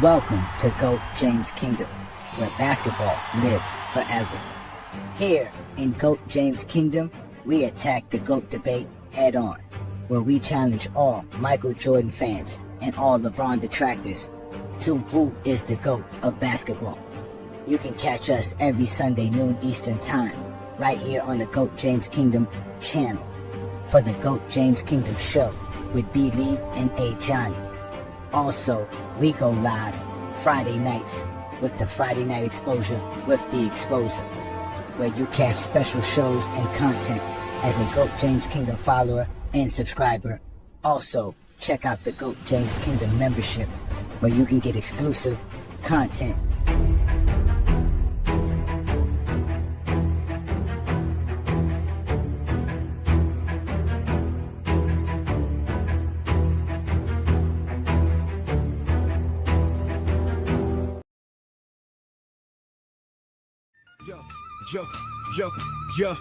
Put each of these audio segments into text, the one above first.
Welcome to GOAT James Kingdom, where basketball lives forever. Here in GOAT James Kingdom, we attack the GOAT debate head on, where we challenge all Michael Jordan fans and all LeBron detractors to who is the GOAT of basketball. You can catch us every Sunday noon Eastern Time, right here on the GOAT James Kingdom channel, for the GOAT James Kingdom show with B. Lee and Ajani. Also, we go live Friday nights with the Friday Night Exposure with the Exposer, where you catch special shows and content as a GOAT James Kingdom follower and subscriber. Also, check out the GOAT James Kingdom membership, where you can get exclusive content. Yo.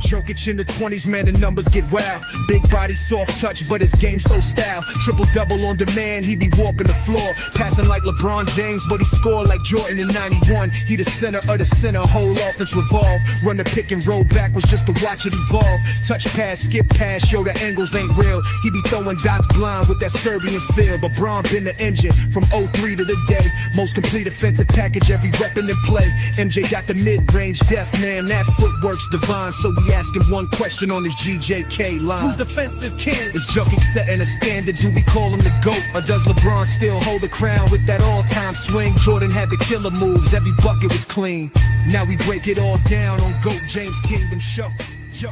Jokic in the 20s, man, the numbers get wild. Big body, soft touch, but his game so style. Triple-double on demand, he be walking the floor. Passing like LeBron James, but he scored like Jordan in 91. He the center of the center, whole offense revolve. Run the pick and roll backwards just to watch it evolve. Touch pass, skip pass, show the angles ain't real. He be throwing dots blind with that Serbian feel. But Bron been the engine from 03 to the day. Most complete offensive package, every weapon in play. MJ got the mid-range death, man, that footwork's divine. So we asking one question on this GJK line. Who's defensive king? Is Jokic setting a standard? Do we call him the GOAT? Or does LeBron still hold the crown with that all-time swing? Jordan had the killer moves, every bucket was clean. Now we break it all down on GOAT James Kingdom show. Yo.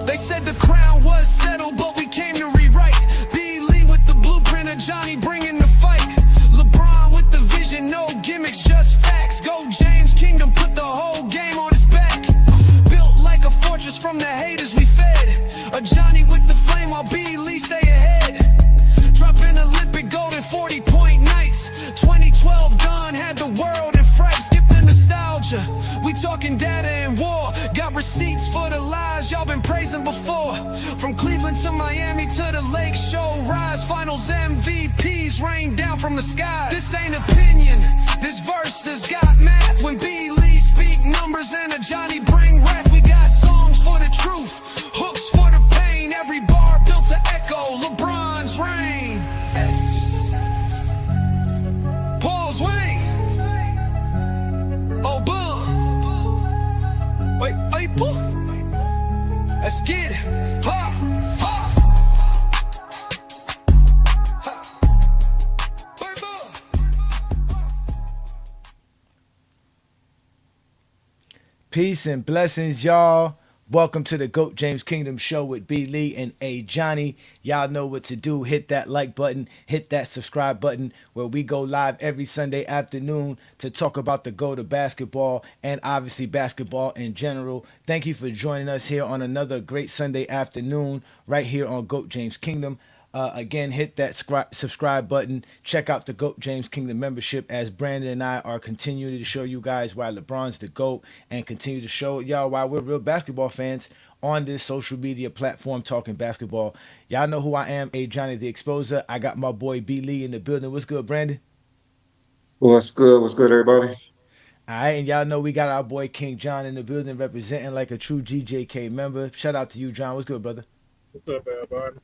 They said the crown was settled, but we came to rewrite. B. Lee with the blueprint, Ajani bringing the fight. LeBron with the vision, no gimmicks, just facts. Go James Kingdom, put the whole game on his back. Built like a fortress from the haters we fed. Ajani with the flame while B. Lee stay ahead. Dropping Olympic gold in 40-point nights. 2012 done, had the world in fright. Skip the nostalgia, we talking data and war. Got receipts for the lies y'all been praising before. From Cleveland to Miami to the Lake Show Rise, finals MVPs rain down from the sky. This ain't opinion, this verse has got math. When B. Lee speak numbers and Ajani bring wrath, we got songs for the truth, hooks for the pain. Every bar built to echo LeBron's reign. Paul's Wayne. Oh, boom. Wait, boom. Let's get it. Ha, ha. Peace and blessings, y'all. Welcome to the GOAT James Kingdom show with B. Lee and Ajani. Y'all know what to do. Hit that like button, hit that subscribe button, where we go live every Sunday afternoon to talk about the GOAT of basketball and obviously basketball in general. Thank you for joining us here on another great Sunday afternoon right here on GOAT James Kingdom. Again, hit that subscribe button. Check out the GOAT James Kingdom membership, as Brandon and I are continuing to show you guys why LeBron's the GOAT, and continue to show y'all why we're real basketball fans on this social media platform talking basketball. Y'all know who I am, Ajani the Exposer. I got my boy B. Lee in the building. What's good, Brandon? What's good? What's good, everybody? All right, and y'all know we got our boy King John in the building, representing like a true GJK member. Shout out to you, John. What's good, brother? What's up, everybody?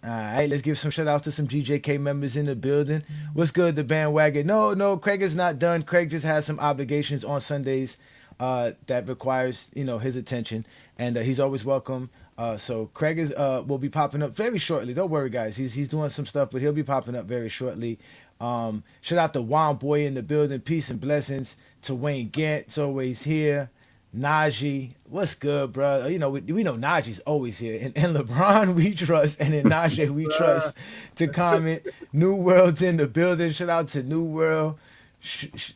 All right, let's give some shout outs to some GJK members in the building. What's good, the bandwagon? No, Craig is not done. Craig just has some obligations on Sundays that requires, his attention, and he's always welcome. So Craig will be popping up very shortly. Don't worry, guys. He's doing some stuff, but he'll be popping up very shortly. Shout out to Juan Boy in the building. Peace and blessings to Wayne Gant's always here. Najee, what's good, bro? We know Najee's always here. And LeBron, we trust. And in Najee, we trust to comment. New World's in the building. Shout out to New World.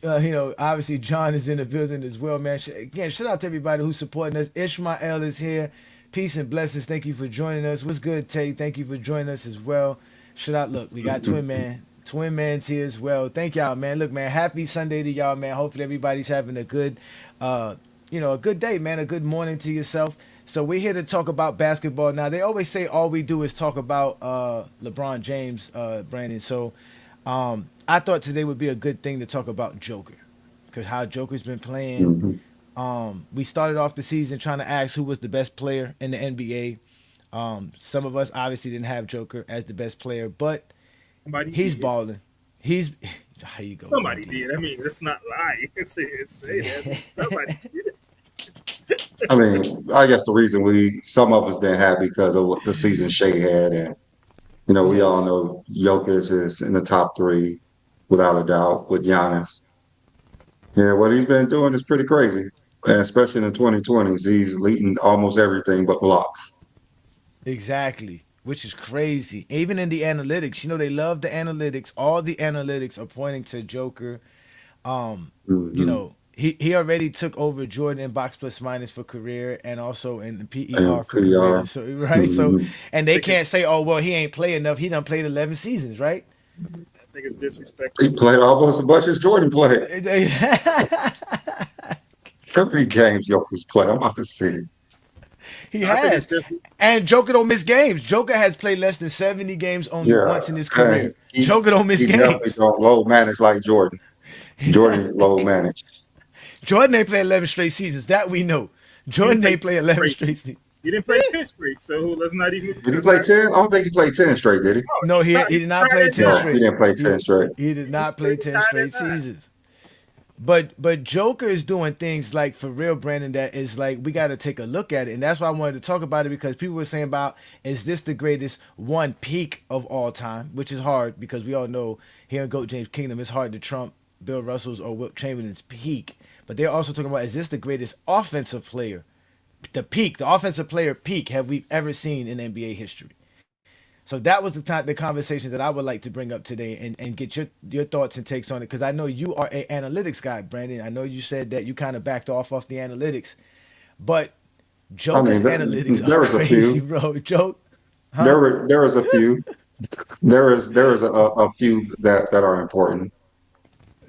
Obviously John is in the building as well, man. Again, shout out to everybody who's supporting us. Ishmael is here. Peace and blessings. Thank you for joining us. What's good, Tay? Thank you for joining us as well. Shout out. Look, we got Twin Man. Twin Man's here as well. Thank y'all, man. Look, man, happy Sunday to y'all, man. Hopefully everybody's having a good, a good day, man. A good morning to yourself. So we're here to talk about basketball. Now they always say all we do is talk about LeBron James, Brandon. So I thought today would be a good thing to talk about Joker, because how Joker's been playing. Hmm. We started off the season trying to ask who was the best player in the NBA. Some of us obviously didn't have Joker as the best player, but Somebody he's did. balling. He's how you go? Somebody did. I mean, let's not lie. Say that. I mean, somebody did. I mean, I guess the reason some of us didn't have because of what the season Shea had, and we all Yes, know Jokic is in the top three without a doubt with Giannis. Yeah, what he's been doing is pretty crazy, and especially in the 2020s, he's leading almost everything but blocks. exactly. Which is crazy. Even in the analytics, they love the analytics. All the analytics are pointing to Joker. Hmm. He already took over Jordan in box plus minus for career and also in PER And for career. PR. So right, so Hmm. and they think it's can't say, oh well, he ain't play enough. He done played 11 seasons, right? I think it's disrespectful. He played almost as much as Jordan played. How many games Jokic played? I'm about to see. He I think has. it's dis. And Joker don't miss games. Joker has played less than 70 games only Yeah, once in his and career. Joker don't miss he definitely games. don't low manage like Jordan. Jordan low manage. Jordan ain't play 11 straight seasons. That we know. He didn't Jordan play ain't play 10 11 straight straight seasons. seasons. He didn't play 10 straight. So let's not even. Did he Let's play not. 10? I don't think he played 10 straight, did he? Oh, No, he he did not tied play at 10 No, 9. he straight. didn't play He 10 straight. he did He not play played 10 tied straight at 9. seasons. But Joker is doing things like for real, Brandon, that is like we got to take a look at it, and that's why I wanted to talk about it, because people were saying about, is this the greatest one peak of all time, which is hard because we all know here in GOAT James Kingdom it's hard to trump Bill Russell's or Wilt Chamberlain's peak, but they're also talking about, is this the greatest offensive player, the offensive player peak have we ever seen in NBA history? So that was the conversation that I would like to bring up today, and get your thoughts and takes on it, because I know you are an analytics guy, Brandon. I know you said that you kind of backed off the analytics, but I Joker's mean, analytics are there was a crazy, few. bro. Joke, huh? There was a few. There is a few that are important.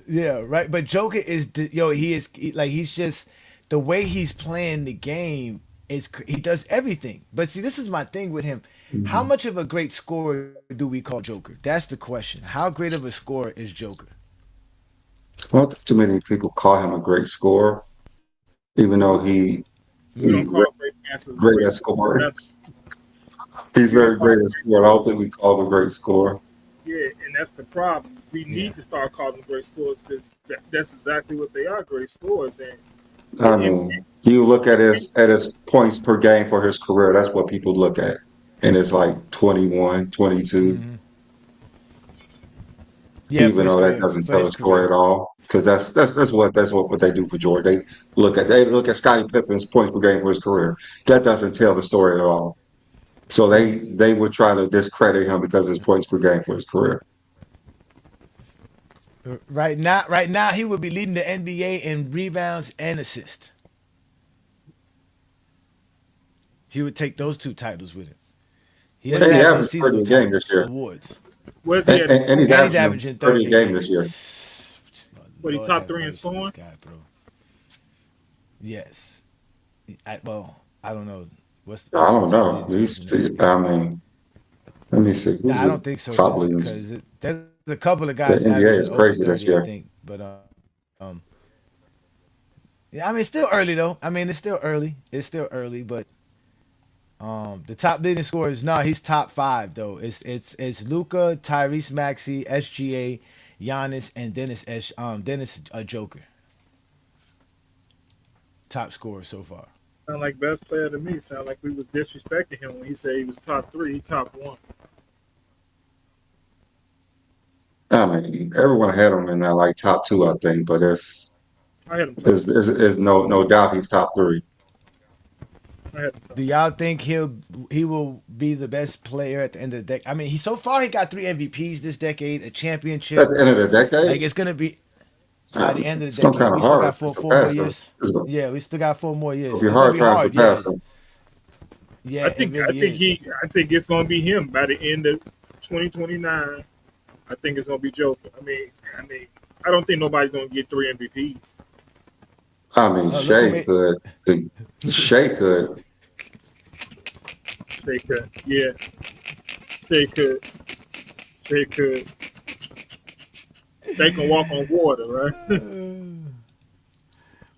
Yeah, right. But Joker is he's just the way he's playing the game he does everything. But see, this is my thing with him. How Mhm. much of a great scorer do we call Joker? That's the question. How great of a scorer is Joker? I don't think too many people call him a great scorer, even though We he's don't Mm. call great answers great great at scores. scoring. That's He's we don't very call great at great scoring. I don't scores. think we call him a great scorer. Yeah, and that's the problem. We Yeah. need to start calling them great scores because that's exactly what they are, great scores. And I it, mean, you look at it, his points per game for his career. That's what people look at, and it's like 21, 22. Hmm. Yeah, for Even his though that career. doesn't For tell his the story career. at all. Because that's what they do for Jordan. They look at Scottie Pippen's points per game for his career. That doesn't tell the story at all. So Mm. they would try to discredit him because of his points per game for his career. Right now, he would be leading the NBA in rebounds and assists. He would take those two titles with him. He where's doesn't And he he at? have those averaged 30 seasonal a game this titles, year. awards, Where's he at in And he's scoring? and he's averaging averaging 30 30 a a game game. this year. What he Lord top have three in mercy, this scoring? guy, bro. Yes. I don't know. I What's the don't top know. leading scorers in the I NBA? mean, let me see. Nah, Who's I the don't think so, top leading? because there's a couple of The guys NBA averaging is over crazy this 30, I year. think. But um, yeah, I mean, it's still early though. I mean, it's still early. It's still early, but the top leading scorers, no, he's top five though. It's Luca, Tyrese Maxey, SGA, Giannis, and Dennis Joker. Top scorer so far. Sound like best player to me. Sound like we was disrespecting him when he said he was top three. He top one. I mean, everyone had him in that like top two, I think, but I had him top. there's no doubt he's top three. I had him top. Do y'all think he will be the best player at the end of the decade? I mean, he so far he got three MVPs this decade, a At championship. the end of the decade, Like it's gonna be by the end of the it's gonna decade. kind of We still hard got to four more surpass him. years. It's gonna, Yeah, we still got 4 more it'll years. be It's gonna hard be trying to hard. Yeah, surpass him. yeah, I it think I really think is. he I think it's gonna be him by the end of 2029. I think it's gonna be Joker. I mean, I don't think nobody's gonna get three MVPs. I mean, Look who Shea made. could. Shea could. They could, yeah, they could, they could, they can walk on water, right?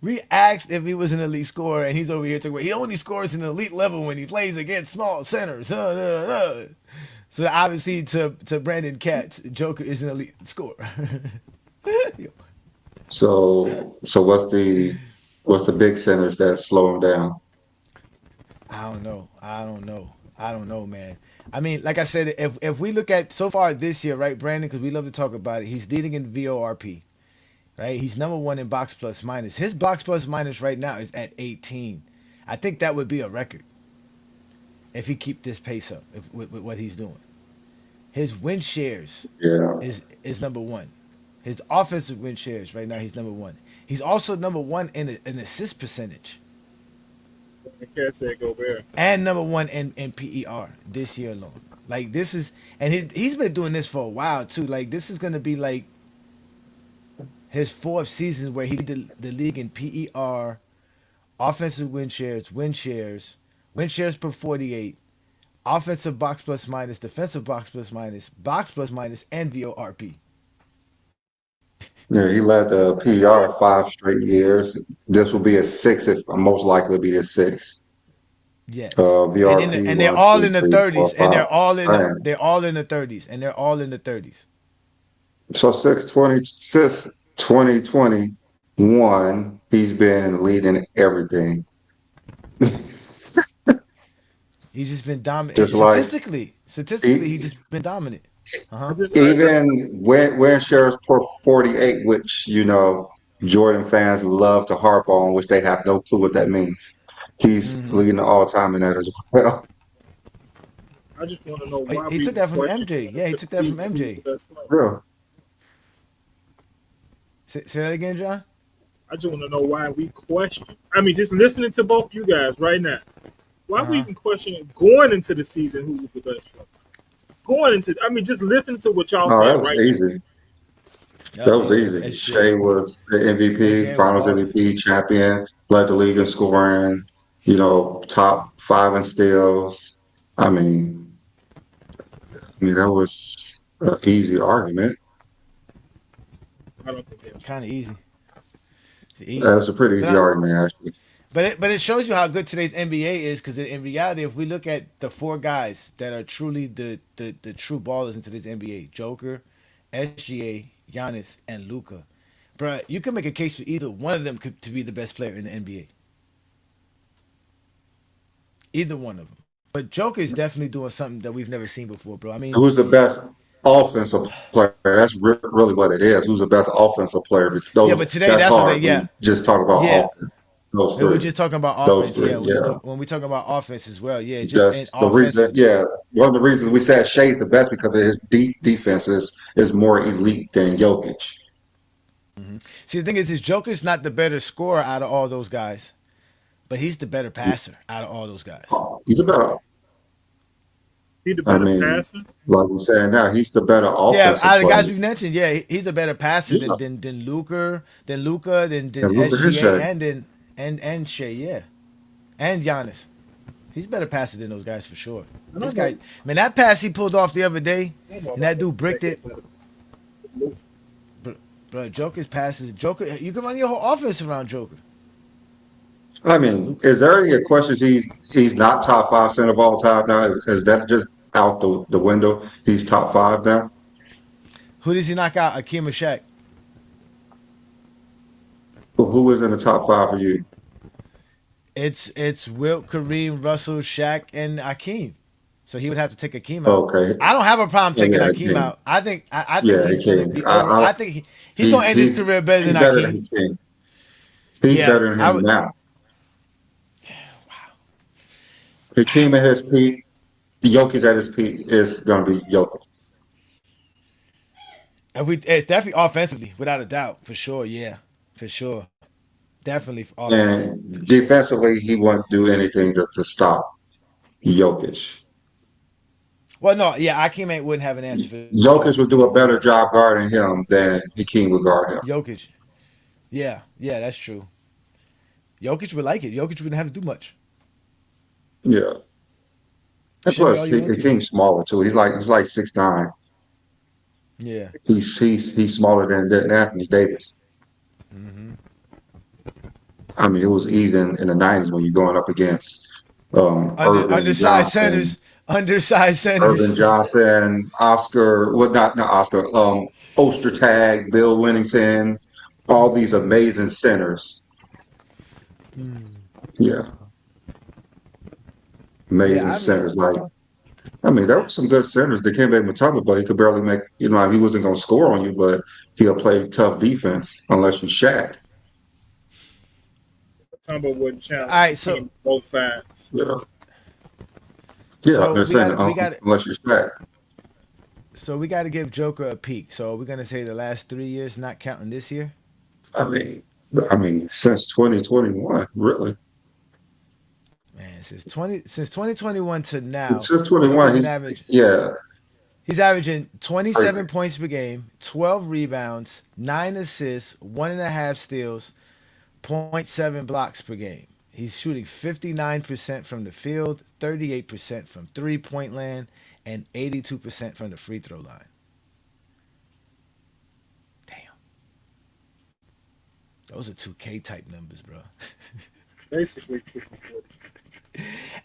We asked if he was an elite scorer, and he's over here talking about he only scores an elite level when he plays against small centers. So obviously, to Brandon Katz, Joker is an elite scorer. So what's the big centers that slow him down? I don't know. I don't know. I don't know, man. I mean, like I said, if we look at so far this year, right, Brandon, because we love to talk about it, he's leading in VORP, right? He's number one in box plus minus. His box plus minus right now is at 18. I think that would be a record if he keep this pace up with what he's doing. His win shares Yeah. is number one. His offensive win shares right now, he's number one. He's also number one in assist percentage The cat said go there. and number one in PER this year alone. Like this is, and he's been doing this for a while too. Like this is gonna be like his fourth season where he did the league in PER, offensive win shares per 48, offensive box plus minus, defensive box plus minus, and VORP. Yeah, he led the PR 5 straight years. This will be a six. It most likely be the six. Yes, VRP and they're one, all two, in the three, four, thirties, and five. Damn. they're all in the thirties, and they're all in the thirties. So 620 since 2021, he's been leading everything. He's just been dominant Just like statistically. Statistically, he's he, just been dominant. Uh I huh. just, even when shares per 48, which Jordan fans love to harp on, which they have no clue what that means. He's Mm-hmm. leading the all time in that as well. I just want to know He, why he we took even that from question MJ. going Yeah, he into the took that from season who's MJ. the best player. Yeah. Say that again, John. I just want to know why we question. I mean, just listening to both you guys right now, why Uh we huh. even questioning going into the season who was the best player? Going into, I mean, just listening to what y'all Oh, that saying was right now. easy. That That was was easy. easy. SJ. Shea was the MVP, SJ was Finals balling. MVP, champion, led the league in scoring. Top five in steals. I mean, that was an easy argument. I don't think that. Kind of easy. It's That easy. was a pretty But easy argument, actually. it shows you how good today's NBA is because in reality, if we look at the four guys that are truly the true ballers in today's NBA, Joker, SGA, Giannis, and Luca, bruh, you can make a case for either one of them to be the best player in the NBA. Either one of them. But Joker is definitely doing something that we've never seen before, bro. I mean, Who's the best offensive player? That's really what it is. Who's the best offensive player? But yeah, those but today that's that's what they hard. yeah We just talk about yeah. offense. Those And we're three. just talking about Those offense, three. yeah. Yeah. When we talking about offense as well, yeah. Just in Just the reason, offensive. yeah. One of the reasons we said Shea's the best because of his deep defense is more elite than Jokic. See, the thing is Joker's not the better scorer out of all those guys, but he's the better passer out of all those guys. He's a better. He the I better mean, passer. like we're saying now, he's the better Yeah, offensive out of the guys player. we mentioned, yeah, he's a better passer He's a, than Luca, than and Luka his SGA, Shea. and Shea, yeah, and Giannis. He's better passer than those guys for sure. I This don't guy, know. man, that pass he pulled off the other day, I don't know and about that dude bricked that it. better. Bro, Joker's passes. Joker, you can run your whole offense around Joker. I mean, Luca. is there any questions he's not top 5 center of all time now? Is that just out the window? He's top five now. Who does he knock out? Akeem or Shaq? Who is in the top five for you? It's Wilt, Kareem, Russell, Shaq, and Akeem. So he would have to take Akeem out. Okay, I don't have a problem and taking yeah, Akeem King. out. I think Yeah, he's gonna King. be over. I think he's gonna He's end his he's career better he's than better Akeem. than King. He's Yeah, better than I him would. now. Hakeem at his peak, Jokic at his peak is going to be Jokic. If we, it's definitely offensively, without a doubt, for sure. Yeah, for sure. Definitely offense, for And sure. defensively, he won't do anything to stop Jokic. Well, no, yeah, Akeem ain't wouldn't have an answer for Jokic would do a Joker. better job guarding him than Hakeem would guard him. Jokic. Yeah, yeah, that's true. Jokic would like it. Jokic wouldn't have to do much. Yeah. And Shimmy all plus, you want to. Hakeem's smaller too. He's like 6'9". Yeah. He's smaller than Anthony Davis. Hmm. I mean, it was easy in the '90s when you're going up against Irvin Undersized Johnson, centers. Undersized Irvin centers. Johnson, Oscar, well, not Oscar, Ostertag, Bill Wennington, all these amazing centers. Hmm. Yeah, Yeah, amazing I mean, centers. Like, I mean, there were some good centers that came back with Mutombo, but he could barely make, he wasn't going to score on you, but he'll play tough defense unless you Shaq. Tumbo wouldn't all challenge right. Hakeem both sides. Yeah. Yeah, So they're we saying got we got unless you Shaq. so we got to give Joker a peek. So we're gonna say the last 3 years, not counting this year. I mean, since 2021, really. Man, since 2021 to now, Since Joker's 21, been average. yeah, He's averaging crazy. 27 points per game, 12 rebounds, 9 assists, 1.5 steals, zero point 0.7 blocks per game. He's shooting 59% from the field, 38% from 3 point land, and 82% from the free throw line. Damn. Those are 2K type numbers, bro. Basically,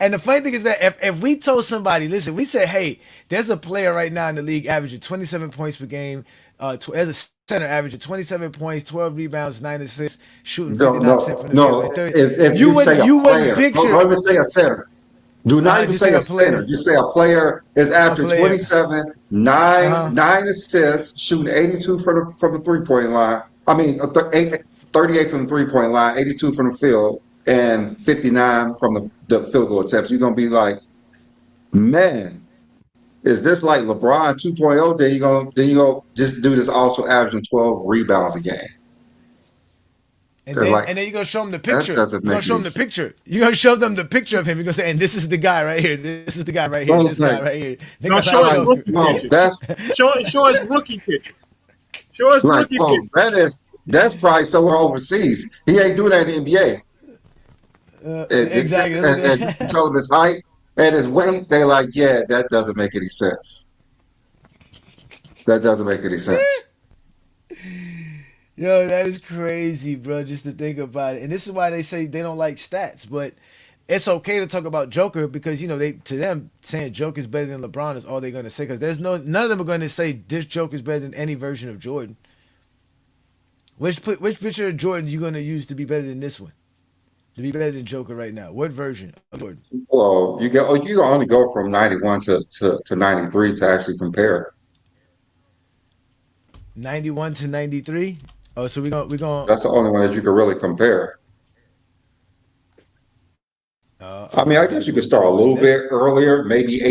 And the funny thing is that if we told somebody, listen, we said, hey, there's a player right now in the league averaging 27 points per game, as a center averaging 27 points, 12 rebounds, 9 assists, shooting No, 59% no, from the field, no. and 30. If You you wouldn't say a you wouldn't player, don't picture even say a center. Do not even just say say a a center. player, Just say a player is a after player. 27, Uh nine, huh. nine assists, shooting 82 from the 3 point line. I mean, 38 from the 3 point line, 82 from the field, and 59 from the field goal attempts. You're gonna be like, man, is this like LeBron 2.0? Then you go just do this also averaging 12 rebounds a game. And They're then like, and then you're gonna show them the that picture. doesn't You're gonna make show any them the sense. picture. You're gonna show them the picture of him. You're gonna say, and this is the guy right here. This is the guy right here. Well, This guy like, right here. no, Nigga show like us like, Joker. rookie well, picture. that's Show us rookie picture. Show us like, rookie oh, picture. that's probably somewhere overseas. He ain't doing that in the NBA. Exactly. And you That's tell him his height and his weight, they like, yeah, that doesn't make any sense. That doesn't make any sense. Yo, that is crazy, bro. Just to think about it, and this is why they say they don't like stats. But it's okay to talk about Joker because they to them saying Joker's better than LeBron is all they're gonna say because there's none of them are gonna say this Joker's better than any version of Jordan. Which picture of Jordan you gonna use to be better than this one? To be better than Joker right now? What version of Jordan? Well, you only go from 91 to 93 to actually compare. 91 to 93. Oh, so we gonna. That's the only one that you can really compare. I mean, I Okay. guess you could Well, start a Jordan. little bit earlier, maybe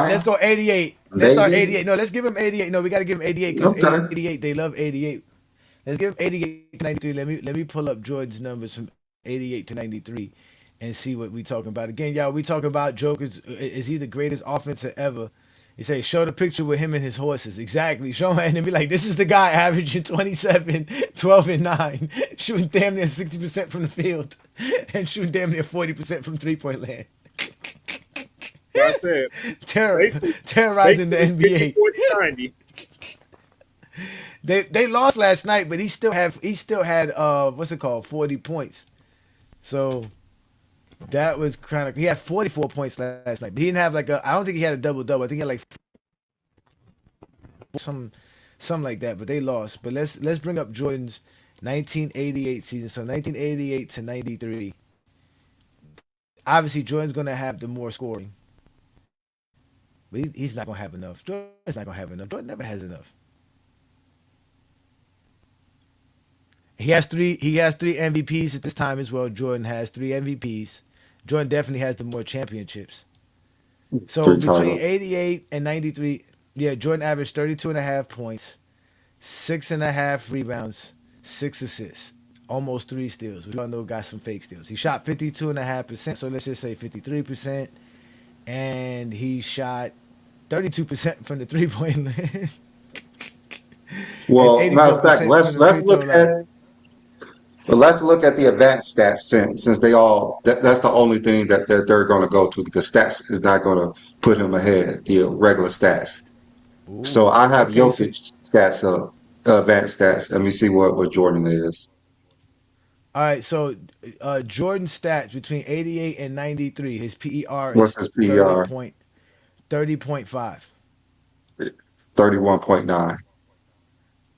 Let's 89, go 88. Let's start maybe. 88. No, let's give him 88. No, we gotta give him 88 because Okay. 88 they love 88. Let's give him 88 to 93. Let me pull up Jordan's numbers from 88 to 93 and see what we talking about. Again, y'all, we talking about Joker's. Is he the greatest offenser ever? You say, show the picture with him and his horses. Exactly. Show him and then be like, this is the guy averaging 27, 12, and 9, shooting damn near 60% from the field, and shooting damn near 40% from 3 point land. So I said, Terror, basically, terrorizing the basically 50, NBA. 40, 90. They lost last night, but he still had what's it called 40 points. So that was kind of he had 44 points last night. But he didn't have I don't think he had a double double. I think he had like some something like that. But they lost. But let's bring up Jordan's 1988 season. So 1988 to 93. Obviously Jordan's gonna have the more scoring, but he's not gonna have enough. Jordan's not gonna have enough. Jordan never has enough. He has three. He has three MVPs at this time as well. Jordan has three MVPs. Jordan definitely has the more championships. So Three between titles. 88 and 93, yeah, Jordan averaged 32 and a half points, 6.5 rebounds, 6 assists, almost 3 steals. We all know got some fake steals. He shot 52.5%. So let's just say 53%, and he shot 32% from the 3-point line, and Well, matter of fact, 84% from the free throw line. let's look at the advanced stats since they all that's the only thing that they're going to go to because stats is not going to put him ahead the regular stats. So Ooh, I have okay. So, Jokic stats up, advanced stats. Let me see what Jordan is. all right. So, Jordan stats between 88 and 93. His PER What's is his 30 PER? point 30.5. 31.9.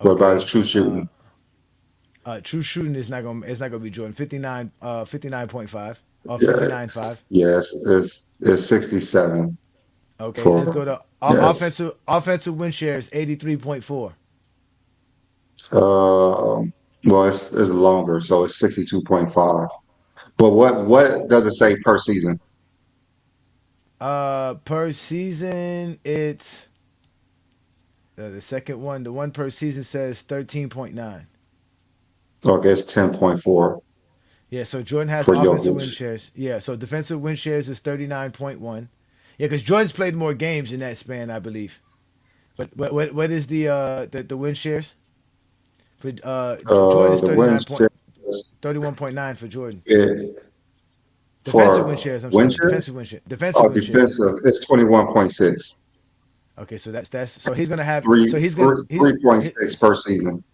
What about his Okay. true shooting? True shooting is not gonna. It's not gonna be Jordan. 59.5 or Yeah, 59.5. yes, it's 67 Okay. Let's go for to yes. offensive win shares. 83.4. Well, it's longer, so it's 62.5. But what does it say per season? Per season, it's the second one. The one per season says 13.9. So I guess 10.4 Yeah, so Jordan has for offensive win Jokic. shares. Yeah, so defensive win shares is 39.1. Yeah, because Jordan's played more games in that span, I believe. But what is the win shares for Jordan is The win share 31.9 for Jordan. it, Defensive win for shares. I'm win sorry, defensive shares? win share. Defensive Oh, win shares. defensive, it's 21.6. Okay, so that's so he's gonna have Three, so he's gonna three, he's he, 3.6 per season.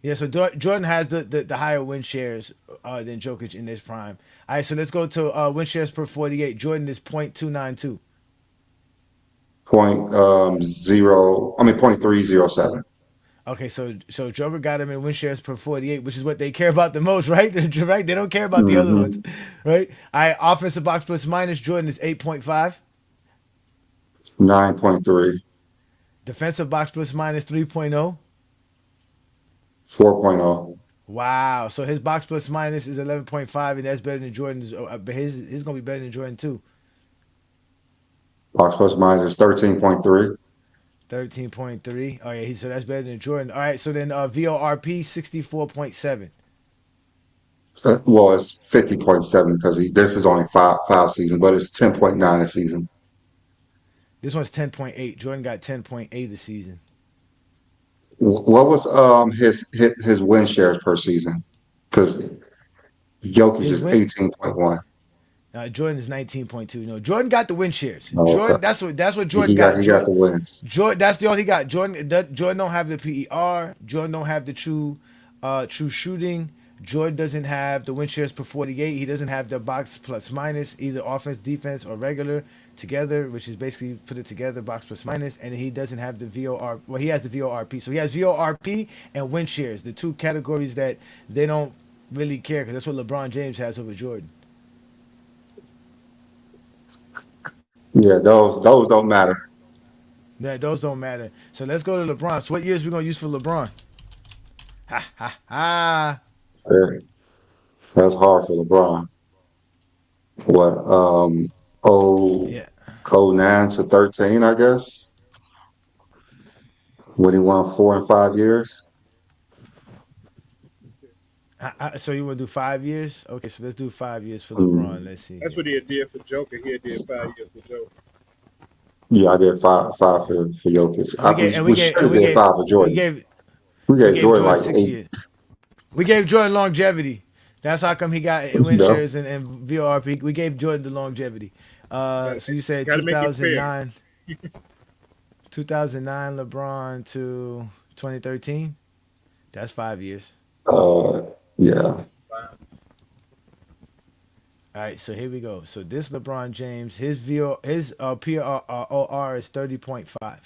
yeah. So Jordan has the higher win shares than Jokic in this prime. All right, so let's go to win shares per 48. Jordan is .292. Point 307. Okay, so Joker got him in win shares per 48, which is what they care about the most, right? Right? They don't care about the other ones, Mm-hmm. right? I offensive box plus minus Jordan is 8.5. 9.3, Defensive box plus minus 3.0. 4.0. Wow. So his box plus minus is 11.5, and that's better than Jordan's. But his gonna be better than Jordan too. Box plus minus is 13.3. 13.3. Oh yeah, so that's better than Jordan. All right, so then VORP 64.7. Well, it's 50.7 because this is only five seasons, but it's 10.9 a season. This one's 10.8. Jordan got 10.8 a season. What was his win shares per season? Because Jokic His is win 18.1. Jordan is 19.2. No, Jordan got the win shares. Oh, okay. Jordan, that's what Jordan He got. got the wins. Jordan, that's the all he got. Jordan don't have the PER. Jordan don't have the true shooting. Jordan doesn't have the win shares per 48. He doesn't have the box plus minus, either offense, defense, or regular together, which is basically put it together, box plus minus. And he doesn't have the VOR. Well, he has the VORP. So he has VORP and win shares, the two categories that they don't really care because that's what LeBron James has over Jordan. Yeah, those don't matter. That those don't matter. So let's go to LeBron. So what years we gonna use for LeBron? Ha ha ha. Yeah, that's hard for LeBron. What oh Yeah. oh 09 to 13, I guess, when he won 4 and 5 years. So you want to do 5 years? Okay, so let's do 5 years for LeBron. Mm, Let's see That's here. what he did for Joker. He did 5 years for Joker. yeah, I did five for Jokic. And we gave and we We gave should and have we did gave five for we Jordan. gave We we gave gave Jordan Jordan like 6 years. 8. We gave Jordan longevity. That's how come he got You win know, shares and VRP. We gave Jordan the longevity. So you said Got to make it fair. 2009 LeBron to 2013. That's 5 years. uh, yeah, Wow. All right, so here we go. So this LeBron James, his VO, his PROR is 30.5.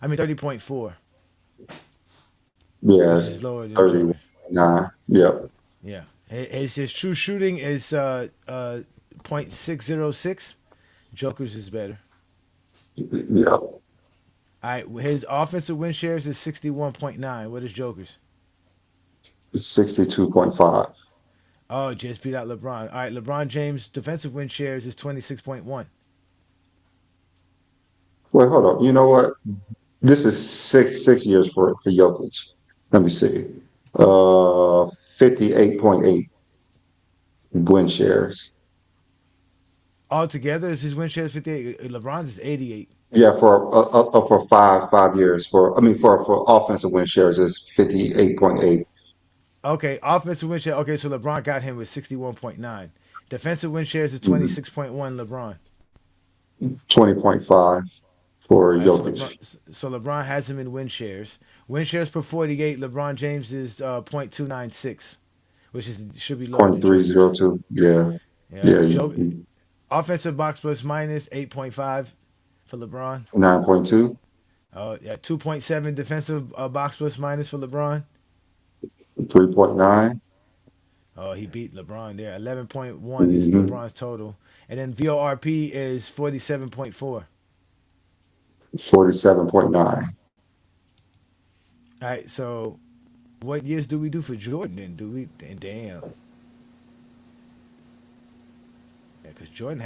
I mean 30.4, which yes, is lower than Jordan. 31.9. Yep, Yeah, his true shooting is .606. Joker's is better. yep. All right, his offensive win shares is 61.9. What is Joker's? 62.5. Oh, just beat out LeBron. All right, LeBron James defensive win shares is 26.1. Wait, hold on. You know what? This is six years for Jokic. Let me see. 58.8 win shares. Altogether, is his win share is 58. LeBron's is 88. Yeah, for 5 years. For offensive win shares is 58.8. Okay, offensive win share. Okay, so LeBron got him with 61.9. Defensive win shares is Mm-hmm. 26.1. LeBron. 20.5 for All right, so LeBron, Jokic. so LeBron has him in win shares. Win shares per 48. LeBron James is .296, which is should be lower Point than three Joker's. zero two. Yeah. Yeah, Yeah. Joker offensive box plus minus 8.5 for LeBron. 9.2. Oh yeah, 2.7 defensive box plus minus for LeBron. 3.9. Oh, he beat LeBron there. 11.1 is Mm-hmm. LeBron's total, and then VORP is 47.4. 47.9. All right, so what years do we do for Jordan? Then do we? Damn, yeah, because Jordan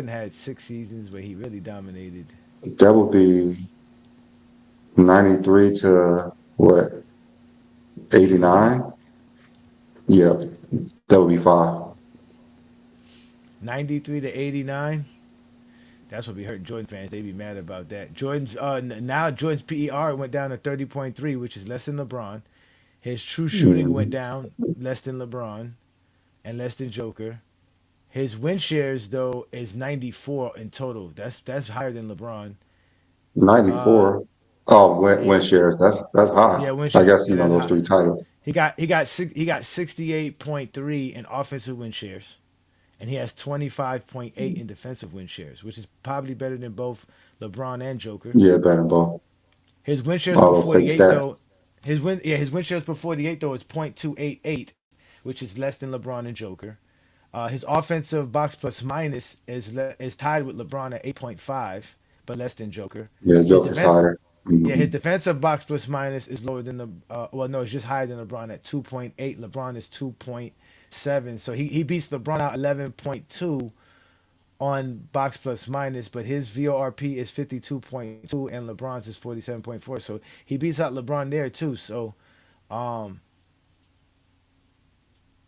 had 6 seasons where he really dominated. That would be 93 to what? 81, 89? Yeah. That would be five. 93 to 89. That's what be hurting Jordan fans. They be mad about that. Now Jordan's PER went down to 30.3, which is less than LeBron. His true shooting went Mhm. down less than LeBron and less than Joker. His win shares though is 94 in total. That's higher than LeBron. Uh 94. Oh, win yeah, shares. That's high. yeah, win I shares. guess Yeah, that's those high. three titles. He got 68.3 in offensive win shares. And he has 25.8 in defensive win shares, which is probably better than both LeBron and Joker. Yeah, better ball. His win shares per All those fake 48 stats. though, his win shares per 48 though is .288, which is less than LeBron and Joker. His offensive box plus minus is tied with LeBron at 8.5, but less than Joker. Yeah, His Joker's defense higher. Yeah, his Mhm. defensive box plus minus is lower than the well no, it's just higher than LeBron at 2.8. LeBron is 2.7. So he beats LeBron out 11.2 on box plus minus, but his VORP is 52.2 and LeBron's is 47.4. So he beats out LeBron there too. So um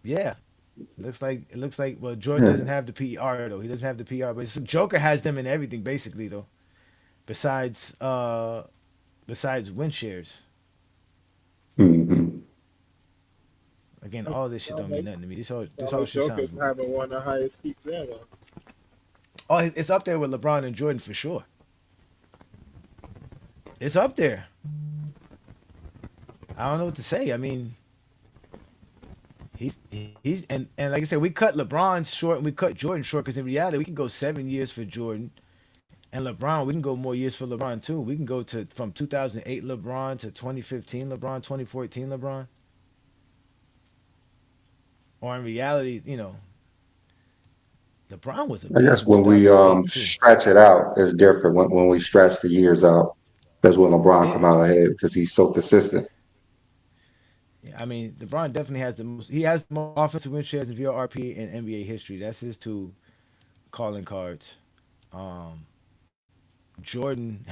yeah, it looks like well Jordan Yeah. doesn't have the PER though. He doesn't have the PER, but Joker has them in everything basically though. Besides win shares. Hmm. Again, all this shit Sound don't mean like, nothing to me. This sound all like shit sounds Joker's having one of the highest peaks ever. oh it's up there with LeBron and Jordan for sure. It's up there. I don't know what to say. I mean, he's and like I said, we cut LeBron short and we cut Jordan short because in reality we can go 7 years for Jordan and LeBron. We can go more years for LeBron too. We can go to from 2008 LeBron to 2015 LeBron, 2014 LeBron. Or in reality, LeBron was a I beast guess in when we 2008 too. stretch it out, it's different. When we stretch the years out, that's when LeBron come It, out ahead because he's so consistent. I mean, LeBron definitely has the most. He has the most offensive win shares in VRP in NBA history. That's his two calling cards. Um, Jordan,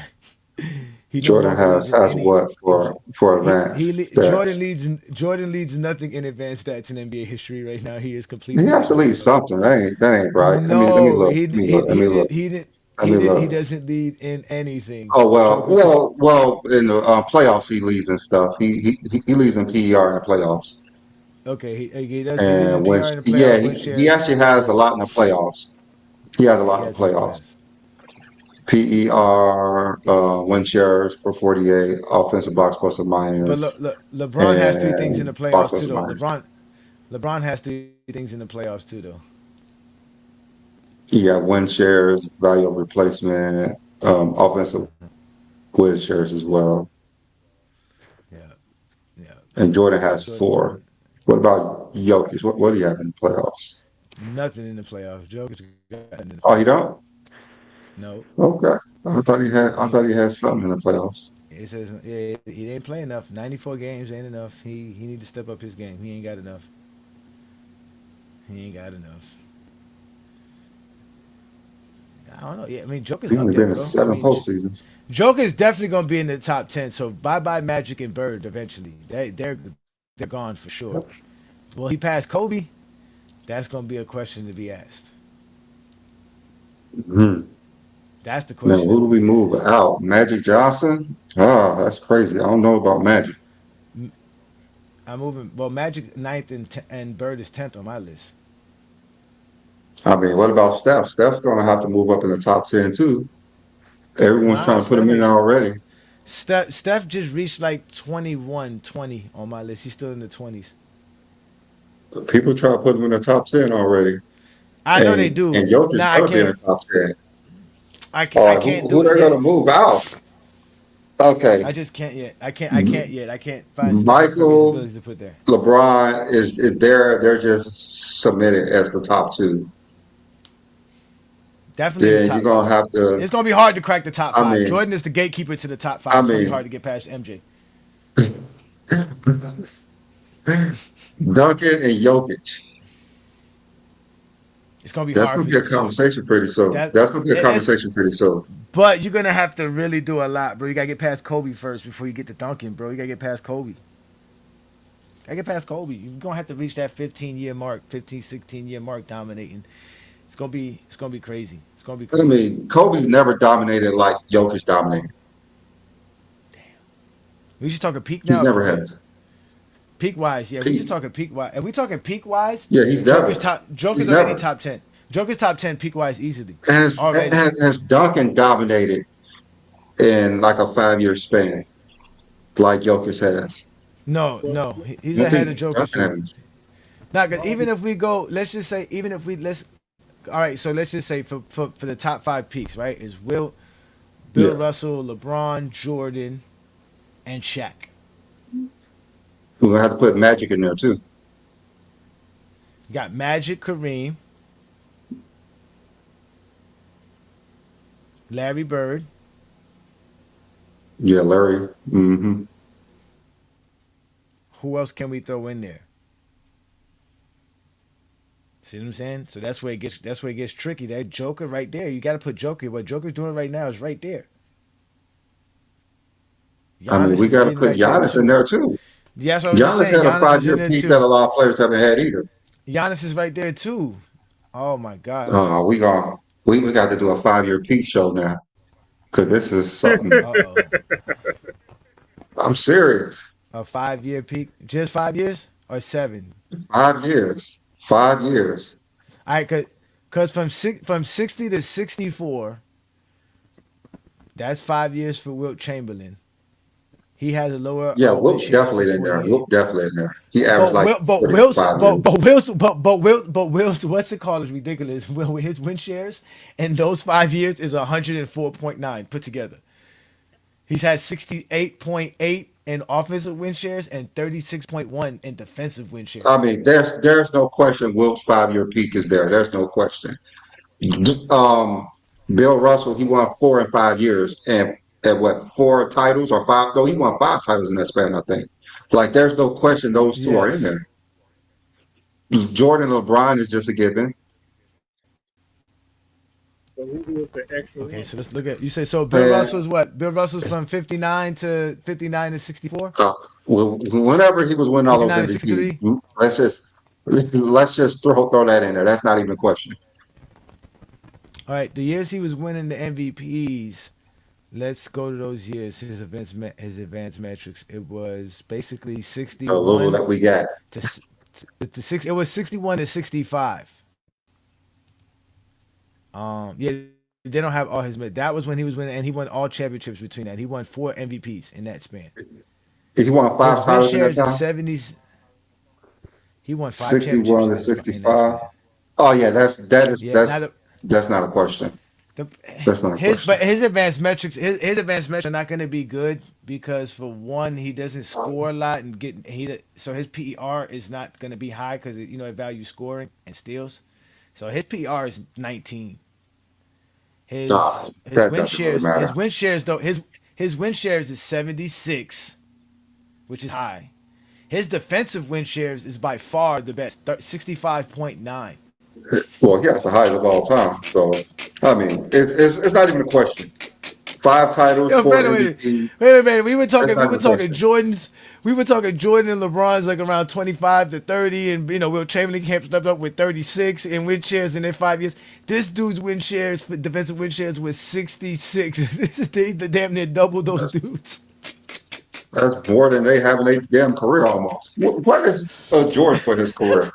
he no Jordan longer leads in has any. what for advanced Jordan stats. leads nothing in advanced stats in NBA history right now. He is He completely has to lead absurd. something. That ain't right. Let me No, look. he Let me he look. Let me he look. did he didn't Let me he look. doesn't lead in anything. Oh well, Joker took well. In the playoffs, he leads and stuff. He leads in PER in the playoffs, okay. He leads in and when PR in the yeah, playoffs. Win he shares. actually has a lot in the playoffs. He has a Yeah, lot he in the has in the playoffs. playoffs. PER, win shares per 48, offensive box plus or But minus, LeBron has three things in the and box playoffs too, plus or though. minus. LeBron has three things in the playoffs too, though. You got win shares, value of replacement, offensive win shares as well. Yeah, yeah. And So Jordan has four. Jordan What about Jokic? What do you have in the playoffs? nothing in the playoffs. Jokic got nothing in the Oh, you playoffs. don't? No, Okay. I thought he had. I he thought he had something in the playoffs. it says yeah, he ain't play enough. 94 games ain't enough. He need to step up his game. He ain't got enough. He ain't got enough. I don't know. Yeah, I mean Joker's He up only there been in though. I seven mean postseasons. Joker's definitely gonna be in the top 10. So bye bye Magic and Bird eventually. They're gone for sure. Will he pass Kobe? That's gonna be a question to be asked. Hmm. That's the Now, question who of do the we week. move out? Magic Johnson? Ah, that's crazy. I don't know about Magic. I'm moving. Well, Magic ninth and Bird is 10th on my list. I mean, what about Steph? Steph's going to have to move up in the top 10 too. Everyone's Nah, trying to put him Steph in ain't. there already. Steph just reached like 21, 20 on my list. He's still in the 20s. People try to put him in the top 10 already. I know they do. And Jokic Nah, I going to be in the can't. top 10. I can't. All I right, can't who do it they're going to yet. move out? I Okay. just can't yet. I can't. I can't yet. I can't find sufficient Michael, abilities to put there. LeBron is there. They're just submitted as the top two. Definitely in the Then you're top gonna five. have to. It's gonna be hard to crack the top I five. mean, Jordan is the gatekeeper to the top I five. It's gonna be mean, hard to get past MJ. Duncan and Jokic. It's gonna be That's hard gonna for be you a to do. conversation pretty soon. That That's gonna be a it's. conversation pretty soon. But you're gonna have to really do a lot, bro. You gotta get past Kobe first before you get to Duncan, bro. You gotta get past Kobe. Gotta get past Kobe. You're gonna have to reach that 15-year mark, 15, 16-year mark dominating. It's gonna be crazy. It's gonna be I crazy. mean, Kobe never dominated like Jokic dominated. We just talking peak He's now or never career? had Peak wise, yeah. We just peak. talking peak wise. If we talking peak wise, Yeah, he's Joker's never. top. He's Joker's already never. top 10. Joker's top 10 peak wise easily Has already. has Duncan dominated in like a 5 year span like Jokic has? No, Well, no, he's I don't ahead of think Jokic Duncan too. has. Now, cause well, even if we go, let's just say, even if we let's, all right. So let's just say for the top five peaks, right? Is Bill Yeah, Russell, LeBron, Jordan, and Shaq. we're gonna have to put Magic in there too. You got Magic, Kareem, Larry Bird. Yeah, Larry. Hmm. Who else can we throw in there? See what I'm saying? So that's where it gets tricky. That Joker right there, you got to put Joker. What Joker's doing right now is right there. I mean, Giannis we is got to getting put right there Giannis in too. there too. Yeah, that's what I was just Giannis saying. had a Giannis is in 5 year there peak that too. a lot of players haven't had either. Giannis is right there too. Oh my God. We gonna we got to do a 5 year peak show now because this is something. Uh oh. I'm serious. A 5 year peak? Just 5 years or seven? 5 years. 5 years. All right, cause from 60 to 64, that's 5 years for Wilt Chamberlain. He has a lower Yeah, win Wilt share of definitely in there. 48. Wilt definitely in there. He averaged But like Will, but 40 for Will's, 5 but years. but Will's, but Will's, what's it called is ridiculous. Will his win shares in those 5 years is 104.9 put together. He's had 68.8 in offensive win shares and 36.1 in defensive win I shares. mean, there's no question Wilt's 5 year peak is there. There's no question. Um, Bill Russell, he won 4 in 5 years and at what 4 titles or five? No, he won 5 titles in that span, I think. Like, there's no question those two are in Yes. there. Jordan LeBron is just a given. so who was the extra Okay, one? so let's look at you say so Bill And Russell's what? Bill Russell's from 59 to 64? uh, whenever he was winning all those 59 to MVPs, 63? let's just throw that in there. That's not even a question. All right, the years he was winning the MVPs, let's go to those years. His advanced metrics. It was basically A little 61 that we got. to to six. It was 61 to 65. Yeah, they don't have all his. That was when he was winning, and he won all championships between that. He won 4 MVPs in that span. He won His five win titles in that shares is time. 70s. He won 5 championships 61 in to that 65. span. Oh yeah, Yeah, now that's not a question. the That's not a his question. but his advanced metrics his advanced metrics are not going to be good because for one he doesn't score a lot and so his PER is not going to be high because it values scoring and steals. So his PER is 19. His That win doesn't really shares matter. his win shares is 76, which is high. His defensive win shares is by far the best, 65.9. Well, yeah, it's the highest of all time. So, I mean, it's not even a question. 5 titles, Yo, four Brandon, wait a minute. MVP. Wait a minute. We were That's talking. not We even were a talking question. Jordans. We were talking Jordan and LeBron's like around 25 to 30, and Will Chamberlain came stepped up with 36 in win shares in their 5 years. This dude's win shares, defensive win shares, was 66. This is the damn near double those That's, dudes. that's more than they have in their damn career almost. What is Jordan for his career?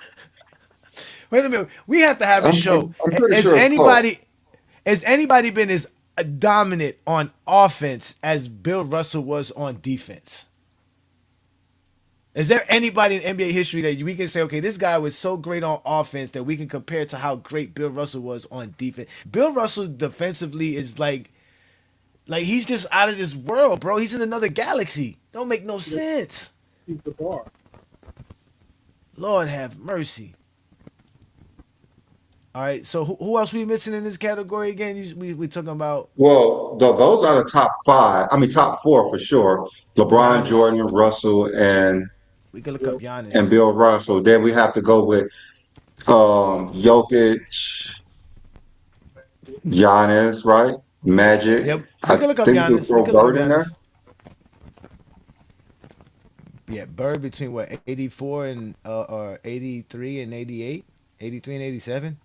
Wait a minute, we have to have a show. I'm pretty Has sure it's close. anybody been as dominant on offense as Bill Russell was on defense? Is there anybody in NBA history that we can say, okay, this guy was so great on offense that we can compare to how great Bill Russell was on defense? Bill Russell defensively is like he's just out of this world, bro. He's in another galaxy. Don't make no sense. He's the bar. Lord have mercy. All right, so who else we missing in this category again? We talking about Well, those are the top five. I mean, top four for sure. LeBron, Giannis. Jordan, Russell, We can look Yeah. up and Giannis. Bill Russell. Then we have to go with Jokic, Giannis, right? Magic. Yep, we I can look up think we could Giannis. We throw can look up Bird in there. Giannis. Yeah, Bird between what 84 and or 83 and 88, 83 and 87.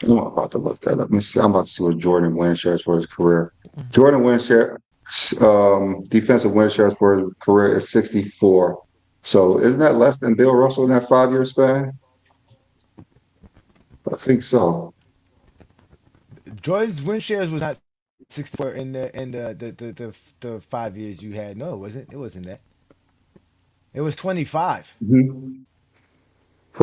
I'm about to look that up. Let me see. I'm about to see what Jordan win shares for his career. Jordan win share, defensive win shares for his career is 64. So isn't that less than Bill Russell in that 5 year span? I think so. Jordan's win shares was not 64 in the 5 years you had. No, it wasn't. It wasn't that. It was 25. Mhm.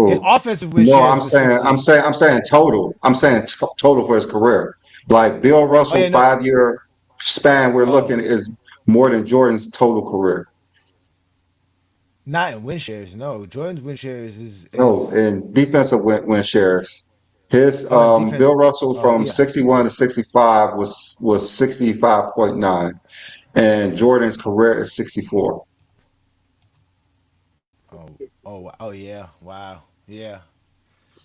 His Cool. offensive win No, shares was 68. I'm saying total. I'm saying total for his career. Like Bill Oh Russell yeah, no. 5 year span we're Oh, looking is more than Jordan's total career. not in win shares. No, Jordan's win shares is Oh, is and defensive win shares. His oh in defense. Bill Russell Oh from yeah. 61 to 65 was 65.9, and Jordan's career is 64. Oh yeah. Wow. Yeah.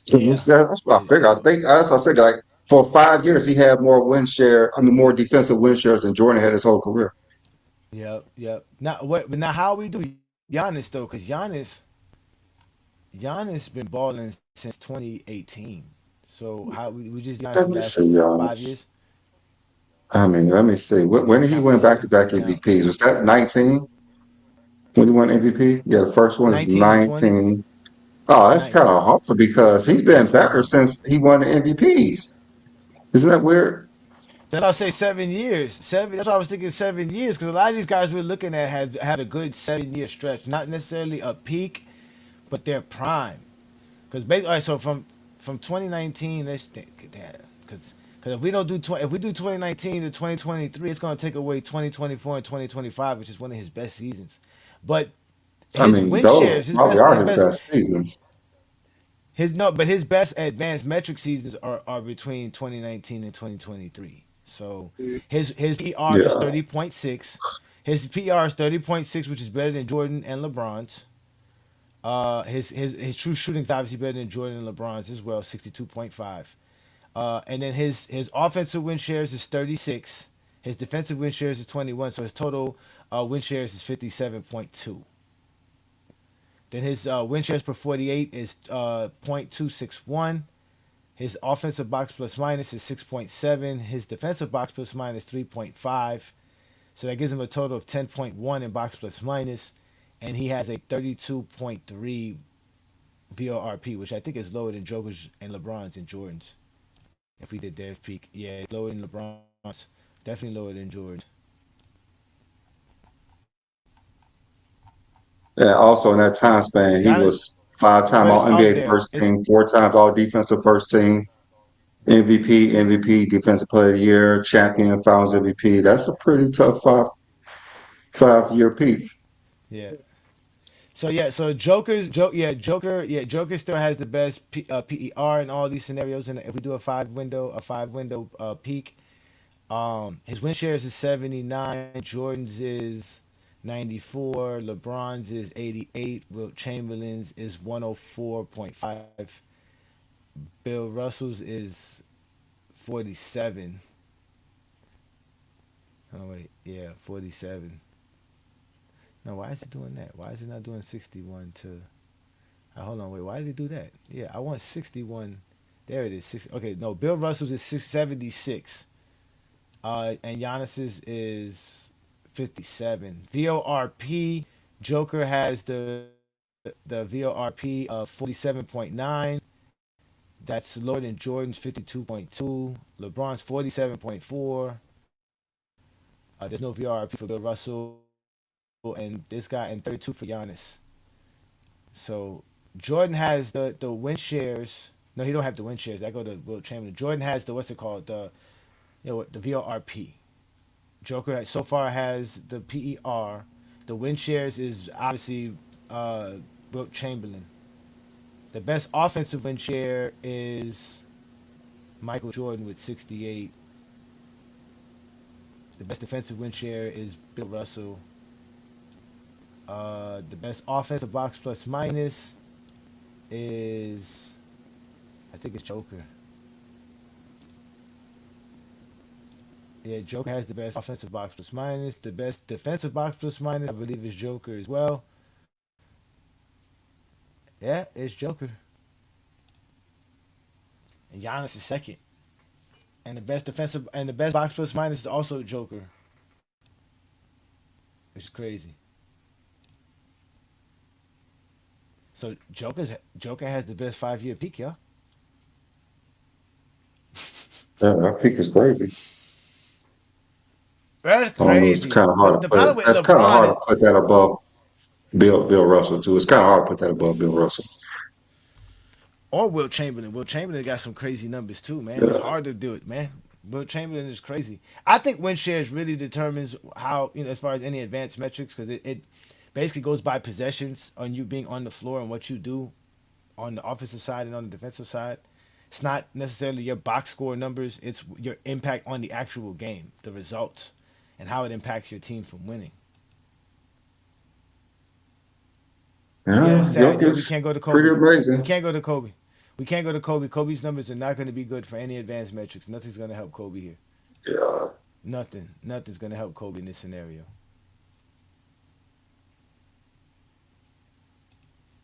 Yeah. That's what I figured. I think that's what I said. Like for 5 years, he had more win share. I mean, more defensive win shares than Jordan had his whole career. Yep. Yep. Now what? Now how we do Giannis though? Because Giannis been balling since 2018. So how we just Giannis Let the me last see, 5 years? Giannis. I mean, let me see. When did he Count win this shit. back-to-back Count MVPs? Was that 19 when he won MVP? Yeah, the first one is 19 and 20. 19. Oh, that's kind 19. of hard because he's Yeah, been that's better 5 years. since he won the MVPs. Isn't that weird? Then I'll say 7 years. Seven. That's why I was thinking 7 years because a lot of these guys we're looking at have had a good 7 year stretch. Not necessarily a peak, but their prime. Because basically, all right, so from 2019, let's think that because if we don't do if we do 2019 to 2023, it's gonna take away 2024 and 2025, which is one of his best seasons. But I his mean, win those shares, probably are his best seasons. his no, but his best advanced metric seasons are between 2019 and 2023. So his PR is Yeah. 30.6. His PR is 30.6, which is better than Jordan and LeBron's. His true shooting is obviously better than Jordan and LeBron's as well, 62.5. And then his offensive win shares is 36. His defensive win shares is 21. So his total win shares is 57.2. Then his win shares per 48 is .261. His offensive box plus minus is 6.7. His defensive box plus minus 3.5. So that gives him a total of 10.1 in box plus minus. And he has a 32.3 VORP, which I think is lower than Joker's and LeBron's and Jordan's. If we did their peak, yeah, it's lower than LeBron's. Definitely lower than Jordan's. And also in that time span, he Giannis, was 5 time but it's All up NBA there. first It's team, 4 times All Defensive first team, MVP, Defensive Player of the Year, champion, Finals MVP. That's a pretty tough 5 year peak. yeah. So yeah, so Joker still has the best PER in all these scenarios. And if we do a 5 window peak, his win shares is 79, Jordan's is 94, LeBron's is 88, Wilt Chamberlain's is 104.5, Bill Russell's is 47. Oh wait, yeah, 47. No, why is it doing that? Why is it not doing 61 to? Hold on, wait. Why did it do that? Yeah, I want 61. There it is. Okay, no. Bill Russell's is 676. And Giannis's is 57. VORP. Joker has the VORP of 47.9. That's lower than Jordan's 52.2. LeBron's 47.4. There's no VRP for Bill Russell, and this guy and 32 for Giannis. So Jordan has the win shares. No, he don't have the win shares. That go to Will Chamberlain. Jordan has the what's it called, the VRP. Joker so far has the PER. The win shares is obviously Wilt Chamberlain. The best offensive win share is Michael Jordan with 68. The best defensive win share is Bill Russell. The best offensive box plus minus is, I think it's Joker. Yeah, Joker has the best offensive box plus minus. The best defensive box plus minus, I believe, is Joker as well. Yeah, it's Joker. And Giannis is second. And the best box plus minus is also Joker. Which is crazy. So Joker has the best 5-year peak, y'all. Yeah, that peak is crazy. That's I don't know. It's crazy. kind of hard But to the put. problem with That's kind of hard LeBron to put that above Bill Russell too. It's kind of hard to put that above Bill Russell. or Will Chamberlain. Will Chamberlain got some crazy numbers too, man. It's Yeah. hard to do it, man. Will Chamberlain is crazy. I think win shares really determines how, as far as any advanced metrics, because it basically goes by possessions on you being on the floor and what you do on the offensive side and on the defensive side. It's not necessarily your box score numbers, it's your impact on the actual game, the results, and how it impacts your team from winning. Yeah, it's Yeah, sad. Yeah, we Jokic's can't go to pretty Kobe. We amazing. can't go to Kobe. We can't go to Kobe. Kobe's numbers are not going to be good for any advanced metrics. Nothing's going to help Kobe here. Yeah. Nothing. Nothing's going to help Kobe in this scenario.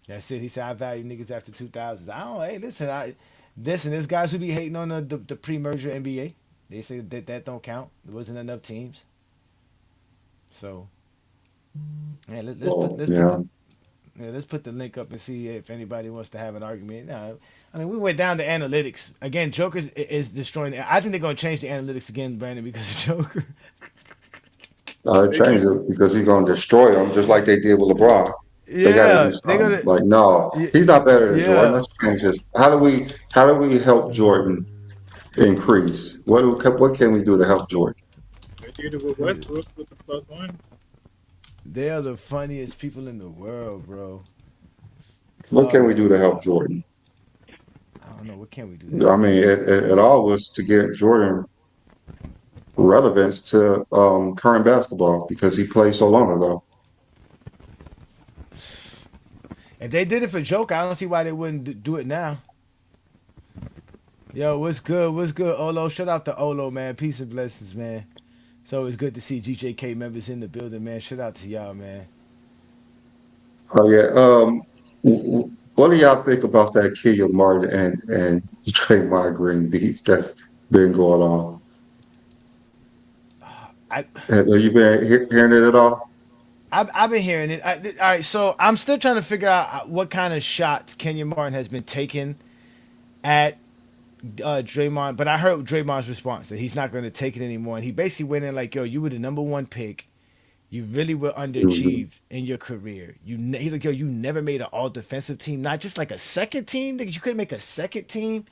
That's it. He said, I value niggas after 2000s. I don't, hey, listen, there's guys who be hating on the pre-merger NBA. They say that don't count. There wasn't enough teams. So, yeah, Well, yeah. let's put the link up and see if anybody wants to have an argument. No, I mean, we went down to analytics again. Joker is destroying. I think they're gonna change the analytics again, Brandon, because of Joker. I changed it because he's gonna destroy him just like they did with LeBron. They got to do Yeah, they're something. gonna. Like, no, y- he's not better than Jordan. Yeah, Let's change this. How do we help Jordan increase? What can we do to help Jordan? They did it with Westbrook with the +1. they are the funniest people in the world, bro. What Oh can we do my to help god. Jordan? I don't know. What can we do to I help mean, Jordan? it all was to get Jordan relevance to current basketball because he played so long ago. If they did it for Joker, I don't see why they wouldn't do it now. Yo, what's good? What's good, Olo? Shout out to Olo, man. Peace and blessings, man. It's always good to see GJK members in the building, man. Shout out to y'all, man. Oh yeah. What do y'all think about that Killian Martin and Draymond Green beef that's been going on? I Have you been hearing it at all? I've been hearing it. All right, so I'm still trying to figure out what kind of shots Kenyon Martin has been taking at Draymond, but I heard Draymond's response that he's not going to take it anymore, and he basically went in like, "Yo, you were the number one pick. You really were Mhm. underachieved in your career. He's like, yo, you never made an all defensive team, not just like a second team. Nigga, you couldn't make a second team,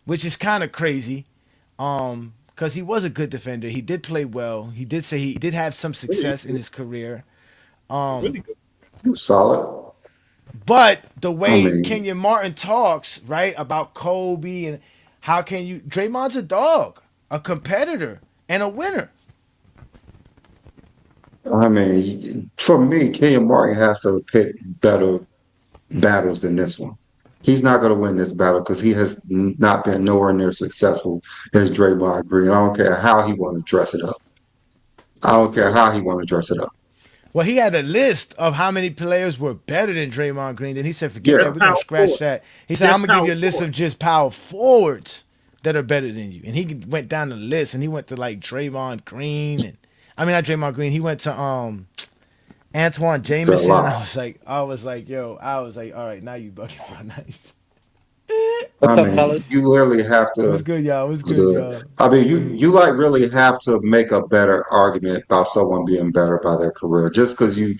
which is kind of crazy. Because he was a good defender. He did play well. He did say he did have some Really, success in his career. really good. He was solid. But the I way mean, Kenyon Martin talks, right, about Kobe and how can you Draymond's a dog, a competitor, and a winner. for me, Killian Martin has to pick better battles than this one. He's not going to win this battle because he has not been nowhere near successful as Draymond Green. I don't care how he want to dress it up. I don't care how he want to dress it up. Well, he had a list of how many players were better than Draymond Green. Then he said, "Forget That's that. Yeah. We're gonna power scratch forwards. that." He said, "I'm Just gonna give power you a list of forwards. just power forwards that are better than you." And he went down the list, and he went to like Draymond Green, and I mean not Draymond Green. He went to Antoine It's a Jameson, and lot. I was like, all right, now you bugging for nice. What's I up, mean, fellas? you literally have What's to. good, y'all? What's It's good, good. y'all? I mean, you like really have to make a better argument about someone being better by their career. Just because you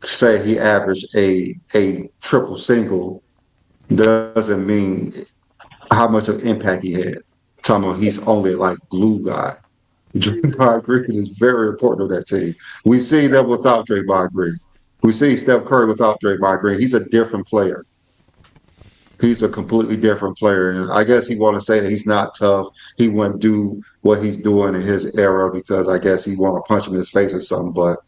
say he averaged a triple single doesn't mean how much of impact he had. Talking about he's only like glue guy. Draymond Green is very important to that team. We see that without Draymond Green. We see Steph Curry without Draymond Green. He's a different player. He's a completely different player. And I guess he want to say that he's not tough. He wouldn't do what he's doing in his era because I guess he want to punch him in his face or something. But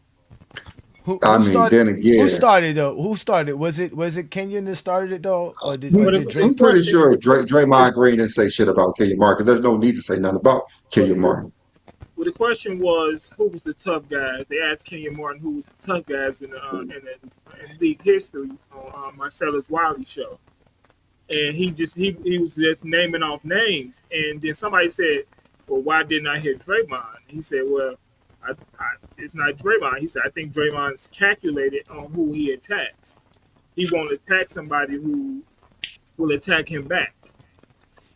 Who I who mean, started? then Who again, started though? Who started? Was it Kenyon that started it though, or But did the I'm Drake? pretty question, sure Draymond Green didn't say shit about Kenyon Martin because there's no need to say nothing about but Kenyon Martin. well, the question was who was the tough guys. They asked Kenyon Martin who was the tough guys in league history on Marcellus Wiley show, and he was just naming off names, and then somebody said, "Well, why didn't I hear Draymond?" He said, "Well, it's not Draymond." He said, "I think Draymond's calculated on who he attacks. He won't attack somebody who will attack him back."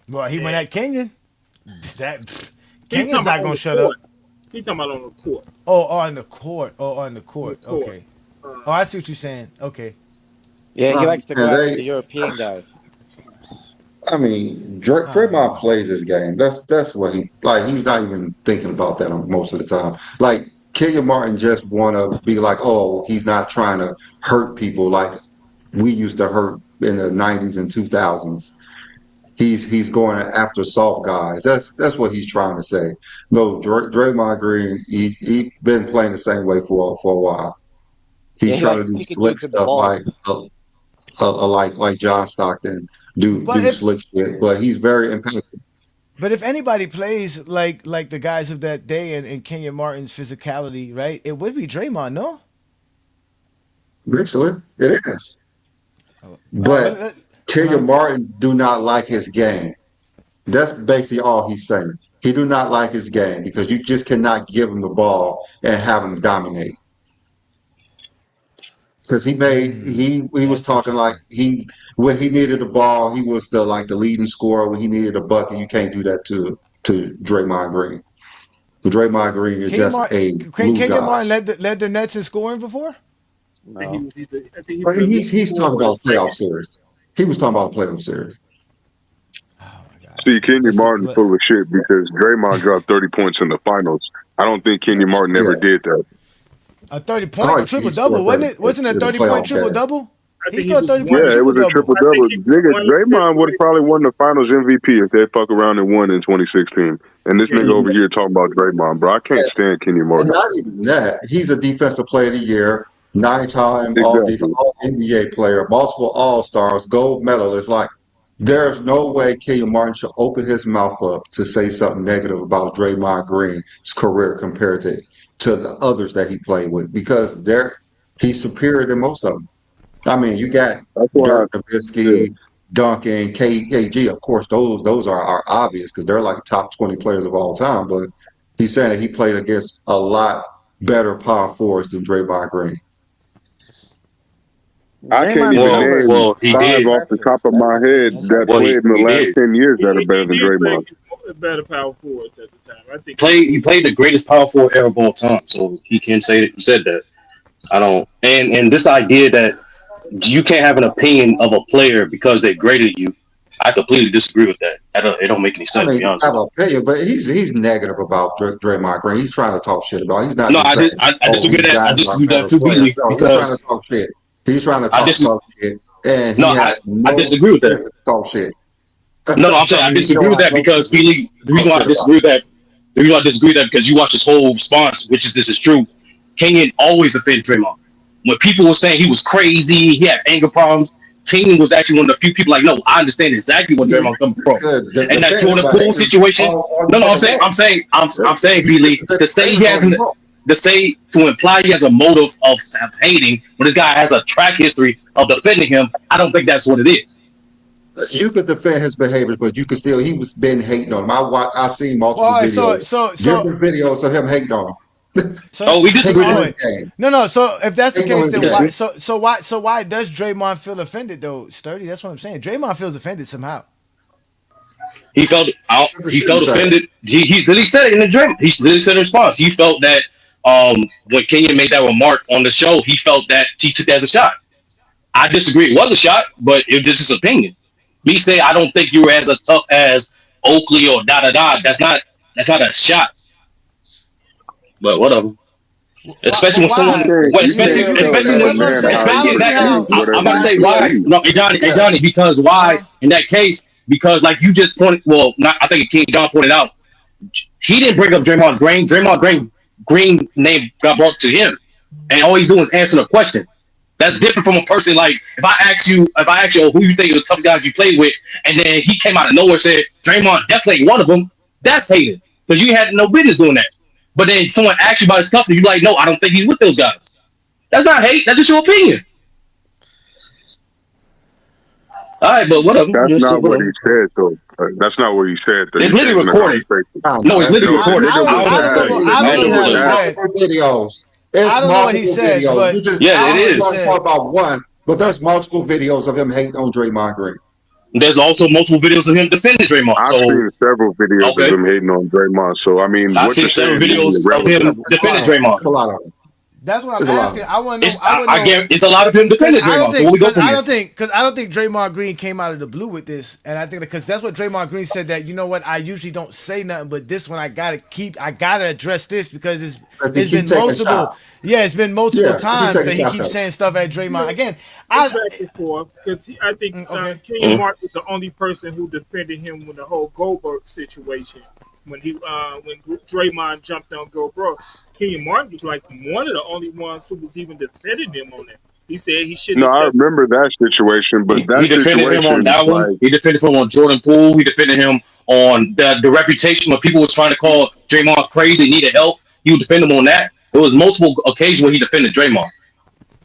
Well, he went And at Kenyon. That he's Kenyon's talking not about on gonna the shut court. up. He's talking about on the court. Oh, on the court. Oh, on the On the court. court. Okay. Oh, Uh, I see what you're saying. Okay. Yeah, he likes to go And after the they, European guys. I mean, Oh Draymond man. plays his game. That's what he like. He's not even thinking about that most of the time. Like Kenyon Martin just want to be like, oh, he's not trying to hurt people like we used to hurt in the '90s and 2000s. He's going after soft guys. That's what he's trying to say. No, Draymond Green, he been playing the same way for a while. Yeah, He's he trying to likes do kicking dudes slick in the stuff like balls. like John Stockton But do slick shit, but he's very impactful. if anybody plays like the guys of that day and Kenyon Martin's physicality, right? It would be Draymond, no? Basically, it is. Oh, But uh-huh. Kenyon Martin do not like his game. That's basically all he's saying. He do not like his game because you just cannot give him the ball and have him dominate. Because he was That's talking like interesting. he when he needed the ball, he was the leading scorer. When he needed a bucket, you can't do that to Draymond Green. Draymond Green is Kenyon just Martin, a glue Kenyon guy. Martin led the Nets in scoring before. No. I think he was But the lead he's scorer talking or the about a playoff second. series. He was talking about a playoff series. Oh my God. See, Kenyon But see, Martin's full of shit because Draymond dropped 30 points in the finals. I don't think Kenyon Martin Yeah. ever did that. a 30 Oh, point he triple double, scored wasn't 30 it? Wasn't a in the 30-point playoff triple game. double? I He think he scored a was 30-point Yeah, one. it triple was a double. triple I think double. he was Nigga, one assist Draymond would have away. probably won the finals MVP if they fuck around and won in 2016. And this Yeah, nigga over here talking about Draymond, bro. I can't stand Kenyon And Martin. not even that, he's a defensive player of the year, 9-time Exactly. all NBA player, multiple All Stars, gold medalist. Like, there's no way Kenyon Martin should open his mouth up to say something negative about Draymond Green's career compared to the others that he played with because he's superior than most of them. I mean, you got That's why, Dirk yeah. Nowitzki, Duncan, KG. Of course, those are obvious because they're like top 20 players of all time. But he's saying that he played against a lot better power forwards than Draymond Green. I can't Draymond's even Well, numbers name well, he are five did. off the top impressive. of That's my the thing. head That's that why. Well, played in the he last did. 10 years that are better he than did play Draymond. against better power forwards at the time. I think he He played the greatest power forward ever of all time, so he can say that he said that. I don't. And this idea that you can't have an opinion of a player because they're greater than you, I completely disagree with that. It don't make any I sense, to mean, be honest I with have an opinion, but he's negative about Draymond Green. He's trying to talk shit about. He's not you. No, just saying, I "Oh, disagree with these that. I guys are disagree with that better too, players." Beasley, No, he's trying to because talk shit. He's trying to I talk dis. tough shit, and No, he has I no disagree with that. business to talk shit. No, I'm saying I I mean, he disagree don't with have that no because business Beasley. to talk shit about. The reason why I disagree with that because you watch his whole response, which is this is true. Kenyon always defended Draymond. When people were saying he was crazy, he had anger problems, Kenyon was actually one of the few people like, no, I understand exactly where Yeah, Draymond's coming from. And that defending Jordan but Poole hating situation. all No, you no, fucking want. I'm saying, You B. can Lee defend to the say he players all you hasn't. want. to imply he has a motive of hating when this guy has a track history of defending him. I don't think that's what it is. You could defend his behaviors, but you could still, he was been hating on him. I seen Well, multiple all right, videos, different videos of him hating on him. Oh, we Hating disagree on then. his game. no. So if that's the Hating on case, his then game. why does Draymond feel offended though? Sturdy, that's what I'm saying. Draymond feels offended somehow. He felt out. That's what He she felt said. offended. He literally said it in the dream. He literally said in response. He felt that when Kenya made that remark on the show, he felt that he took that as a shot. I disagree. It was a shot, but it was just his opinion. Me say I don't think you were as tough as Oakley or da da da. That's not a shot. But whatever. Especially when someone, Why? well, You especially, can't tell especially that when, That's what I'm man saying. how I especially don't in to see that, how. perceive I'm about to whatever say he why. perceives. No, Johnny, because why in that case? Because like you just pointed, well, not, I think King John pointed out, he didn't bring up Draymond's Green. Green name got brought to him, and all he's doing is answering a question. That's different from a person like if I ask you, oh, who you think are the tough guys you played with, and then he came out of nowhere and said Draymond definitely ain't one of them. That's hating because you had no business doing that. But then someone asks you about his company, you're like, no, I don't think he's with those guys. That's not hate. That's just your opinion. All right, but whatever. That's Just not what he whatever. said, though. That's not what he said. Though. It's He said literally in the recorded. conversation. No, it's literally No, the recorded. nigga was I don't asked. know. The I don't nigga know what was he It's asked. said. multiple videos. I It's don't know what he multiple said, videos. but You just Yeah, I don't it know what he you is. want to talk said. about one, but there's multiple videos of him hating on Draymond Green. There's also multiple videos of him defending Draymond. I've So seen several videos of okay, him hating on Draymond. So I mean, I've what seen you're several saying is videos of irrelevant. him It's a lot defending of them. Draymond. It's a lot of them. That's what I'm There's a lot of asking. them. I want to know. It's I would know. guarantee it's a lot of him Because defending I don't Draymond. So think, what we go because from I here? don't think, because I don't think Draymond Green came out of the blue with this, and I think because that's what Draymond Green said that you know what I usually don't say nothing, but this one I gotta address this because Because he it's keep been taking multiple, shots. yeah, it's been multiple Yeah, he keep times taking that he shots keeps at him. saying stuff at Draymond. Yeah, Again, it's I back and forth because I think okay. Kenyon Martin was the only person who defended him with the whole Goldberg situation when when Draymond jumped on Goldberg. Kenyon Martin was like one of the only ones who was even defending him on it. He said he shouldn't No, have I stepped. remember that situation, but He that defended him on situation, that one. like, He defended him on Jordan Poole. He defended him on the reputation when people was trying to call Draymond crazy, needed help. He would defend him on that. There was multiple occasions where he defended Draymond.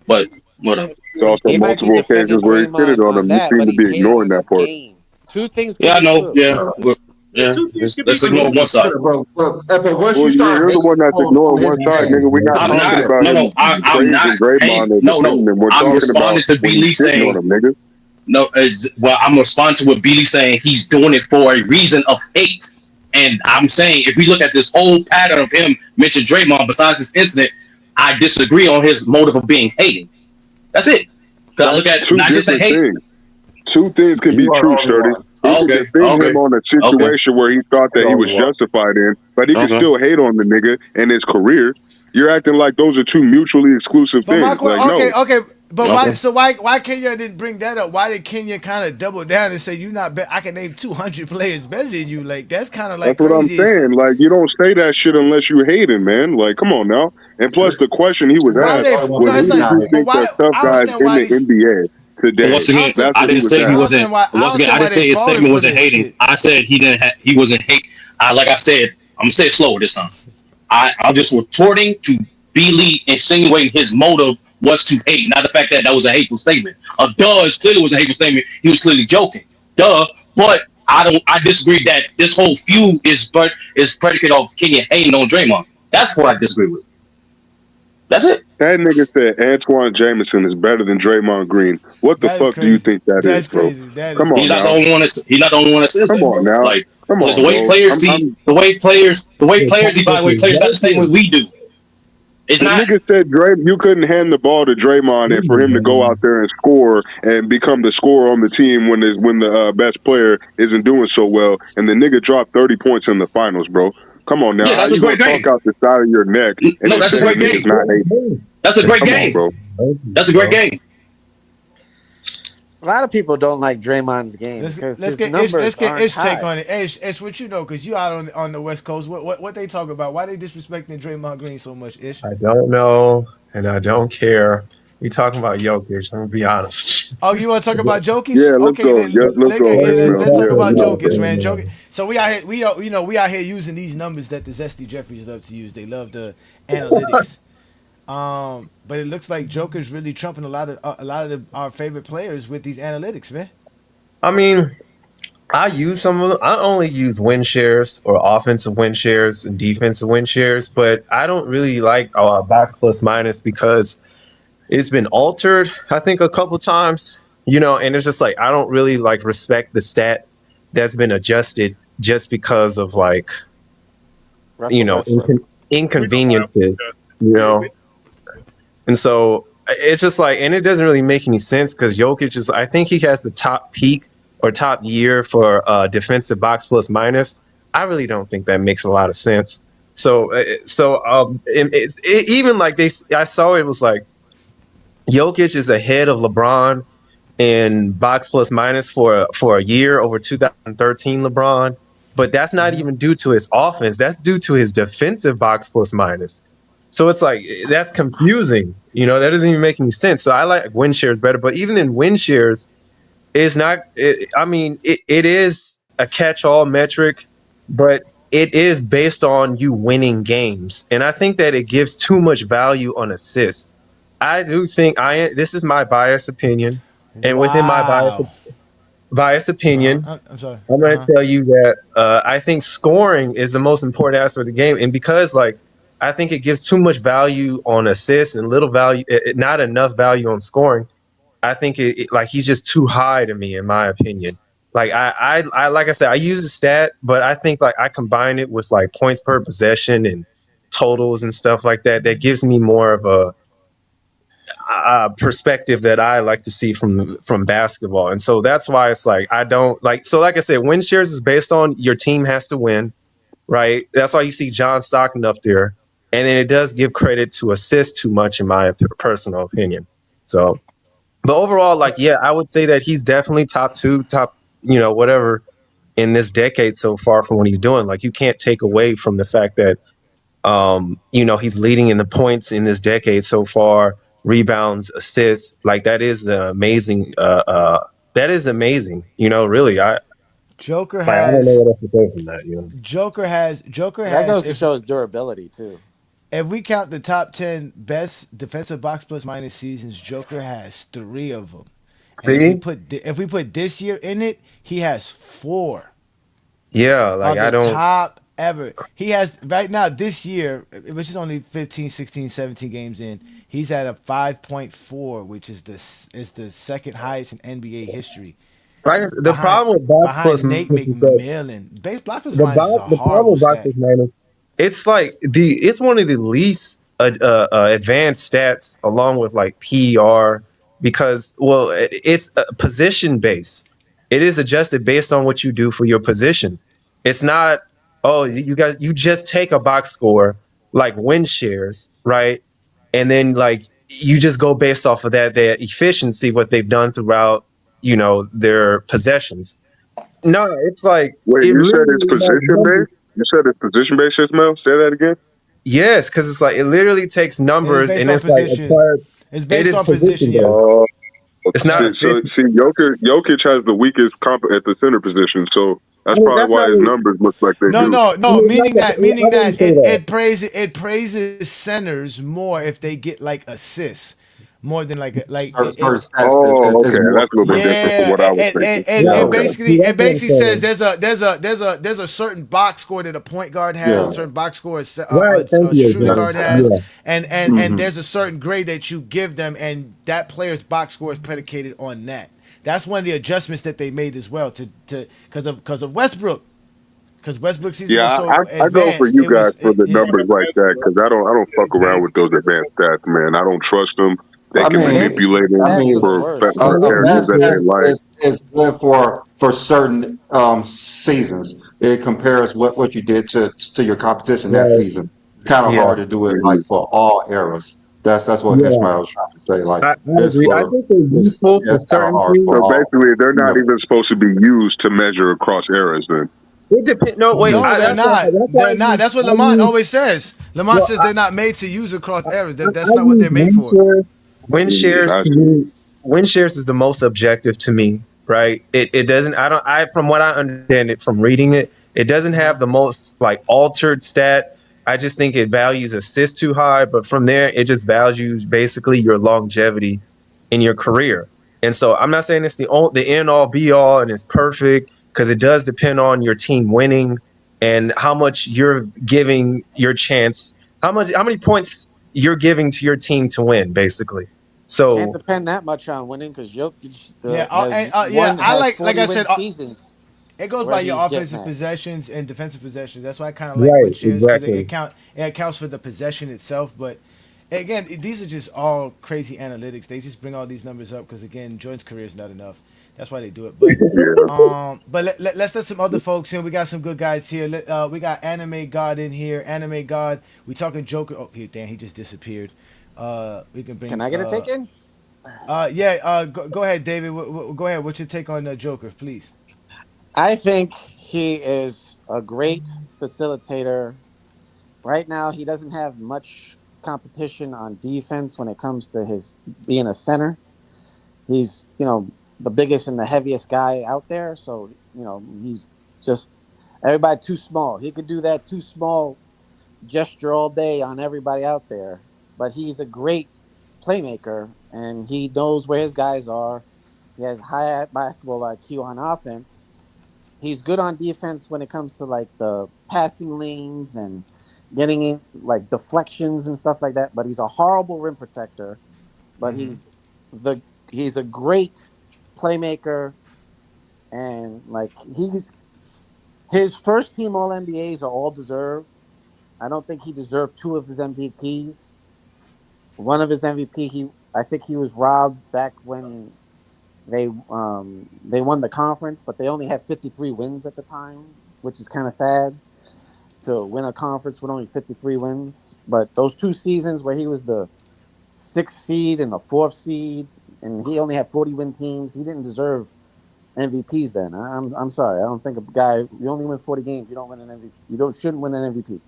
But whatever. there's also He might be multiple defending occasions where he Draymond shitted on on him. You that, seem but to he's be hating ignoring on that his part. game. Two things Yeah, can I be know. true. Yeah, Yeah, yeah. two things can be Let's true. ignore one side. But once Well, you start you're the hating one that's on ignoring his one side, game, nigga. We're not I'm that's talking not. about No, him no. I'm praising not. Hey, Draymond or no, defending no. him. We're I'm talking about responding to when B he's Lee shitting on saying him, nigga. no. Well, I'm responding to what B Lee saying. He's doing it for a reason of hate. And I'm saying if we look at this whole pattern of him mention Draymond, besides this incident, I disagree on his motive of being hating. That's it. Because I That's look at two not just the different hate. things. Two things can be you are the true, only Sturdy. one. He could Okay, defend him okay, on a okay, situation where he thought You're that the he only was one. justified in, but he could okay. still hate on the nigga and his career. You're acting like those are two mutually exclusive But my things. Like, okay, no. okay. But why? Okay. So why Kenya didn't bring that up? Why did Kenya kind of double down and say you not? I can name 200 players better than you. Like that's kind of like That's what I'm crazy. saying. Like, you don't say that shit unless you hate him, man. Like, come on now. And plus, the question he was But Why he's asked they? the only one was, No, that it's who he's do not. not you But think hating. are why? tough I guys understand in why the these. NBA today? Once again, I That's I what he didn't was say he asked. understand wasn't. why. I Once again, I understand why didn't they say his falling statement for wasn't this hating. shit. I said he wasn't hate. Like I said, I'm gonna say it slower this time. I'm just retorting to B Lee insinuating his motive was to hate, not the fact that that was a hateful statement. Duh, it clearly was a hateful statement. He was clearly joking. Duh, but I disagree that this whole feud is predicated off Kenya hating on Draymond. That's what I disagree with. That's it. That nigga said Antoine Jameson is better than Draymond Green. What the That is fuck do you crazy. think that is, That's bro? crazy. That is Come He's on not crazy. the now. only one. He's not the only one that says Come that, on bro. now. Like Come the on, way bro. players see, the way players evaluate players not the same way we do. It's The not. nigga said you couldn't hand the ball to Draymond and for him to go out there and score and become the scorer on the team when the best player isn't doing so well, and the nigga dropped 30 points in the finals, bro. Come on now. Yeah, How that's a you gonna great talk game. out the side of your neck and No, then that's a say the great nigga's game. not hating? That's a great Come on, game. bro. That's a great game. A lot of people don't like Draymond's game Let's because let's his get Ish, let's numbers get aren't Ish take high. on it. Ish, what you know? Because you out on the West Coast. What they talk about? Why they disrespecting Draymond Green so much? Ish. I don't know, and I don't care. We talking about Jokic. I'm gonna be honest. Oh, you want to talk about Jokic? Yeah, let's Okay, go. then Yeah, let's go, let's Ishmael. talk Yeah, about yeah. Jokic, man. Jokic. So we out here, we out here using these numbers that the Zesty Jeffries love to use. They love the analytics. But it looks like Joker's really trumping our favorite players with these analytics, man. I mean, I use some of them. I only use win shares or offensive win shares and defensive win shares, but I don't really like box plus minus because it's been altered, I think, a couple times, and it's just like I don't really like respect the stat that's been adjusted just because of like, Russell Westbrook. We know why it was inconveniences, adjusted. Yeah, we and so it's just like, and it doesn't really make any sense because Jokic is, I think he has the top peak or top year for defensive box plus minus. I really don't think that makes a lot of sense. Even like I saw it was like Jokic is ahead of LeBron in box plus minus for a year over 2013 LeBron, but that's not even due to his offense. That's due to his defensive box plus minus. So it's like that's confusing. That doesn't even make any sense. So I like win shares better, but even in win shares, it's not. I mean, it is a catch-all metric, but it is based on you winning games, and I think that it gives too much value on assists. I do think this is my biased opinion, and within my Wow. biased opinion, I'm sorry. I'm going to tell you that I think scoring is the most important aspect of the game, and because like I think it gives too much value on assists and little value, not enough value on scoring. I think like he's just too high to me, in my opinion. Like I like I said, I use a stat, but I think like I combine it with like points per possession and totals and stuff like that. That gives me more of a perspective that I like to see from basketball, and so that's why it's like I don't like. So like I said, win shares is based on your team has to win, right? That's why you see John Stockton up there, and then it does give credit to assists too much, in my personal opinion. So. But overall, like, yeah, I would say that he's definitely top two, whatever in this decade so far from what he's doing. Like, you can't take away from the fact that, he's leading in the points in this decade so far, rebounds, assists. Like, that is amazing. That is amazing. Really, Joker I don't know has what else to say from that. Joker That has goes to show his durability too. if we count the top 10 best defensive box plus minus seasons, Joker has 3 of them. And See, if we put this year in it, he has 4 yeah, like of I the don't. top ever. He has right now this year, which is only 15, 16, 17 games in. He's at a 5.4, which is the second highest in NBA history. The Behind problem with box plus behind Nate minus is that McMillan. Base block plus minus is a the problem horrible with box stat. plus minus. It's like it's one of the least advanced stats along with like PER because it's position based. It is adjusted based on what you do for your position. It's not, oh, you just take a box score like win shares, right? And then like you just go based off of that their efficiency, what they've done throughout, their possessions. No, it's like Wait, it you said literally it's is like position numbers. based? You said it's position based, Ishmael? Say that again. Yes, because it's like it literally takes It is numbers based and on it's like position. acquired. It's It based is on position, position yeah. based. Oh, It's not so efficient. see, Jokic has the weakest comp at the center position, so I that's mean, probably that's not why his really. numbers look like they No, do. no, I no. mean, it's not Meaning I wouldn't that say that. it praises centers more if they get like assists more than like certain stats Oh, is okay, more that's a little bit prevalent. different from yeah, what I was thinking. Yeah, and Okay. see, basically that's what I'm says saying. there's a certain box score that a point guard has, a Yeah. certain box score Right. Thank a you, shooting That's Ajani. guard a fact. has, Yeah. and Hmm. there's a certain grade that you give them, and that player's box score is predicated on that. That's one of the adjustments that they made as well to because of Westbrook. Because Westbrook's season was Yeah, so I go for advanced, you it guys was for the yeah. numbers like that because I don't fuck around with those advanced stats, man. I don't trust them. They I can mean, manipulate I them Stats are mean, the for worst. characters advanced that they stats like. is good for certain seasons. It compares what you did to your competition that Right. season. It's kind of Yeah. hard to do it like Mhm. for all eras. That's what Yeah. Ishmael was trying to say. Like I it's agree. I for think they're it's useful yeah, for it's kind of certain hard things. for So all. basically, they're not Yeah. even supposed to be used to measure across eras. Then It depends. No, wait. No, they're not. That's why They're not. That's what I Lamont use. always says. Lamont Well, says they're not made to use across eras. I That's not what use they're made win for. shares. Win shares Got to you. me, win shares is the most objective to me, right? It doesn't. I from what I understand it from reading it, it doesn't have the most like altered stat. I just think it values assists too high, but from there it just values basically your longevity in your career. And so I'm not saying it's the end all be all and it's perfect because it does depend on your team winning and how much you're giving your chance, how many points you're giving to your team to win, basically. Can't So depend that much on winning because Jokic Yeah, yeah. has I has like 40 I win said, seasons it goes where by your he's getting offensive that. possessions and defensive possessions. That's why I kind of like win right, shares because exactly. it accounts for the possession itself. But again, these are just all crazy analytics. They just bring all these numbers up because again, Jordan's career is not enough. That's why they do it. Yeah. Let's let some other folks in. We got some good guys here. We got Anime God in here. Anime God. We talking Joker. Oh, damn, he just disappeared. We can Can bring. I get a take in? Yeah. Go ahead, David. Go ahead. What's your take on Joker, please? I think he is a great facilitator. Right now, he doesn't have much competition on defense when it comes to his being a center. He's, the biggest and the heaviest guy out there. So, he's just everybody too small. He could do that too small gesture all day on everybody out there. But he's a great playmaker and he knows where his guys are. He has high basketball IQ on offense. He's good on defense when it comes to like the passing lanes and getting in like deflections and stuff like that. But he's a horrible rim protector. But the he's a great playmaker and like he's his first team All NBAs are all deserved. I don't think he deserved two of his MVPs. One of his MVP, I think he was robbed back when they won the conference, but they only had 53 wins at the time, which is kind of sad to win a conference with only 53 wins. But those two seasons where he was the sixth seed and the fourth seed, and he only had 40 win teams, he didn't deserve MVPs then. I'm sorry. I don't think a guy you only win 40 games, you don't win an MVP. You don't shouldn't win an MVP.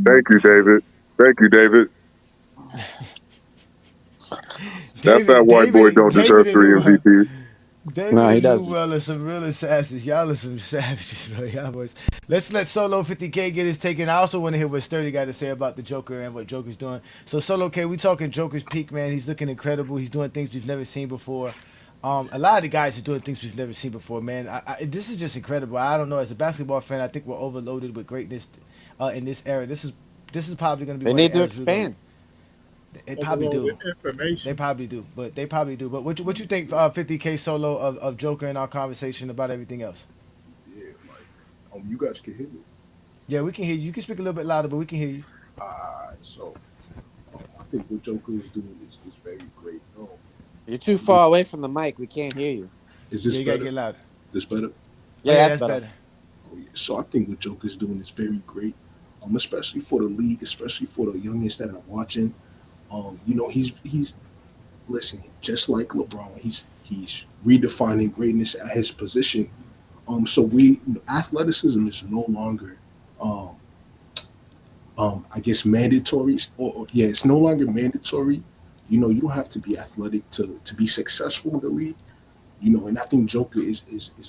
Thank you, David. Thank you, David. That's that white boy don't deserve David and three New MVPs. David No, he and New doesn't. Well are some real assassins. Y'all are some savages, bro. Y'all boys. Let's let Solo 50K get his take in. I also want to hear what Sturdy got to say about the Joker and what Joker's doing. So Solo K, we talking Joker's peak, man. He's looking incredible. He's doing things we've never seen before. A lot of the guys are doing things we've never seen before, man. This is just incredible. I don't know. As a basketball fan, I think we're overloaded with greatness in this era. This is probably going to be They one of need the to eras we're going to. expand. They probably Overload do. with information. They probably do, but they probably do. But what you think, 50K Solo of Joker in our conversation about everything else? Yeah, like, you guys can hear me. Yeah, we can hear you. You can speak a little bit louder, but we can hear you. So I think what Joker is doing is very great. You're too This far away from the mic. We can't hear you. is Yeah, this you gotta better? get louder. This better? Oh Yeah, yeah, that's that's better. better. Oh, yeah. So I think what Joker is doing is very great. Especially for the league, especially for the youngest that are watching. He's listening, just like LeBron. He's redefining greatness at his position. So athleticism is no longer um I guess mandatory, or yeah, it's no longer mandatory. You don't have to be athletic to be successful in the league. And I think Joker is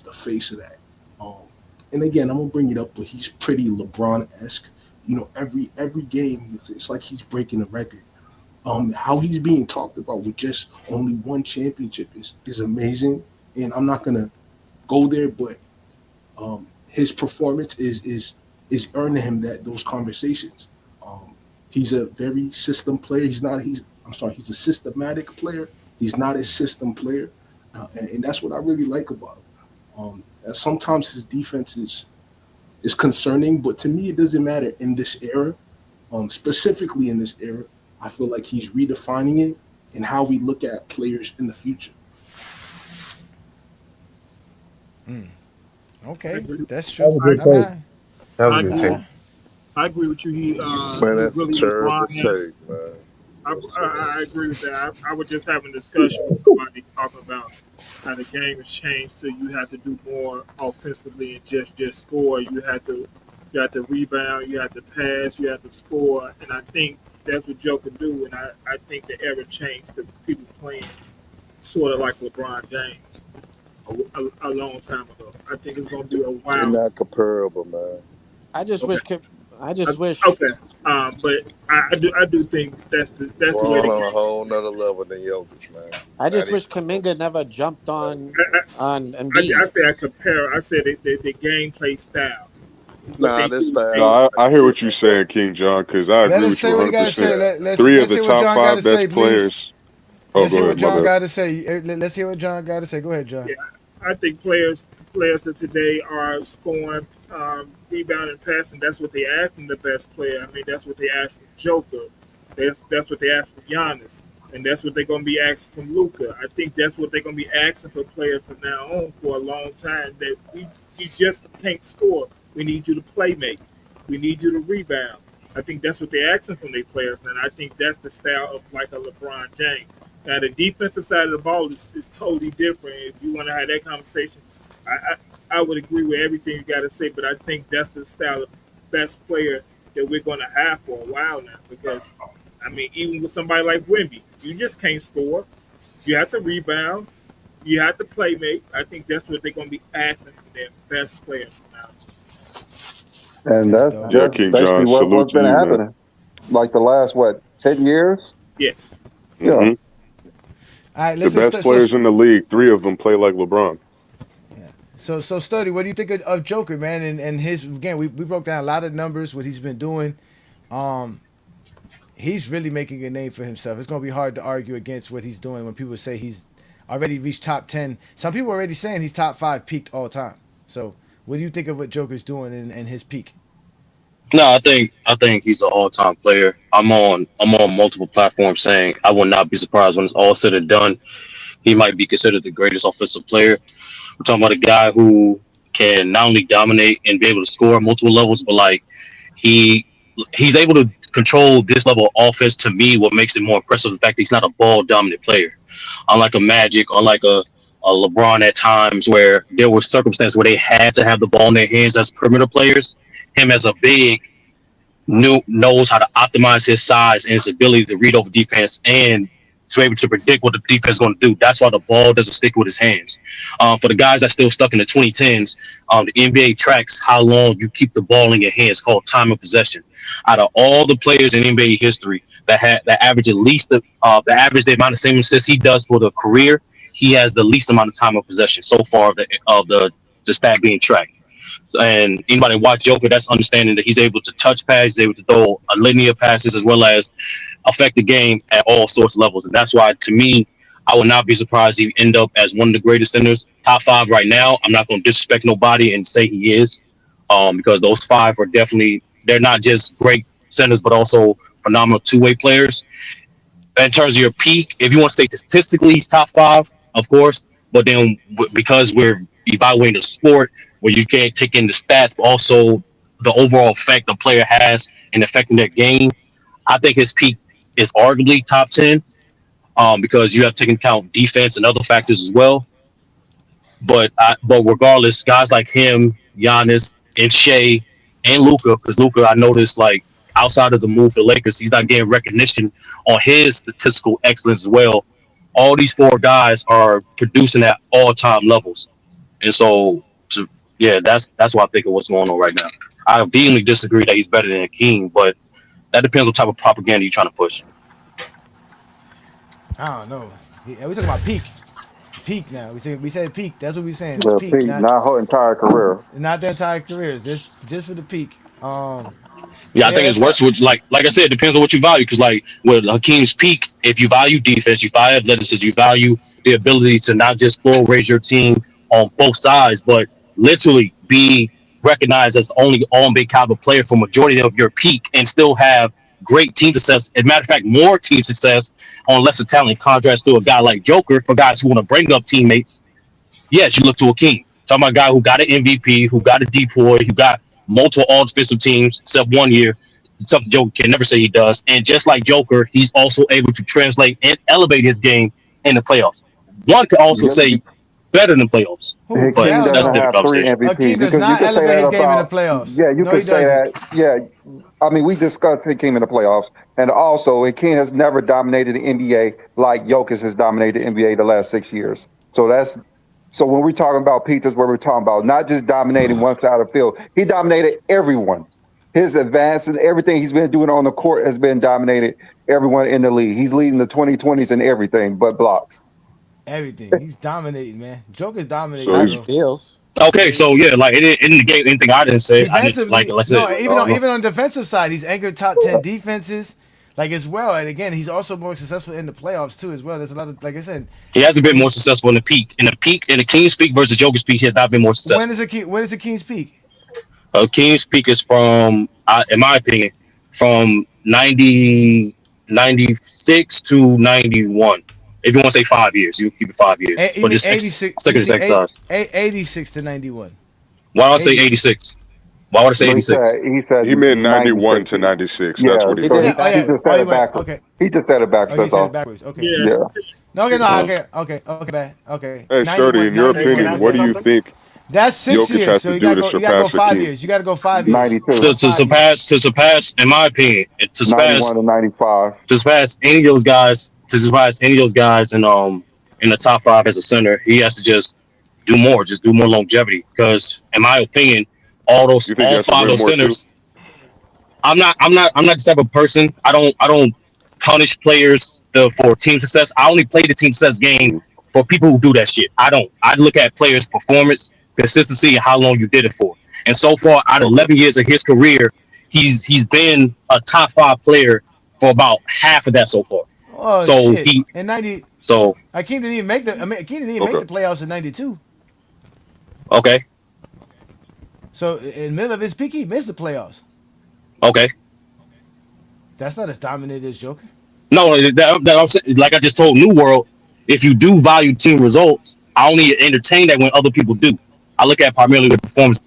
the face of that. Um, and again, I'm gonna bring it up, but he's pretty LeBron esque. Every game, it's like he's breaking a record. How he's being talked about with just only one championship is amazing. And I'm not gonna go there, but his performance is earning him those conversations. Um, he's a very system player. He's a systematic player. He's not a system player, and that's what I really like about him. Sometimes his defense is concerning, but to me it doesn't matter in this era. Specifically in this era, I feel like he's redefining it and how we look at players in the future. I Okay, agree. that's That true. was a I, good I'm take. not. That was a I good agree. take. Nah. I agree with you. Man, He's that's a really terrible LeBron. take, man. I agree with that. I was just having a discussion with somebody talking about how the game has changed. So you have to do more offensively and just score. You have to rebound. You have to pass. You have to score. And I think that's what Joker do, and I think the era changed to people playing sort of like LeBron James a long time ago. I think it's gonna be a They're while. not comparable, man. I just Okay, wish. I just wish. okay. But I do think that's the way to LeBron on a go. whole nother level than Jokic, man. I Not just even wish Kaminga close. never jumped on I Embiid. say I compare. I said the gameplay style, what Nah, they this do. No, style. I hear what you're saying, King John, because I Let agree him with you say what he got to 100%. say. Yeah, Let's Three of let's the hear what top John got to five say, best please. players. Oh, Let's go hear what ahead, my John bad. got to say. Let's hear what John got to say. Go ahead, John. Yeah, I think players of today are scoring, rebounding, passing. That's what they ask from the best player. I mean, that's what they ask from Joker. That's what they ask from Giannis, and that's what they're going to be asking from Luca. I think that's what they're going to be asking for players from now on for a long time. That we just can't score. We need you to play make. We need you to rebound. I think that's what they're asking from their players, and I think that's the style of like a LeBron James. Now the defensive side of the ball is totally different. If you want to have that conversation, I, I would agree with everything you got to say, but I think that's the style of best player that we're going to have for a while now. Because I mean, even with somebody like Wemby, you just can't score. You have to rebound. You have to play make. I think that's what they're going to be asking from their best players now. And That's that's dope. Yeah, that's King basically John, salute what's to been you, man. happening. Like the last what 10 years? Yes. Yeah. hmm All right, The let's best so players in the league, three of them play like LeBron. yeah. So study. What do you think of Joker, man? And his again, we broke down a lot of numbers, what he's been doing. Um, he's really making a name for himself. It's gonna be hard to argue against what he's doing when people say he's already reached top 10. Some people are already saying he's top 5 peaked all time. So what do you think of what Joker's doing and his peak? No, I think he's an all time player. I'm on multiple platforms saying I would not be surprised when it's all said and done. He might be considered the greatest offensive player. We're talking about a guy who can not only dominate and be able to score at multiple levels, but like he he's able to control this level of offense. To me, what makes it more impressive is the fact that he's not a ball dominant player. Unlike a Magic, unlike a LeBron at times where there were circumstances where they had to have the ball in their hands as perimeter players. Him as a big knows how to optimize his size and his ability to read over defense and to be able to predict what the defense is going to do. That's why the ball doesn't stick with his hands. For the guys that still stuck in the 2010s, the NBA tracks how long you keep the ball in your hands, called time of possession. Out of all the players in NBA history that average at least the average the amount of same assists he does for the career, he has the least amount of time of possession so far of the stat being tracked. And anybody watch Joker, that's understanding that he's able to touch passes, he's able to throw a linear passes as well as affect the game at all sorts of levels. And that's why, to me, I would not be surprised if he end up as one of the greatest centers. Top 5 right now. I'm not going to disrespect nobody and say he is, because those 5 are definitely, they're not just great centers, but also phenomenal two-way players. In terms of your peak, if you want to say statistically, he's top 5, of course. But then because we're evaluating the sport, where you can't take in the stats, but also the overall effect the player has in affecting their game, I think his peak is arguably top 10, because you have to take into account defense and other factors as well. But regardless, guys like him, Giannis, and Shea, and Luca, because Luca, I noticed like outside of the move to the Lakers, he's not getting recognition on his statistical excellence as well. All these 4 guys are producing at all time levels, and so yeah, that's what I think of what's going on right now. I vehemently disagree that he's better than King, but that depends what type of propaganda you're trying to push. I don't know. We talking about peak. Peak now. We said peak. That's what we're saying. It's Well, peak, Pete, not her entire career. not the entire career. It's just for the peak. Yeah, I Yeah, think it's that's worse with like I said, it depends on what you value. Because like with Hakeem's peak, if you value defense, you value athleticism, you value the ability to not just floor raise your team on both sides, but literally be recognized as the only on big caliber player for majority of your peak and still have great team success. As a matter of fact, more team success on lesser talent in contrast to a guy like Joker for guys who want to bring up teammates. Yes, you look to a king. Talking about a guy who got an MVP, who got a deploy, who got multiple all defensive teams, except one year. Something Joker can never say he does. And just like Joker, he's also able to translate and elevate his game in the playoffs. One could also Yeah, say, better than playoffs. Who? But Hakeem Hell that's a doesn't no. different have three conversation. Hakeem MVPs. does You not could say elevate that his game in the about, playoffs. yeah, you No, could he say doesn't. that, yeah. I mean, we discussed Hakeem in the playoffs, and also Hakeem has never dominated the NBA like Jokic has dominated the NBA the last 6 years. So when we're talking about Pete, that's what we're talking about. Not just dominating one side of the field. He dominated everyone. His advance and everything he's been doing on the court has been dominated everyone in the league. He's leading the 2020s in everything but blocks. Everything. He's dominating, man. Joker's So dominating, Not he's bro. steals. Okay, so yeah, like in the game, anything I didn't say, I didn't Defensively, like I said. no, even on defensive side, he's anchored top 10 defenses, like as well. And again, he's also more successful in the playoffs too, as well. There's a lot of, like I said, He hasn't been when more successful in the peak. In the King's peak versus Joker's peak, he has not been more when successful. is the king? When is the King's peak? King's peak is from, in my opinion, from 96 to 91. If you want to say 5 years, you keep it 5 years. You But mean just 86? stick You to this see, exercise. 86 to 91. Why do I say 86. 86? Why would I say No, 86? he said he meant 91 96. to 96. That's Yeah, what he He so did said. it Yeah. Oh he yeah. backwards. just Oh, said you it went. backwards. Okay. He just said it Oh, backwards. you That's said it all. backwards. Okay. Yeah. Yeah. No, okay, no, Yeah. okay, bad. Okay. Hey, Sturdy, 91, in your Hey, can I opinion, 91. say what do you something? think That's 6 years. Jokic has So to do to you gotta surpass go the 5 years. King? You gotta go 5 years. You 92, go 5 years. To surpass, in my opinion, '91 to 95. to surpass any of those guys, in the top five as a center, he has to just do more longevity. Because in my opinion, You think he all has to five of win those more too? centers, I'm not the type of person. I don't punish players for team success. I only play the team success game Mm-hmm. for people who do that shit. I don't. I look at players' performance, consistency, and how long you did it for. And so far, out of Okay. 11 years of his career, he's been a top five player for about half of that so far. Oh So shit! he In 90, so Akeem didn't even make the. I mean, Akeem didn't even make Okay. the playoffs in 92. okay, So in the middle of his peak, he missed the playoffs. okay. That's not as dominant as Joker. No, that I'm saying, like I just told New World, if you do value team results, I only entertain that when other people do. I look at primarily the performance.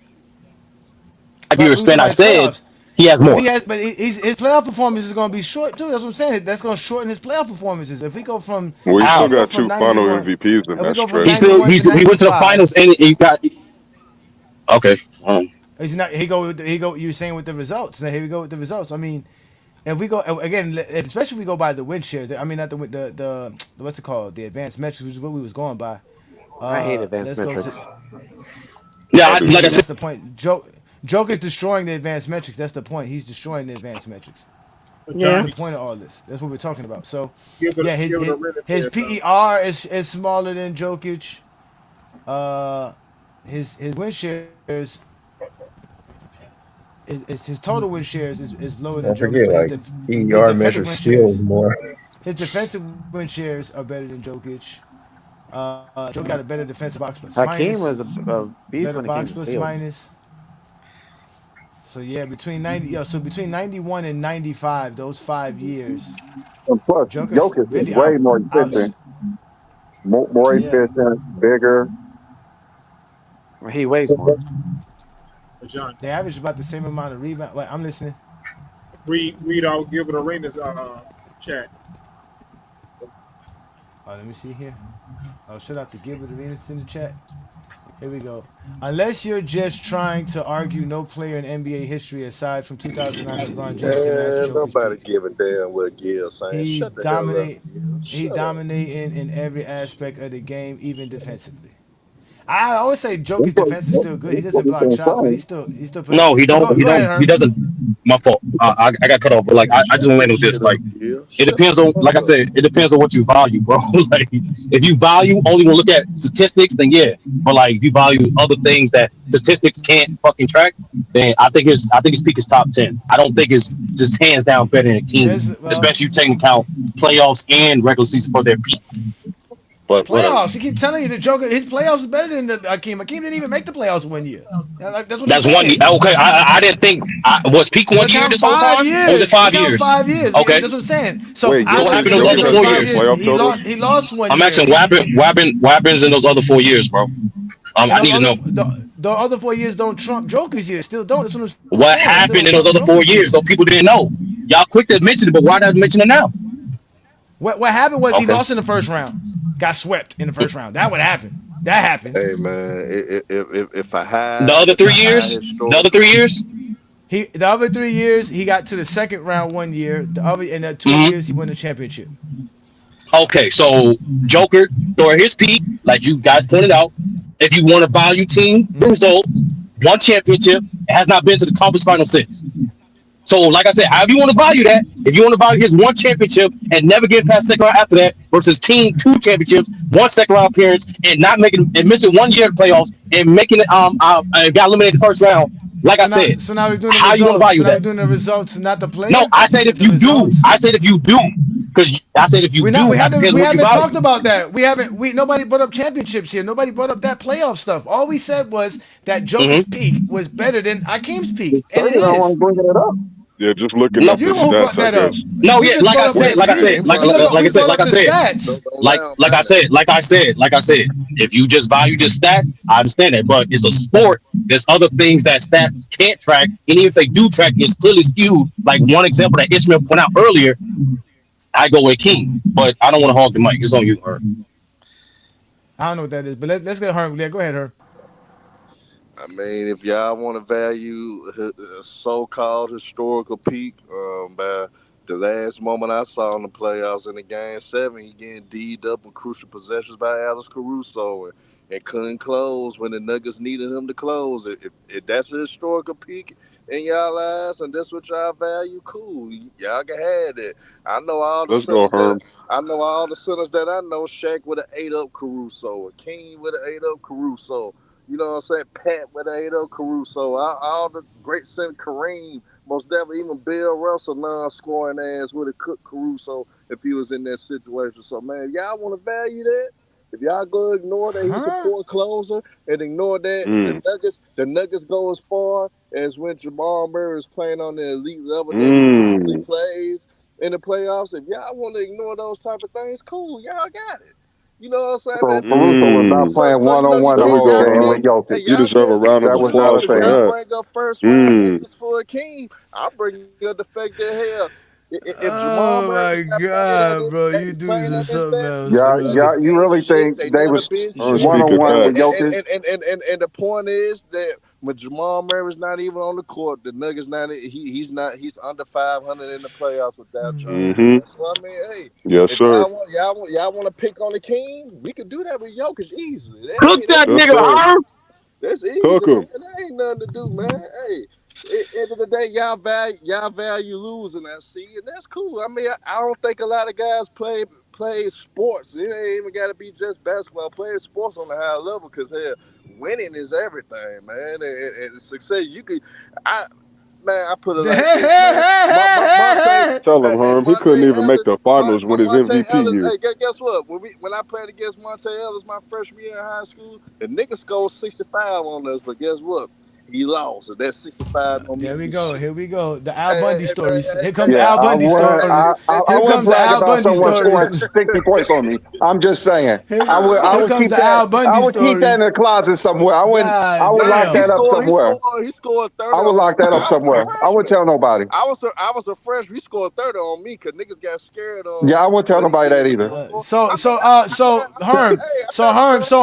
But Year we talking span, I about his said playoffs. he has But if more. he has, but his playoff performance is going to be short too. That's what I'm saying. That's going to shorten his playoff performances. If we go from, Well, he if still How? we go got from two final 91, MVPs in if we that go from stretch. '91 to He went to the '95, finals and he got okay. he's not. He go. You're saying with the results. Now here we go with the results. I mean, if we go again, especially if we go by the win shares. I mean, not the what's it called? The advanced metrics, which is what we was going by. I hate advanced Let's go to. metrics. Yeah, I do like I Yeah, too. said, that's the point. Joker's destroying the advanced metrics. That's the point. He's destroying the advanced metrics. That's Yeah. the point of all this. That's what we're talking about. So, Give yeah, it a minute his there, son. PER is smaller than Jokic. Uh, his win shares his total win shares is lower than Don't Jokic, forget, but like his PER defensive measures win skills shares more. his defensive win shares are better than Jokic. Jokic got a better defensive box plus Hakeem minus, was a beast better when it came box to plus steals. minus. So yeah, between 91 and 95, those 5 years, And plus, Joker's Jokic is really way more out. efficient, more Yeah, efficient, bigger. Well, he weighs more. John, they average about the same amount of rebound. Like I'm listening. read out Gilbert Arenas chat. Oh, let me see here. Oh, shout out to Gilbert Arenas in the chat. Here we go. Unless you're just trying to argue no player in NBA history aside from 2009 LeBron James can match And Joker's nobody peak. give a damn what Gil's saying. He Shut the hell up, dominate. Gil. He Shut up. dominating in every aspect of the game, even defensively. I always say That's Joker's what, defense is still good. He what doesn't we've block been shots, but saying. he's still putting. no, But go ahead, he Herb. doesn't. My fault. I got cut off, but like I just Shut land that with this. shit Like up, Gil. it Shut depends the on, fuck like I up. said, it depends on what you value, bro. Like if you value only want to look at statistics, then yeah. But like if you value other things that statistics can't fucking track, then I think his peak is top 10. I don't think it's just hands down better than King, There's well especially you taking account playoffs and regular season for their peak. But whatever. playoffs. We keep telling you the Joker. His playoffs is better than the Akeem. Akeem didn't even make the playoffs 1 year. That's what I'm That's one. saying. Okay, I didn't think was peak We're 1 year counting this whole five time, or was it years. We're five counting years? 5 years. Okay, That's what I'm saying. So Wait, so what after happened Jokic in those the other Jokic first four has five better years? years, playoff totals. he lost one I'm year, asking what happens in those other 4 years, bro? and I those need to other know the other 4 years don't trump Joker's years. Still don't. That's what I'm what saying. It still happened don't in those trump other four Joker's years. years. Though people didn't know. Y'all quick to mention it, but why not mention it now? What happened was he Okay, lost in the first round, got swept in the first round. That would happen. That happened. Hey man, if I The had other if three I had years, the other historical, 3 years. The other 3 years he got to the second round one year. The other in the 2 years he won the championship. Okay, so Joker during his peak, like you guys pointed out, if you want to value team results, one championship, it has not been to the conference final since. So, like I said, however you want to value that, if you want to value his one championship and never get past second round after that, versus King 2 championships, one second round appearance, and not making and missing 1 year of the playoffs and making it got eliminated the first round. Like I said, So now we're doing the how you want to results. So value now we're that? doing the results, not the No, player. I said if The you do, results. I said if you do, because I said if you We not. do, that depends We on what you haven't talked value. about that. We haven't. We Nobody brought up championships here. Nobody brought up that playoff stuff. All we said was that hmm Joker's peak was better than Akeem's The peak, and it third, I want is. to bring it up. Yeah, just looking No, up You're the the one who stats, brought I that guess. up. no, You yeah, just like brought I up the said, wait, like I we said, peak. ain't like brought We that like, up like I we said, brought yet. like up I the said, Don't, stats. don't lie on that. like I said, if you just value just stats, I understand that. But it's a sport. There's other things that stats can't track. And even if they do track, it's clearly skewed. Like one example that Ishmael pointed out earlier, I go with King. But I don't want to hog the mic. It's on you, Herb. I don't know what that is, but let's get Herm. Yeah, go ahead, Herm. I mean, if y'all want to value a so-called historical peak, by the last moment I saw in the playoffs in the game 7, he getting D'd up in crucial possessions by Alex Caruso and couldn't close when the Nuggets needed him to close. If that's a historical peak in y'all eyes and that's what y'all value, cool. Y'all can have it. I know all the Let's go, centers that Herm. I know. Shaq with an 8 up Caruso, a King with an 8 up Caruso. You know what I'm saying? Pat with Ado Caruso, all the great center Kareem, most definitely even Bill Russell non-scoring ass would have cooked Caruso if he was in that situation. So man, y'all want to value that? If y'all go ignore that he's a Huh? poor closer and ignore that Mm, the Nuggets go as far as when Jamal Murray is playing on the elite level that he typically mm, plays in the playoffs. If y'all want to ignore those type of things, cool, y'all got it. You know what I'm saying? So Caruso was not mm. So, playing one on you one the There we can't whole go, game with Herm. dominate. Hey, Jokic. You y'all deserve a can't. round of That was If not y'all a applause if for thing. y'all that. bring up first round Mm, interest for a king, I bring up the fact that hell, if Jamal Oh Murray my was not playing on God, this, bro! You playing dudes on are this something bad, else, the Yeah, bro. Nuggets yeah. You ain't really shit. think They they never was been I don't shit. one speak on at one that. with Jokic? And the point is that when Jamal Murray's not even on the court, the Nuggets not he's under 500 in the playoffs without Joel, Mm-hmm. man. So I mean, hey, Yes, if sir. y'all want to pick on the king, we could do that with Jokic easily. Cook that Yes, nigga, sir. Herb. That's Cook easy, man. 'em. That ain't nothing to do, man. Hey, end of the day, y'all value losing. I see, and that's cool. I mean, I don't think a lot of guys play sports. It ain't even got to be just basketball. Playing sports on a high level, because hell, winning is everything, man. And success, you could, I man, I put it like this, man. Monte, Tell him, Herm. He couldn't even make the finals with his Monte MVP Ellis. year. Hey, guess what? When I played against Monte Ellis my freshman year in high school, the nigga scored 65 on us. But guess what? He lost. So that 65 don't There mean we go. shit. Here we go. The Al Hey, Bundy hey, hey, stories. Here come hey, the Yeah, Al Bundy stories. I Here wouldn't comes the brag Al about Bundy someone scoring stories. 60 points on me. I'm just saying. I Here would comes keep the that. Al I Bundy would keep that in stories. the closet somewhere. I God would nah, lock he damn. that up scored. He somewhere. scored. He scored I 30 would on lock me. that up I was a somewhere. I wouldn't freshman. tell nobody. I was a freshman. He scored 30 on me because niggas got scared Yeah, I of wouldn't tell what he nobody that did either. before. I mean, So Herm, I'm not ashamed. So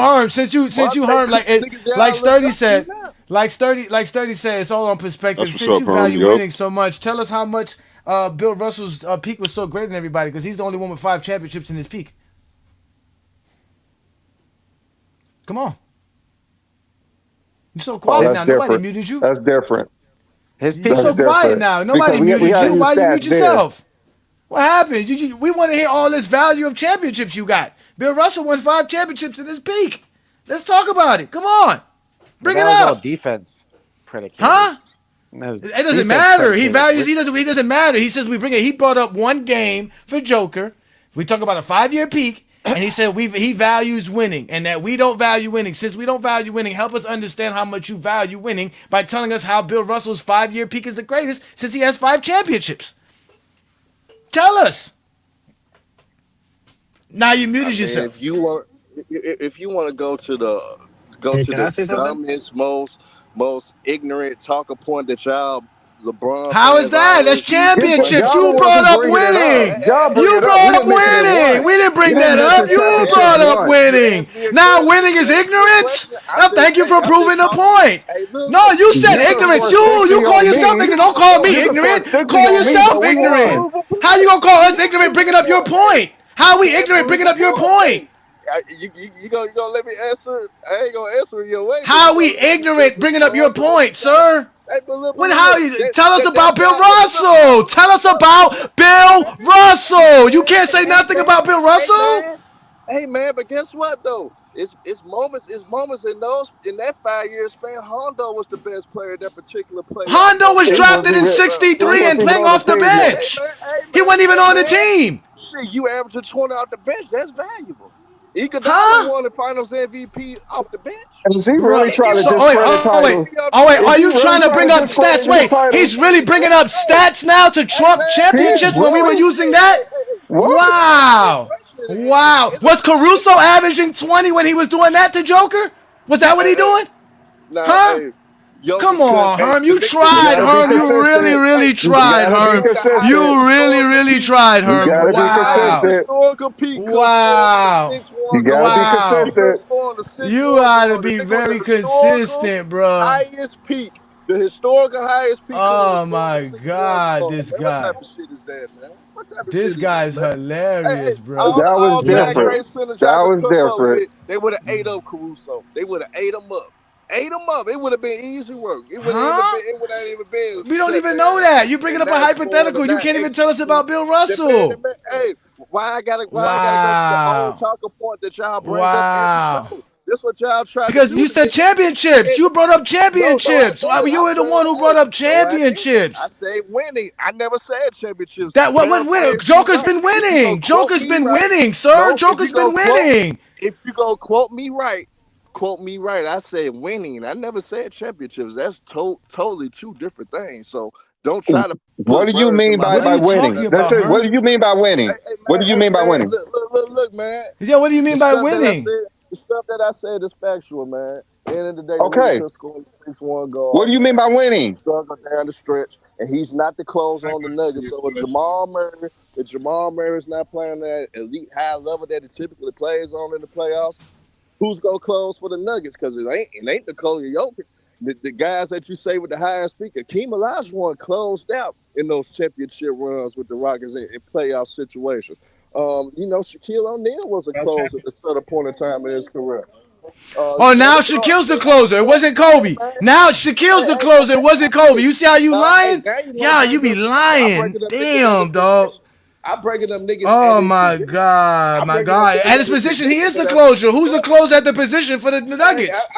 Herm, since you Monte Herm, cooked the niggas like y'all look Sturdy up to said, now. like Sturdy said, it's all on That's perspective. what's Since up, you Herm. value Yup. winning so much, tell us how much Bill Russell's peak was so great than everybody because he's the only one with 5 championships in his peak. Come on, you're so Oh, quiet His that's now. Nobody different. muted you. That's different. his You're peak That's so was quiet different. now. Because Nobody we muted have you. these Why you mute stats there. yourself? What happened? We want to hear all this value of championships you got. Bill Russell won 5 championships in his peak. Let's talk about it. Come on, but bring it that was all up, defense predicated. huh? That was It doesn't defense matter. He predicated. values. He doesn't matter. He says we bring it. He brought up one game for Joker. We talk about a 5 year peak, and he said he values winning, and that we don't value winning. Since we don't value winning, help us understand how much you value winning by telling us how Bill Russell's 5 year peak is the greatest since he has 5 championships. Tell us. Now you I muted mean, yourself. if you want to go Hey, to can I the say something? dumbest, most ignorant talker point that y'all LeBron How is fans that? That's always used to bring championships. up Y'all the You ones brought who championships. up bringing it up. winning. Y'all bring You it up. We brought up didn't mention it winning. We once. didn't bring You that didn't up. mention You championships brought Hey, up once. you winning. asked me a Now question. winning is You asked me a ignorance. question. Now thank you for I'm just proving the talking. point. Hey, No, look. you said You You asked can me a ignorance. score question. You 60 call on yourself me. ignorant. You Don't want call your me You can score ignorant. 60 Call on me, yourself but we ignorant. won. prove a How you point? gonna call You us want ignorant prove bringing a up your point? Hey, point? How you we can't ignorant prove bringing a up your point. point? Hey, you gonna let me answer? I ain't gonna answer it your way, but you How gonna we let me just ignorant bringing up your respond to what you point, got. sir? Hey, When how look, you tell us that's about Bill y'all. Hey, Russell? Tell us about Bill Russell. You man, can't say hey nothing man, about Bill hey Russell. man, hey man. But guess what though? It's moments in that 5 year span. Hondo was the best player in that particular playoff Hondo was He run. wasn't drafted in even, he '63 and wasn't even playing on the off the team yet. bench. He wasn't even Hey on the man. team. Shit, you averaging 20 off the bench. That's valuable. Iguodala Huh? won the Finals MVP off the bench. And is he Bro, really trying to so discredit oh wait, titles? MVP off the oh wait, Is are bench. he you really trying to trying bring to up discredit stats? his Wait, titles? he's really bringing up stats now to Hey trump man, He's championships when we were really? using that? What? I'm just answering your Wow, question. wow. Was Caruso averaging 20 when he was doing that to Joker? Was that what Hey, he hey, doing? now, Huh? hey, Come Jokic couldn't. on, Hey, Herm. the You nigga, the You tried, nigga gotta was be the Herm. You highest. really, consistent. really Hey, You tried, gotta the nigga be Herm. with the highest consistent. You really, historical really peak. tried, You Herm. gotta The be highest Wow. consistent. historical peak couldn't score on the Wow. 6-1 You gotta guard. be Wow. He couldn't consistent. score on the six You one gotta guard. The be nigga with very the historical consistent, bro. highest peak. The historical highest peak couldn't even Oh score on the my 6-1 God, guard. this Man, what guy. type of shit is that, man? What type of This shit is that, guy's man? Hey, hilarious, bro. all the That was all-time different. great centers That y'all could was come up different. with, they would have ate up Caruso. They would have ate him up. Ate him up. It would have been easy work. Huh? It would not even been We don't sit even know there that. You bringing and up a not scoring or hypothetical. You not can't even tell us executing. about Bill Russell. Hey, why I gotta go to the old Wow. talking point that y'all bring up every Wow. show? This what y'all tried to Because do you to me. said championships. You brought up No, I championships. Why didn't. you I were the said, one who brought hey, up no, I didn't. I championships. said winning. I never said championships. That what winning? Paraphrase me Joker's right. been If you go winning. quote Joker's me been right, winning, sir. no. Joker's been winning. If you go quote me right, quote me right. I said winning. I never said championships. That's totally two different things. So don't try to What put do you words in mean my What are by you mouth. talking winning? That's about, it. What do Herm? you mean by winning? What do you mean by winning? Look, man. Yeah, what do you The mean by stuff that I winning? said, is factual, man. End of the day, the nigga Okay. could score the 6-1 What guard, do you mean man. by He winning? struggled down the stretch, and he's not the closer I on the can answer Nuggets. your So question. if Jamal Murray's not playing that elite high level that he typically plays on in the playoffs, who's gonna close for the Nuggets? Because it ain't Nikola Jokic. The guys that you say with the highest peak, Akeem Olajuwon closed out in those championship runs with the Rockets in playoff situations. Shaquille O'Neal was a About closer at a champions. certain point in time in his career. Oh, now It's all, Shaquille's the hey closer. It wasn't Kobe. man, Now Shaquille's the hey, closer. It wasn't hey, Kobe. You see how you lying? now you want to Yeah, you break be up. I break lying. it up niggas at their Damn, dog. position. I break it up niggas at Oh his my position. god, I'm my breaking up god. niggas At his at his position, he position is that the I closer. see. Who's the closer at the position for the Nuggets?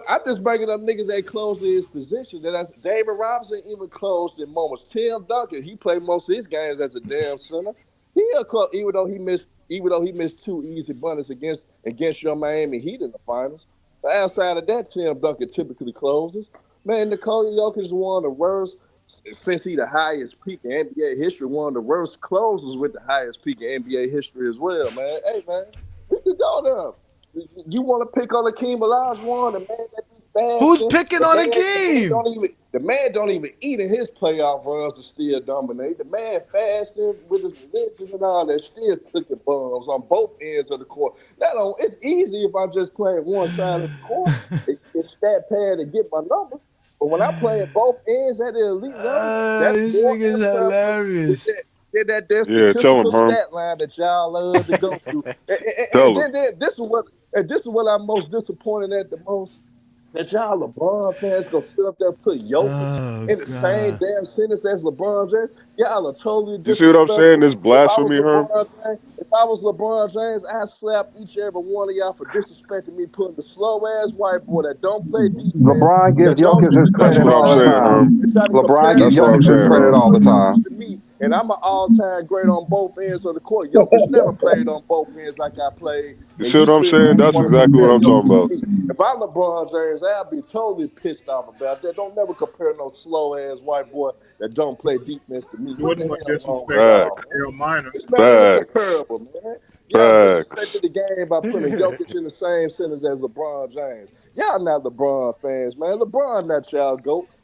I'm just bringing up niggas that close to his position. David Robinson even closed in moments. Tim Duncan, he played most of his games as a damn center. He a close, even though he missed two easy bunnies against your Miami Heat in the finals. But outside of that, Tim Duncan typically closes. Man, Nikola Jokic is one of the worst since he the highest peak in NBA history. One of the worst closers with the highest peak in NBA history as well, man. Hey, man, we can go there. You want to pick on Akeem Olajuwon, the man that be Who's fasting, picking on a game? the man don't even eat in his playoff runs to still dominate. The man fasting with his religion and all that, still cooking bombs on both ends of the court. It's easy if I'm just playing one side of the court. It's stat pad to get my numbers. But when I play at both ends at the elite level, that's This more nigga's imperative than hilarious. that Yeah, tell him, statistical Herm. stat line that y'all love to go through. And Tell him. then this is what I'm most disappointed at the most. That y'all LeBron fans gonna sit up there and put Jokic Oh in the same god. damn sentence as LeBron James. Y'all are totally You see what I'm saying? disrespectful. This blasphemy, Herm. If I was LeBron James, I'd slap each and every one of y'all for disrespecting me, putting the slow ass white boy that don't play defense, LeBron gives that don't Jokic do his the That's credit what damn I'm all the thing, saying, time. Herm. and try to LeBron compare gives That's what I'm Jokic his saying, credit Herm. all the time. to me, and I'm an all-time great on both ends of the court. Jokic never played on both ends like I played, You and see you what I'm sit there saying? and That's want to exactly what compare I'm talking Jokic to about. me. If I'm LeBron James, I'll be totally pissed off about that. Don't never compare no slow-ass white boy that don't play defense to me. It What wasn't the no hell wrong with disrespect to y'all, Facts. man? L Minor. It's not even Facts. comparable, man. Y'all Facts. disrespected the game by putting Jokic in the same sentence as LeBron James. Y'all not LeBron fans, man. LeBron not y'all GOAT.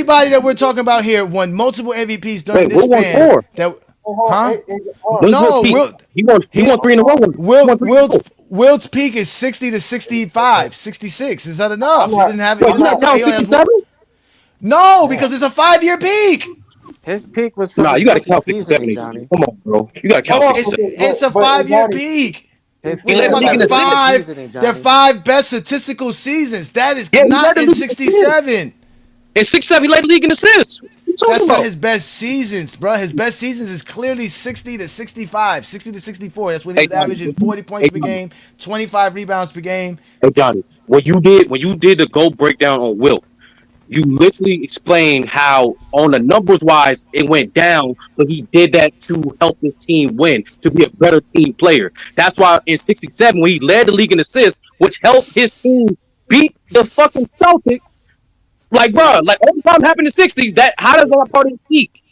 everybody that we're talking about here won multiple MVPs during Wait, this Will won span. four. That, Hold on. huh? When's Wilt No, peak? Wilt. He He won three in a row. He won Wilt three in a row. Wilt's peak is 60 to 65, 66. Is that I'm enough? He not. didn't have. He Wait, I'm was you not. got not. down He only had 67? No, Yeah. because it's a 5-year peak. His peak was for Nah, his you got to rookie count 67. season, Ajani. Johnny. Come on, bro. You got to count Hold on, 67. okay, It's a but 5-year Johnny, peak. His We're He talking led yeah, the about league that in the was his rookie assists. five, season, the Johnny. 5 best statistical seasons. That is Yeah, he led not the in league in assists. 67. In 6-7, he led the league in assists. What you talking That's not about? his best seasons, bro. His best seasons is clearly 60 to 65, 60 to 64. That's when he Hey, was Johnny. averaging 40 Hey, points per Johnny. game, 25 rebounds per game. Hey, Johnny. When you did the go breakdown on Wilt, you literally explained how on the numbers wise it went down, but he did that to help his team win, to be a better team player. That's why in 67, when he led the league in assists, which helped his team beat the fucking Celtics, like bro, like all the time happened in the 60s, that how does that part of his peak?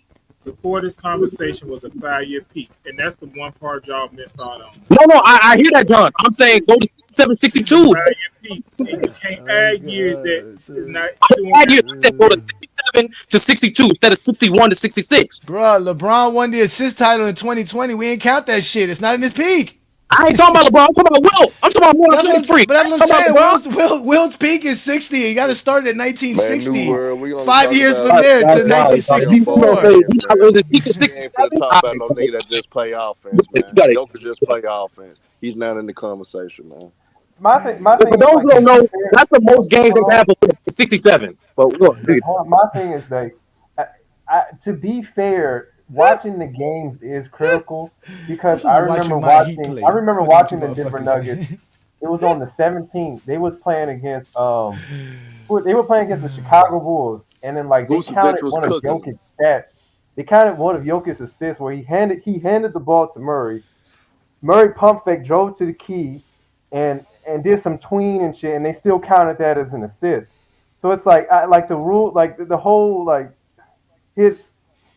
Before this conversation was a 5-year peak, and that's the one part y'all missed out on. No, I hear that, John. I'm saying go to 67, It's a 62. 5-year peak, and you can't Oh add years that is gosh. not doing I that. said go to 67 to 62 instead of 61 to 66. Bro, LeBron won the assist title in 2020. We ain't count that shit. It's not in his peak. I ain't talking about LeBron. I'm talking about Will. I'm talking about more athletic freak. But I that's ain't what I'm talking saying. about LeBron. Will's peak is 60. You got to start at Man, New 1960. World, we only 5 talk years about from All right, there to niggas guys, that guys, just guys. play You on both gonna 1964. say ends, he not man. was a peak of We ain't finna 67? talk All about right, no bro. nigga that just play offense, You man. got it. Joker just play offense. He's not in the conversation, man. my For thing is those like who don't to be know, fair. that's the most games they've Hold on. had for 67. But look, dude, My thing is like, to be fair, watching the games is critical because You should be watching my Heat I play. remember Fuck with you watching the Denver motherfuckers, Nuggets. man. It was on the 17th. They was playing against they were playing against the Chicago Bulls, and then like they Vucevic counted was one of cooking them. Jokic's stats. They counted one of Jokic's assists where he handed the ball to Murray. Murray pump fake, drove to the key, and did some tween and shit, and they still counted that as an assist. So it's like like the rule, like the whole like his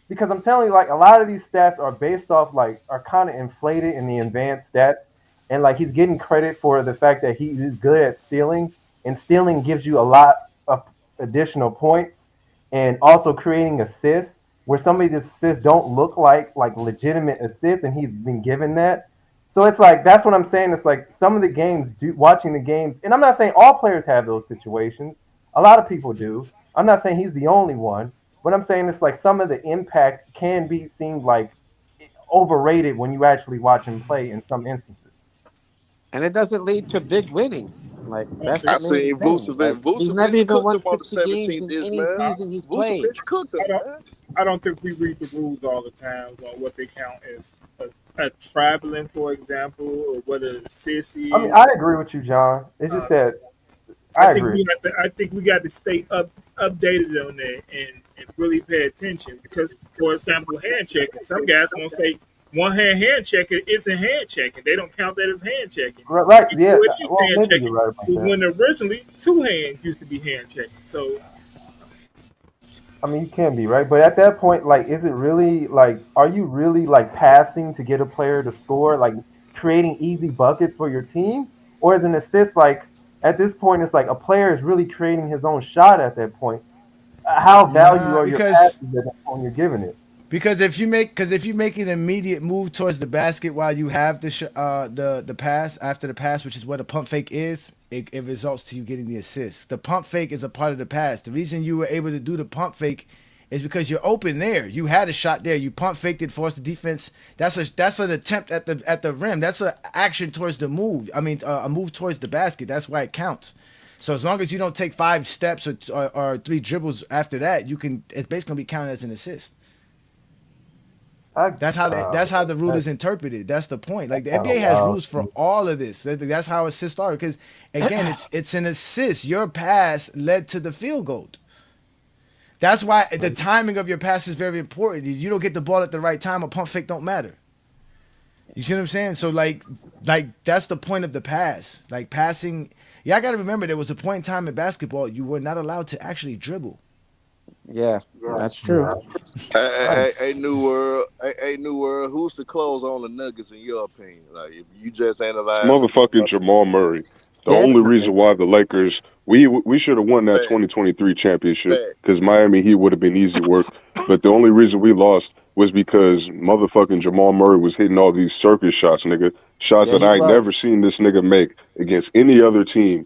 because I'm telling you, like a lot of these stats are based off like are kind of inflated in the advanced stats, and like he's getting credit for the fact that he is good at stealing, and stealing gives you a lot of additional points, and also creating assists where some of these assists don't look like legitimate assists, and he's been given that. So it's like that's what I'm saying. It's like some of the games, watching the games, and I'm not saying all players have those situations. A lot of people do. I'm not saying he's the only one, but I'm saying it's like some of the impact can be seen like overrated when you actually watch him play in some instances. And it doesn't lead to big winning. Like I don't that's think the I main seen thing. Like he's never Vucevic even cooked won him on the 60 games 17th in dish, any man. season he's played. Vucevic cooked I him, don't man. I don't think we read the rules all the time on what they count as a traveling, for example, or what an assist I mean, is. I agree with you, John. It's just Uh, that I agree. I think we got to stay updated on that and really pay attention because, for example, hand checking. Some guys won't say one hand checking isn't hand checking. They don't count that as hand checking. Right? Even Yeah. though it is Well, hand maybe you're checking, right about but that. when originally two hands used to be hand checking. So I mean, you can be right, but at that point, like, is it really like, are you really like passing to get a player to score, like creating easy buckets for your team, or is an assist like at this point, it's like a player is really creating his own shot at that point. How value Nah, are your because passes at that point you're giving it? if you make an immediate move towards the basket while you have the pass after the pass, which is what a pump fake is, it results to you getting the assist. The pump fake is a part of the pass. The reason you were able to do the pump fake is because you're open there. You had a shot there. You pump faked it, forced the defense. That's an attempt at the rim. That's an action towards the move. I mean, a move towards the basket. That's why it counts. So as long as you don't take 5 steps or 3 dribbles after that, you can. It's basically gonna be counted as an assist. I, That's how the rule is interpreted. That's the point. Like the kind of NBA has wild. rules for all of this. That's how assists are. Because again, it's an assist. Your pass led to the field goal. That's why the timing of your pass is very important. You don't get the ball at the right time, a pump fake don't matter. You see what I'm saying? So like that's the point of the pass. Like passing. Yeah, I got to remember there was a point in time in basketball you were not allowed to actually dribble. Yeah, that's true. Hey, New World. Hey, New World. Who's the close on the Nuggets in your opinion? Like, if you just analyzing from Motherfucking Jamal Murray. The Yeah, it's only Murray. reason why the Lakers we should have won that facts, 2023 championship because facts. Miami Heat would have been easy work. But the only reason we lost was because motherfucking Jamal Murray was hitting all these circus shots, nigga. Shots Yeah, that he I ain't never was. seen this nigga make against any other team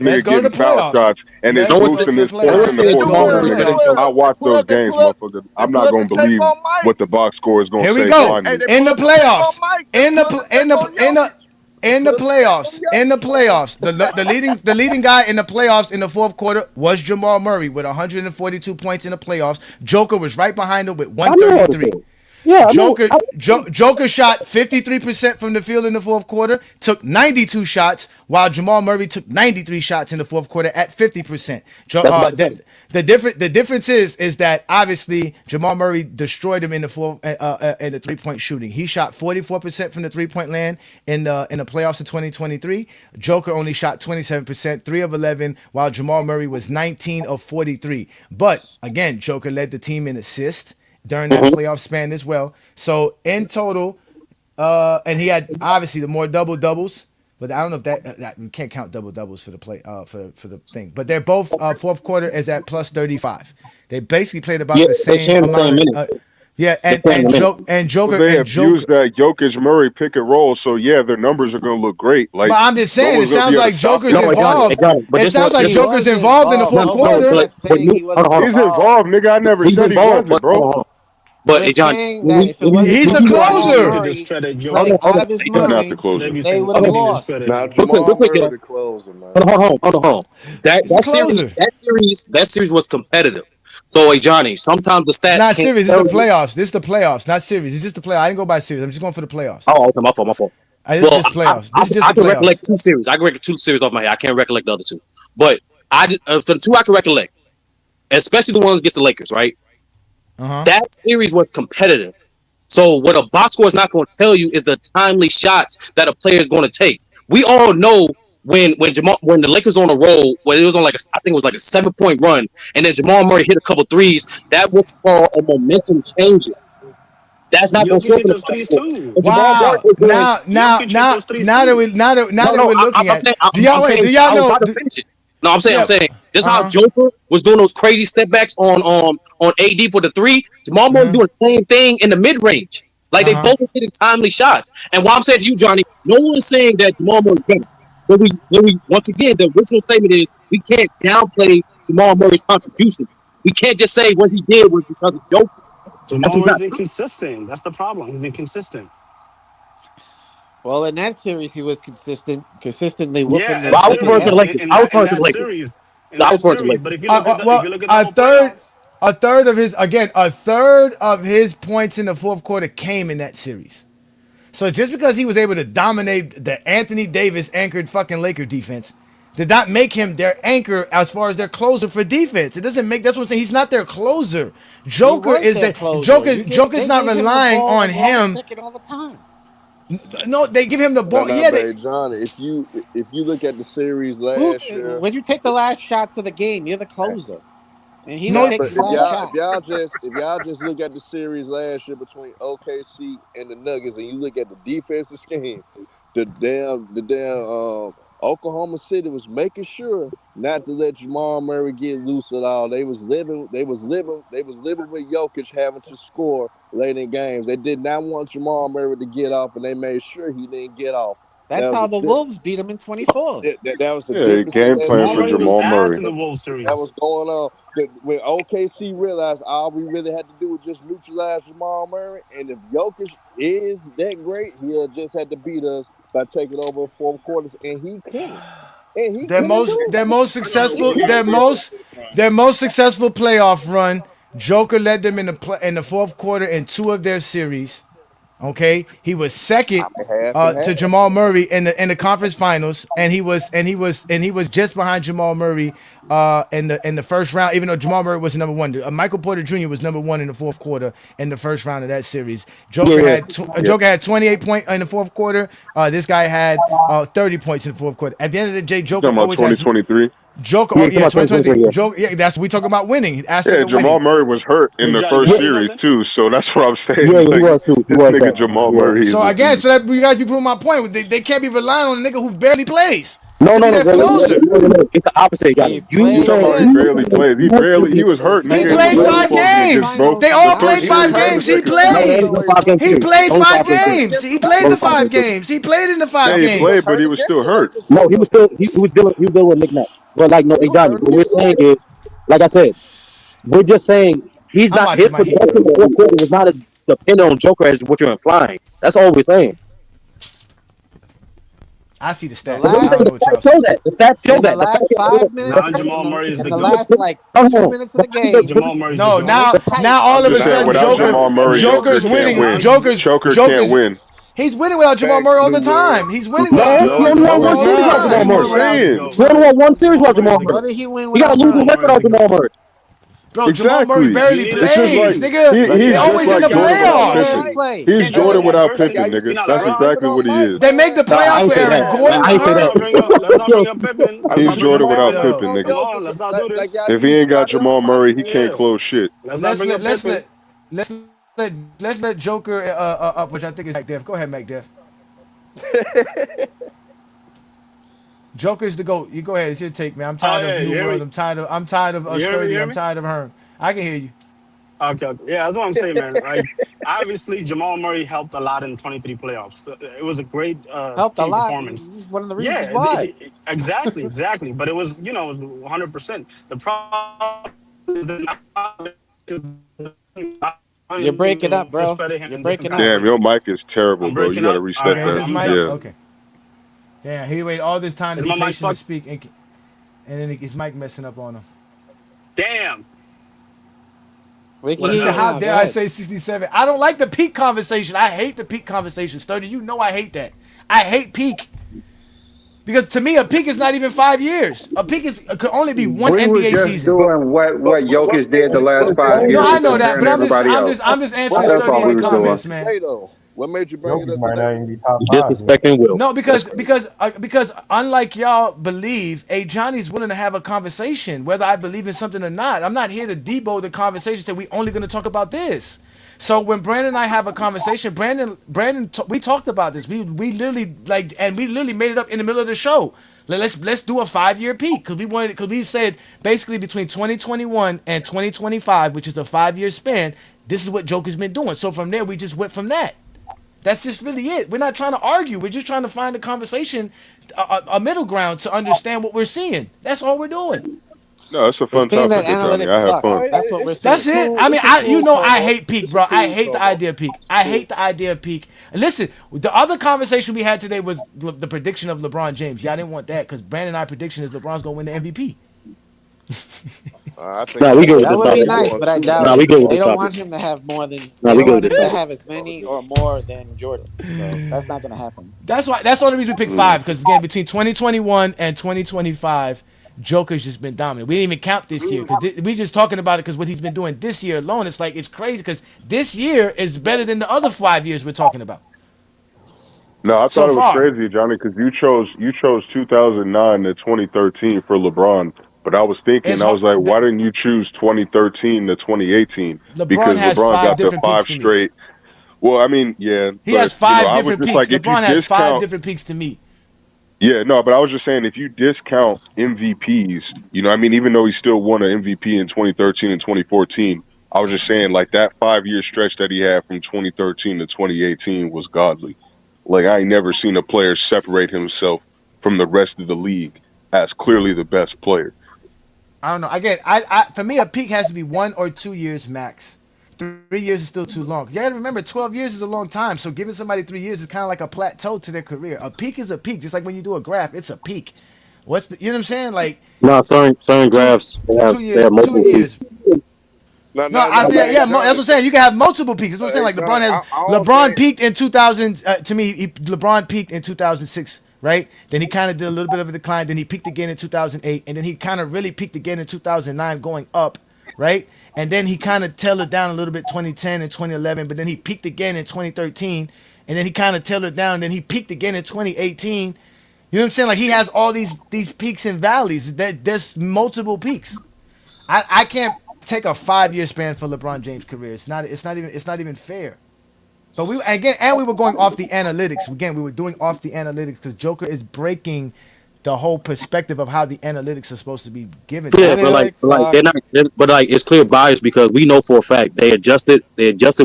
this Let's nigga go to getting the foul playoffs. shots and it's Let's No one go said boosting to the his no one points playoffs. in the said Let's fourth go Jamal to the quarter, Murray's nigga. better than playoffs. I Joker. watch Pull those up, games, motherfucker. they I'm pull not up the gonna tape believe on Mike. what the box score is gonna Here we say go. blindly. They In pull the up the tape on playoffs. Mike. They pull up the tape on Jokic. They In the pull up the tape on playoffs. In the Jokic. playoffs. The leading guy in the playoffs in the fourth quarter was Jamal Murray with 142 points in the playoffs. Joker was right behind him with I knew all to say 133. it. Yeah, I knew. Joker shot 53% from the field in the fourth quarter, took 92 shots, while Jamal Murray took 93 shots in the fourth quarter at 50%. That's about the same. The difference is that obviously Jamal Murray destroyed him in the 3-point shooting. He shot 44% from the 3-point land in the playoffs of 2023. Joker only shot 27%, 3 of 11, while Jamal Murray was 19 of 43. But again, Joker led the team in assists during that playoff span as well. So in total, and he had obviously the more double doubles. But I don't know if that we can't count double doubles for the play for the thing. But they're both fourth quarter is at plus 35. They basically played about Yeah, the they same sharing the same amount of minutes. yeah, They're sharing the minutes. and Well, Joker they and have used Joker. that Jokic Murray pick and roll, so yeah, their numbers are going to look great. Like But I'm just no saying, it one's going to be sounds able like to stop Joker's them. No, involved. Johnny. But It this one, sounds like He Joker's was involved in the involved. fourth Nobody's quarter. not but saying he hold wasn't on, hold He's on. involved. involved, nigga. I never He's said he involved, wasn't, but bro. hold on. But We're Johnny, saying that if it wasn't He's for the when you watch, Jamal closer. To Murray discredit hold on, playing Joker. hold out on. of his He's not the mind, Whenever closer. you they say would have Okay, lost. Now discredit real Jamal quick, Murray y'all. the closer, man. Hold on. He's the That series, closer. that series was competitive. So, hey, Johnny, sometimes the stats Not can't series. It's tell the you. playoffs. This is the playoffs, not series. It's just the playoffs. I didn't go by series. I'm just going for the playoffs. Oh, okay, my fault. This is Well, just playoffs. This is just I the can playoffs. recollect two series. I can recollect two series off my head. I can't recollect the other two. But for the two I can recollect, especially the ones against the Lakers, right? Uh-huh. That series was competitive. So what a box score is not going to tell you is the timely shots that a player is going to take. We all know when the Lakers on a roll, when it was on I think it was like a 7-point run, and then Jamal Murray hit a couple threes. That was called a momentum changer. That's not going to show Jokic up hit in the those box threes score. too. But Jamal Murray Wow. was doing. Jokic hit those threes Now that too. we now that now No, that no, we're looking I'm at, saying, do y'all wait? Do y'all I was know? about to finish it. No, I'm Yeah. saying, this is how Uh-huh. Joker was doing those crazy step backs on AD for the three. Jamal Murray was Uh-huh. doing the same thing in the mid range. Like they Uh-huh. both was hitting timely shots. And what I'm saying to you, Johnny, no one's saying that Jamal Murray's better. But we once again, the original statement is we can't downplay Jamal Murray's contributions. We can't just say what he did was because of Joker. That's Jamal just Murray's not true. inconsistent. That's the problem. He's inconsistent. Well, in that series, he was consistently whooping Yeah, the in But I was Lakers' referring to series, the ass. Lakers. I was referring to the Lakers. I was referring to the Lakers. But if you look at Well, the whole playoffs, a third of his again, a third of his points in the fourth quarter came in that series. So just because he was able to dominate the Anthony Davis anchored fucking Laker defense, did not make him their anchor as far as their closer for defense. It doesn't make that's what I'm saying. He's not their closer. He Joker was is their the closer. Joker's They not gave him the relying ball on the last him. second all the time. No, they give him the Now, ball. now, Yeah, they babe, John, if you look at the series Who? last year, When you take the last shots of the game, you're the closer, and he was no. nah, taking but the last shot. if y'all just look at the series last year between OKC and the Nuggets, and you look at the defensive scheme, the damn Oklahoma City was making sure not to let Jamal Murray get loose at all. They was living with Jokic having to score late in games. They did not want Jamal Murray to get off, and they made sure he didn't get off. That's That was how the the difference. Wolves beat him in 24. That was the Yeah, difference in game that plan Jamal for Murray series. was Jamal ass Murray. in the Wolves That was series. going on. When OKC realized all we really had to do was just neutralize Jamal Murray, and if Jokic is that great, he'll just have to beat us by taking over in fourth quarters, and he couldn't. And he couldn't do it. Their most I know the successful Wolves got a their great most defensive line. their most successful playoff run. Joker led them in the fourth quarter in two of their series. Okay, he was I second mean, half and to half. Jamal Murray in the conference finals, and he was just behind Jamal Murray in the first round. Even though Jamal Murray was number one, Michael Porter Jr. was number one in the fourth quarter in the first round of that series. Yeah, yeah. Joker had 28 points in the fourth quarter. This guy had 30 points in the fourth quarter. At the end of the day, You Joker talking about always has 2023? Joker. Yeah, Oh you talking yeah, about 2023, 2023. yeah. Joker. Yeah, that's we talking about winning. Aspect Yeah, of Jamal winning. Murray was hurt in Big the Johnny, you first want to say series something? too, so that's what I'm Yeah, saying. he Like was too. He this was nigga that. Jamal He was. Murray is So a again, beast. so that you guys be proving my point. They can't be relying on a nigga who barely plays No, to no, be no, their no, no, no, closer. no, no, no. It's the opposite, He Johnny. You You played talking saying about He he then. you barely saying plays. you saying He was He hurt in the He played game in the we played were barely five supposed Western to be Conference against games. bro. Finals They and all The got first played he there. was five hurt in games. the He second no, round. it played. ain't no 5 game He series. played Only 5 five game series. games. He played Only the 5 five game series. games. He played in the Yeah, five he he was played, games. but hurt he was against still the hurt. Lakers No, too he was though. still he was dealing with knickknacks. But like no, He hey was Johnny, hurt what we're against the saying Lakers. is, like I said, we're just saying he's I'm not watching his my Heat. production in the fourth quarter was not as dependent on Joker as what you're implying. That's all we're saying. I see the The But stats. what I'm I last saying, don't know the what y'all stats see. show that. The stats show in the that. The fact last that five minutes Now Jamal Murray is in the the GOAT. last like hold 2 on. minutes of the game, Jamal Murray is the No, when it GOAT. was now tight, all I'm of just a saying, sudden without Now, Jamal Murray, Joker Joker's can't winning. now, win. Joker can't Joker's win. he's winning without Jamal Facts, Murray all the Big Word. time. He's winning No, without he Jamal. no, only Murray won no, almost one all he's the series without not. Jamal time. Murray. Jamal without Murray is the him. GOAT. He only won one series Jamal without Murray is Jamal the Murray. What GOAT. did he win He got a without losing Jamal record Murray? without Jamal Murray. Bro, Jamal Murray Exactly. You barely need a It's just plays, like team. nigga. But They he's just always in like the Ken, Jordan let without Jamal playoffs. Murray Pippen. play. He's Ken, Yeah, let Jordan him yeah, without play. Pippen, diversity. nigga. You're not That's Gotta give wrong. it exactly on what he Mike, is. They make the man. Nah, I playoffs ain't say without that. Yeah, Gordon I ain't say let's that. not hurt. bring up Pippen. Let's Yo, not bring up Without Pippen. Pippen, On Come nigga. on, let's Jokic, not do this. If he ain't got gotta give it Jamal on Mike, Murray, he can't Yeah, man. close shit. let's not Let's bring let up let's Pippen. let let's let's let Joker up, which I think is McDev. Go ahead, McDev. Joker's the GOAT. You go ahead. It's your take, man. I'm Oh tired of yeah, you New hear World. me? I'm tired of You hear me? You Sturdy. hear I'm me? tired of Herm. I can hear you. Okay, okay. Yeah, that's what I'm saying, man. Like, obviously, Jamal Murray helped a lot in 23 playoffs. It was a great Helped a team lot. performance. He's one of the reasons Yeah, why. exactly, exactly. But it was, it was 100%. The problem is that You're breaking up, bro. discredit him You're in different breaking up. Damn, categories. your mic is terrible, I'm bro. You breaking got to up. All reset right, Okay, is that. his I'm mic done. Yeah. okay? Damn, he waited all this time to Is be my mic patient to fucked? speak, and then his mic messing up on him. Damn. We can What He hear said, you now? "How now. Go dare I ahead. say 67?" I don't like the peak conversation. I hate the peak conversation, Sturdy. You know I hate that. I hate peak because to me a peak is not even 5 years. A peak is could only be one We were NBA just season. But doing but what what Jokic made did the you last what made 5 years No, you I and know that, comparing but to I'm just everybody I'm else. just I'm just answering what That's made Sturdy you all in we the bring was it up to doing. comments, man. today though? What made you bring it Jokic up might today? not even be top You five yet. disrespecting Will. No, That's because unlike y'all believe, Johnny's willing to have a conversation, whether I believe in something or not. I'm not here to debo the conversation. Say we only going to talk about this. So when Brandon and I have a conversation, we talked about this. We literally and we literally made it up in the middle of the show. Let's do a 5 year peak because we said basically between 2021 and 2025, which is a 5 year span. This is what Joker's been doing. So from there, we just went from that. That's just really it. We're not trying to argue. We're just trying to find a conversation, a middle ground to understand what we're seeing. That's all we're doing. No, it's a We're fun seeing that topic, Ajani. analytics I have suck. No, fun. That's what we're That's seeing. it. I mean, it's a cool I combo. hate peak, It's a bro. I cool hate the combo. idea of peak. It's I cool. hate the idea of peak. And listen, the other conversation we had today was the prediction of LeBron James. Y'all didn't want that because Brandon and I prediction is LeBron's gonna win the MVP. I think Nah, he we good won with That this would be topic. he nice, won but I two doubt Nah, it. we good with They this don't topic. want him to have more than Nah, they we don't good want with him this to topic. have as many or more than Jordan. So that's not gonna happen. That's the only reason we picked five because again between 2021 and 2025, Joker's just been dominant. We didn't even count this year because we just talking about it because what he's been doing this year alone. It's like it's crazy because this year is better than the other 5 years we're talking about No, I thought so it was far. crazy, Johnny, because you chose 2009 to 2013 for LeBron. But I was thinking, It's I hard. was like, why didn't you choose 2013 to 2018? LeBron Because has LeBron five got the different peaks five to me. straight. Well, I mean, yeah, He but has you know, five I was different just peaks. like, if you LeBron has five discount, different peaks to me. yeah, no, but I was just saying, if you discount MVPs, you know, I mean, even though he still won an MVP in 2013 and 2014, I was just saying, like that 5 year stretch that he had from 2013 to 2018 was godly. Like I ain't never seen a player separate himself from the rest of the league as clearly the best player. I don't know. Again, I for me a peak has to be 1 or 2 years max. 3 years is still too long. You gotta remember, 12 years is a long time. So giving somebody 3 years is kind of like a plateau to their career. A peak is a peak, just like when you do a graph, it's a peak. You know what I'm saying? Like Nah, certain two, graphs two they years, have two multiple peaks. years. Now, No, now, I now, think hey yeah, that's what Johnny, I'm saying. You can have multiple peaks. That's what I'm saying. hey Like Johnny, I don't LeBron think. peaked in 2000. To me, LeBron peaked in 2006, right? Then he kind of did a little bit of a decline. Then he peaked again in 2008, and then he kind of really peaked again in 2009, going up, right? And then he kind of tailored down a little bit 2010 and 2011, but then he peaked again in 2013, and then he kind of tailored down, and then he peaked again in 2018. You know what I'm saying? Like he has all these peaks and valleys. There's multiple peaks. I can't take a 5 year span for LeBron James' career. It's not even fair. But we were going off the analytics. Again, we were doing off the analytics because Joker is breaking the whole perspective of how the analytics are supposed to be given to Yeah, you. Analytics but like suck. they're not. But like it's clear bias because we know for a fact they adjusted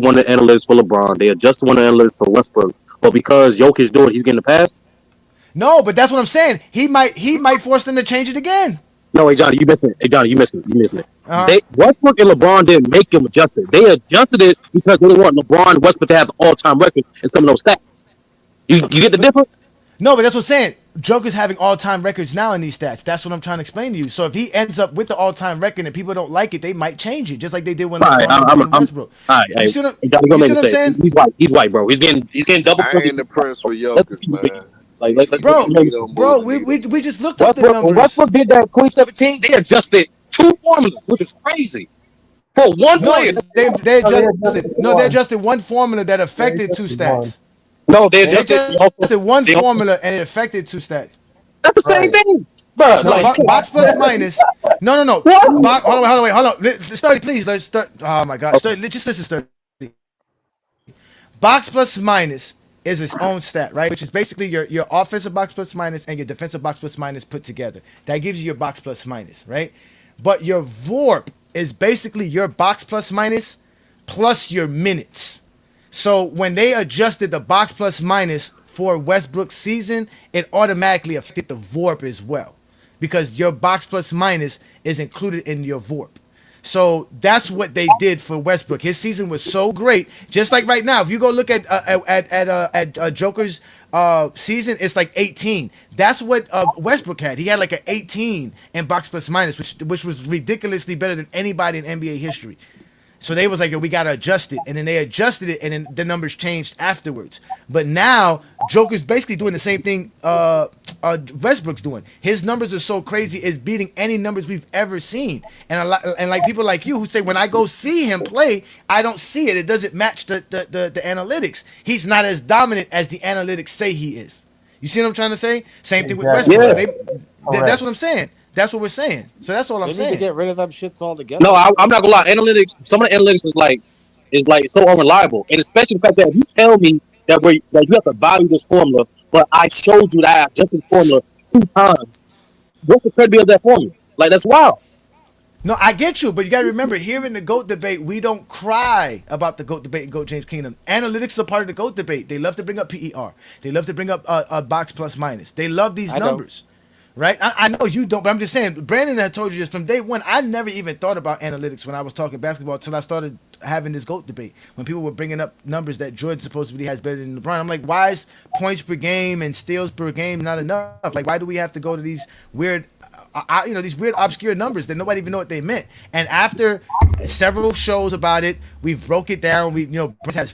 one of the analytics for LeBron. They adjusted one of the analytics for Westbrook. But because Jokic do it, he's getting the pass. No, but that's what I'm saying. He might force them to change it again. No, hey Johnny, you missing it. Hey Johnny, you missing it. You missing it. Uh huh. They Westbrook and LeBron didn't make them adjust it. They adjusted it because they didn't want LeBron and Westbrook to have the all-time records in some of those stats. You get the difference? No, but that's what I'm saying. Joker's having all time records now in these stats. That's what I'm trying to explain to you. So if he ends up with the all time record and people don't like it, they might change it, just like they did when All right, LeBron and Westbrook. all right. You Hey, see what hey, Johnny, you gonna see make what a I'm mistake. saying, He's white. He's white, bro. He's getting double I figures. ain't impressed with Let's Jokic, keep it man. like He, let's he, make a he mistake. don't bro? move the We needle. we, we just looked up the Westbrook when numbers. Westbrook did that in 2017, they adjusted two formulas, which is crazy. for one No, player. they No, they adjusted. adjusted No, they one. adjusted one formula that They affected two adjusted one. stats. No, they They adjusted. adjusted one They also formula and it affected two stats. that's the same Right. thing, bro. No, No, Like, box plus minus. No, no, no. what? Hold on, wait, hold on. Sturdy, please. Let's start. Oh my God, Okay. Sturdy, just listen, Sturdy. Box plus minus is its own stat, right? Which is basically your offensive box plus minus and your defensive box plus minus put together. That gives you your box plus minus, right? But your VORP is basically your box plus minus plus your minutes. So when they adjusted the box plus minus for Westbrook's season, it automatically affected the VORP as well, because your box plus minus is included in your VORP. So that's what they did for Westbrook. His season was so great. Just like right now, if you go look at Joker's season, it's like 18. That's what Westbrook had. He had like an 18 in box plus minus, which was ridiculously better than anybody in NBA history. So they was like, yo, we gotta adjust it, and then they adjusted it, and then the numbers changed afterwards. But now Joker's basically doing the same thing Westbrook's doing. His numbers are so crazy, it's beating any numbers we've ever seen. And like people like you who say, when I go see him play, I don't see it. It doesn't match the analytics. He's not as dominant as the analytics say he is. You see what I'm trying to say? Same thing with Exactly. Westbrook. Yeah. So that's Correct. what I'm saying. That's what we're saying. So that's all I'm They need to saying. get rid of them shits altogether. No, I'm not gonna lie. Analytics. Some of the analytics is like so unreliable, and especially the fact that if you tell me that you have to value this formula, but I showed you that I adjusted this formula 2 times. What's the credibility of that formula? Like that's wild. No, I get you, but you got to remember, here in the GOAT debate, we don't cry about the GOAT debate and GOAT James Kingdom. Analytics are part of the GOAT debate. They love to bring up PER. They love to bring up box plus minus. They love these I don't. numbers, right? I know you don't, but I'm just saying, Brandon had told you this from day one. I never even thought about analytics when I was talking basketball until I started having this GOAT debate. When people were bringing up numbers that Jordan supposedly has better than LeBron, I'm like, why is points per game and steals per game not enough? Like, why do we have to go to these weird these weird obscure numbers that nobody even know what they meant? And after several shows about it, we've broke it down. Brent has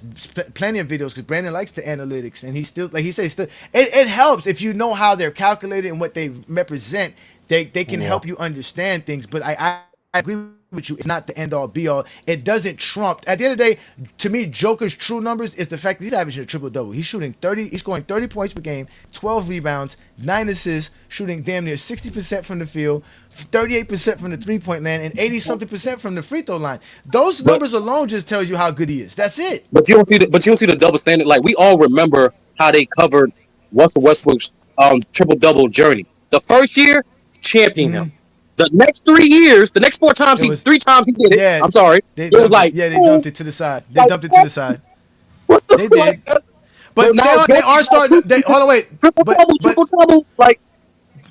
plenty of videos because Brandon likes the analytics, and he still, like he says, it helps if you know how they're calculated and what they represent. They can help you understand things. But I agree with you. It's not the end all be all. It doesn't trump. At the end of the day, to me, Joker's true numbers is the fact that he's averaging a triple double. He's shooting 30. He's scoring 30 points per game, 12 rebounds, 9 assists, shooting damn near 60% from the field, 38% from the 3-point line, and 80 something percent from the free throw line. Those But numbers alone just tells you how good he is. That's it. but you don't see the double standard. Like we all remember how they covered Russell Westbrook's triple double journey. The first year, champion him. The next 3 years, the next It was 3 times he did it. yeah. I'm sorry. They It was dumped it. like, Yeah, they dumped it to the side. They like dumped it to the side. what the They fuck? did. But Now they are starting. Hold on, wait. But triple double. Like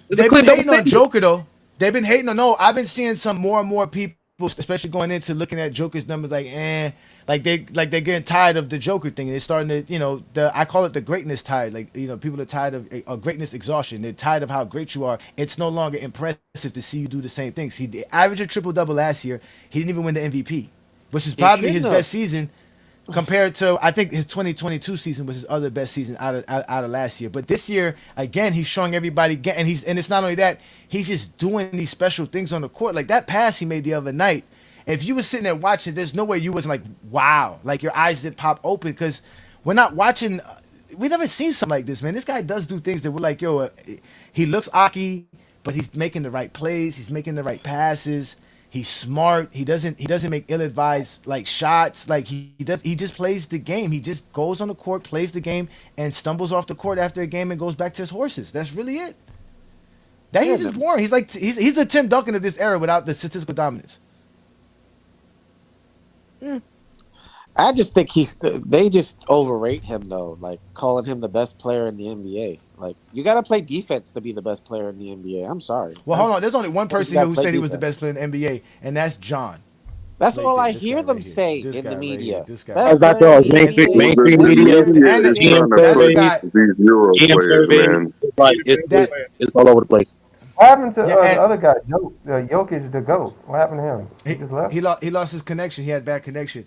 it's a they've clear been double hating on standard. Joker though. They've been hating on. No, I've been seeing some more and more people, especially going into looking at Joker's numbers, like they're getting tired of the Joker thing. They're starting to, I call it the greatness tired. Like people are tired of greatness exhaustion. They're tired of how great you are. It's no longer impressive to see you do the same things. He averaged a triple double last year. He didn't even win the MVP, which is probably his shouldn't best have. season. Compared to, I think his 2022 season was his other best season out of last year. But this year, again, he's showing everybody, and it's not only that, he's just doing these special things on the court. Like that pass he made the other night. If you were sitting there watching, there's no way you wasn't like, wow, like your eyes did pop open, because we're not watching. We never seen something like this, man. This guy does do things that we're like, yo, he looks hockey, but he's making the right plays. He's making the right passes. He's smart. He doesn't make ill-advised like shots. Like he just plays the game. He just goes on the court, plays the game, and stumbles off the court after a game and goes back to his horses. That's really it. He's just boring. He's like he's the Tim Duncan of this era without the statistical dominance. I just think they just overrate him though, like calling him the best player in the NBA. Like you got to play defense to be the best player in the NBA. I'm sorry. Well, hold on. There's only one person here who said he was the defense. best player in the NBA, and that's John. That's Right all there, I this hear guy them right here. say This in guy the right media. here. This guy Best That's player not in the the NBA. mainstream Best media, player in the He's GM trying NBA. to That's the push guy. surveys, these Euro GM players, man. surveys. It's like That it's all over the place. What happened to yeah, the and other guy, Jokic, the GOAT? What happened to him? He just left. he lost his connection. He had bad connection.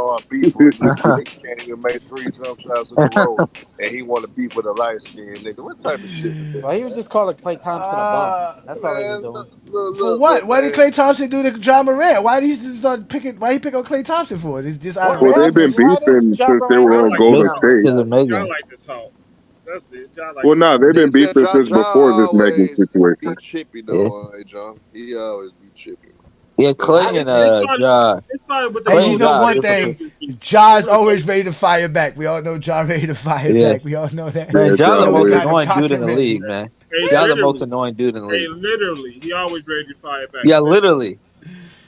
start beef with nigga. Nigga can't even make 3 jump shots in a row, and he want to beef with a light skinned nigga. What type of shit is Well, this, he was man? just calling Clay Thompson a bum. Uh, That's all he was Man, doing. for look, what? What did man. Klay Thompson do to John Morant? Why did he just start picking? Why he pick on Klay Thompson for it? It's just out of What Well, they've been happened? randomness. Why does beefing John since they Morant were Y'all on always like to pick Golden talk. on him? State. Because of Y'all Megan. like to talk. That's it. John like Well, to nah, talk. they've been beefing John, since John before this Megan always be situation. chippy Yeah, though, John. He always be chippy, man. yeah. But Clay and It started. Ja, It started with the Hey, Clay you and Bulls. know Ja are one But different. thing, it Ja's really always wasn't. ready to fire back. We all know Ja ready to fire Yeah, back. We all know that. man. Yeah, Ja He the John always most Wade. trying to annoying dude in the compliment league, me. man. Hey, Ja the most literally. annoying dude in the Hey, league. literally. He always ready to fire back, Yeah, man. literally.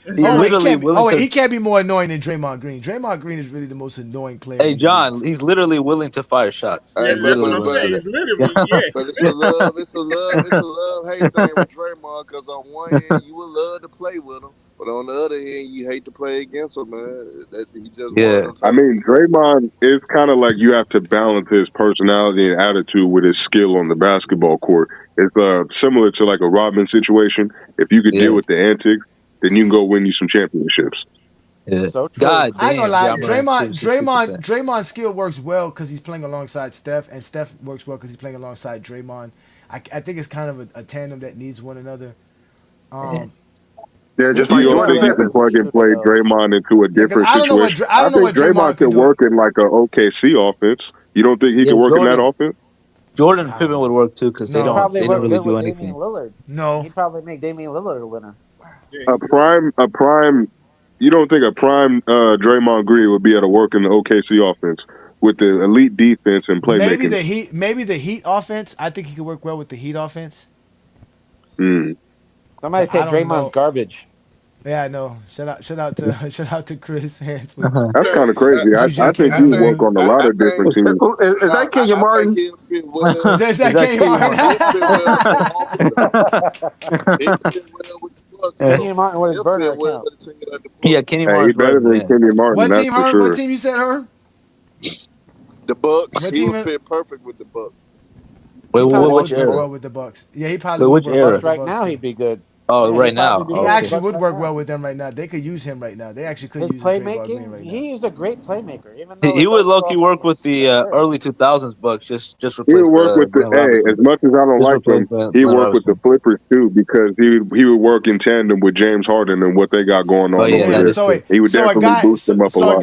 He's Oh wait, he literally can't be. Oh willing wait, to. he can't be more annoying than Draymond Green. Draymond Green is really the most annoying player Hey, in the league. John, he's literally willing to fire shots. Hey, Yeah, He's but that's what literally but I'm willing to saying. but do He's literally, but that. it's a love hate thing with Draymond. Cause on one hand you would love to play with him, but on the other hand you hate to play against him, man. That he just one of Yeah, them I type of mean, people. Draymond is kind of like you have to balance his personality and attitude with his skill on the basketball court. It's similar to like a Rodman situation. If you could deal yeah, with the antics, then you can go win you some championships. yeah. So true. God I ain't gonna damn, lie, John Moran shooting Draymond, 60%. Draymond, Draymond's skill works well because he's playing alongside Steph, and Steph works well because he's playing alongside Draymond. I think it's kind of a tandem that needs one another. Yeah. Um, Yeah, He's just Do like a you you don't would good think have you said. can perimeter plug and shooter, play though. Draymond into a yeah, because different situation? I I don't know think what Draymond Draymond can could do. work in like a OKC offense. You don't think he Yeah, could work in that offense? Jordan and I don't Pippen would know. work too because He'd No, probably they don't work really good do with Damian anything. Lillard. no. He'd probably make Damian Lillard a winner. yeah, he A would. prime. You don't think a prime Draymond Green would be able to work in the OKC offense with the elite defense and playmaking? Maybe the Heat offense. I think he could work well with the Heat offense, Mm. Somebody but I said don't Draymond's know. garbage. Yeah, I know. Shout out to shout out to Chris Hands for That's kind of I, crazy. I think GJK I he would think work members. on a lot I of think different teams. Is that Kenya I think Martin? he'll fit well. Is Is that that Kenny Kenny Martin? Martin? He'll fit well with all of them. He'll fit well with the Bucks Yeah, too. Kenyon Martin with his He'll burner fit well account. with a team like the yeah, Bucks. Kenny Hey, he Martin's better right, than man. Kenny Martin, What that's team, for Herm? What sure. team you said, Herm? The Bucks, What he team? would fit perfect with the Bucks. He Wait, probably would which fit era? well with the Bucks. Yeah, he probably Wait, would which work well Bucks with era? the right Bucks now, too. he'd be good. Oh, Yeah, right he'd probably now. be He Oh, good with the okay. actually Bucks would right work well now. with them right now. They could use him right now. They actually could His use a Draymond Green playmaking, right now. he's a great playmaker, even He, though he it would don't low show key up on work with his the early list. 2000s Bucks. Just He replace would work with the Glenn as Robinson. much as I don't Just like replace him, he Glenn work with the Robinson. Clippers too because he would work in tandem with James Harden and what they got going Oh on yeah, over Yeah. that there. is So true. wait. He would definitely boost them up a lot.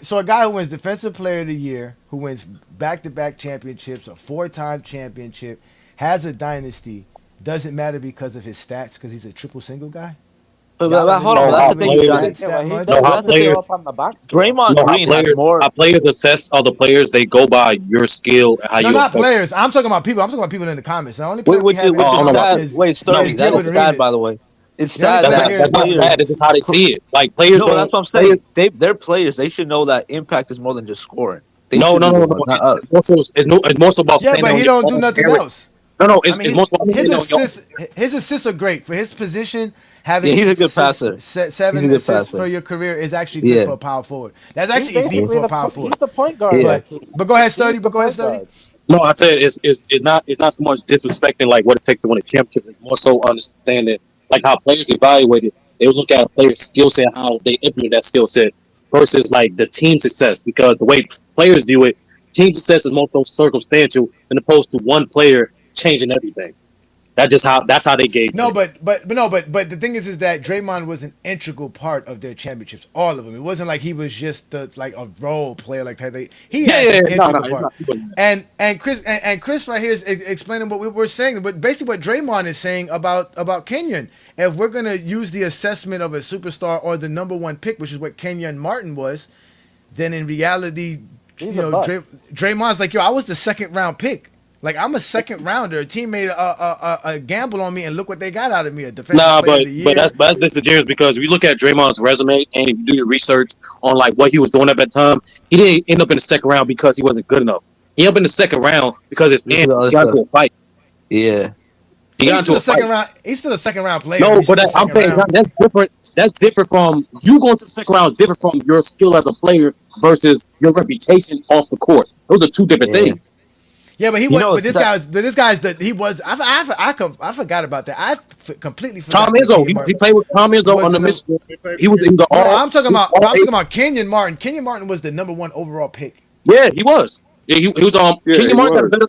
So a guy who wins Defensive Player of the Year, who wins back-to-back championships, a four-time championship, has a dynasty. Doesn't matter because of his stats, because he's a triple single guy. Y'all don't Hold really on, but know that's how the thing, evaluate players Johnny. stats Yeah, that well, he much. know how doesn't show players up on the box score. Draymond know how Green has more. players assess other players. They go by your skill and how No, you not affect. players. I'm talking about people. I'm talking about people in the comments. The only player we have Which Oh, I answering is don't our know about sad. people. is Wait, No, Sturdy, is that is Gilbert no, sad, by Arenas. the way. It's The only sad player that here that's is not players. sad. It's just how they see it. Like players No, that's don't what I'm saying. players. They're players. They should know that impact is more than just scoring. They No, should no, be the no, no. ones, not us. It's more so. It's more so about yeah, standing but on he your don't do own nothing merit. else. No, no. I It's mean, more so about his standing on your own. assists are great for his position. Yeah, Having he's a six good assists, passer. He's a seven good assists for passer. your career is actually good Yeah, for a power forward. That's He's actually elite basically for a power he's forward. the point guard of yeah. the team. But go ahead, Sturdy. He's But the go ahead, point Sturdy. guard. No, I said it's not so much disrespecting like what it takes to win a championship. It's more so understanding like how players evaluate it. They would look at a player's skill set, how they implement that skill set, versus like the team success. Because the way players view it, team success is more so circumstantial, than opposed to one player changing everything. That's how they gauge No, it. but the thing is that Draymond was an integral part of their championships, all of them. It wasn't like he was just like a role player like that. He Yeah, had yeah, some yeah. No, no, integral it's part. not. It wasn't. And Chris right here is explaining what we were saying, but basically what Draymond is saying about Kenyon. If we're gonna use the assessment of a superstar or the number one pick, which is what Kenyon Martin was, then in reality, He's a bust. Draymond's like, yo, I was the second round pick. Like I'm a second rounder. A team made a gamble on me, and look what they got out of me: a defensive Nah, player of but the but year. that's disingenuous because if you look at Draymond's resume and you do your research on like what he was doing at that time, he didn't end up in the second round because he wasn't good enough. He ended up in the second round because his This is antics. other He got stuff. into a fight. Yeah. He But got into a fight. he's still a second round player. No, He's but still I'm second saying, John, round. that's different. That's different from you going to the second round. Is different from your skill as a player versus your reputation off the court. Those are two different Yeah. things. Yeah, but he You was. know, But it's that this guy's the he was. I forgot about that. Completely Tom forgot that Izzo, Kenyon he Martin played with Tom Izzo was on the the number. Michigan. They played He was together. in the No, all. I'm He was all talking eight. about Kenyon Martin. Kenyon Martin was the number one overall pick. Yeah, he was. Yeah, he was on. Yeah, Kenyon he Martin got a was. better.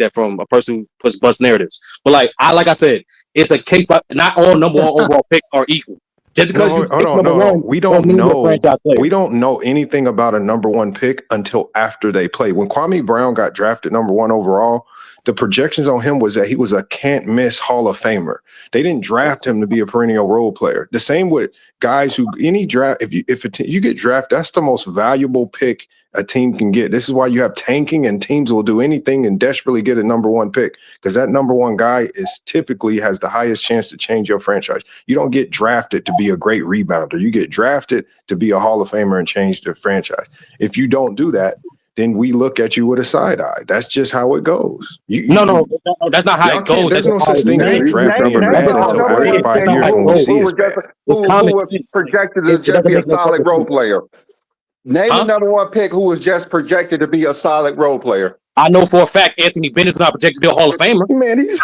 that from a person who puts bust narratives. But like I said, it's a case by not all number one overall picks are equal. Just because No, you hold pick on, number no. one don't mean you're a franchise player. We don't know anything about a number one pick until after they play. When Kwame Brown got drafted number one overall, the projections on him was that he was a can't miss Hall of Famer. They didn't draft him to be a perennial role player. The same with guys who any draft, if you get drafted, that's the most valuable pick a team can get. This is why you have tanking, and teams will do anything and desperately get a number one pick, because that number one guy is typically has the highest chance to change your franchise. You don't get drafted to be a great rebounder. You get drafted to be a Hall of Famer and change the franchise. If you don't do that, then we look at you with a side eye. That's just how it goes. No, that's not how it goes. There's That's no how such thing as a draft being Name bad a until number after one 5 pick years when we see who it's bad. It's who common was sense. projected to It just doesn't be a make no solid fucking role sense. player. Name Huh? a number one pick who was just projected to be a solid role player. I know for a fact Anthony Bennett's not projected to be a Hall of Famer. Man, he's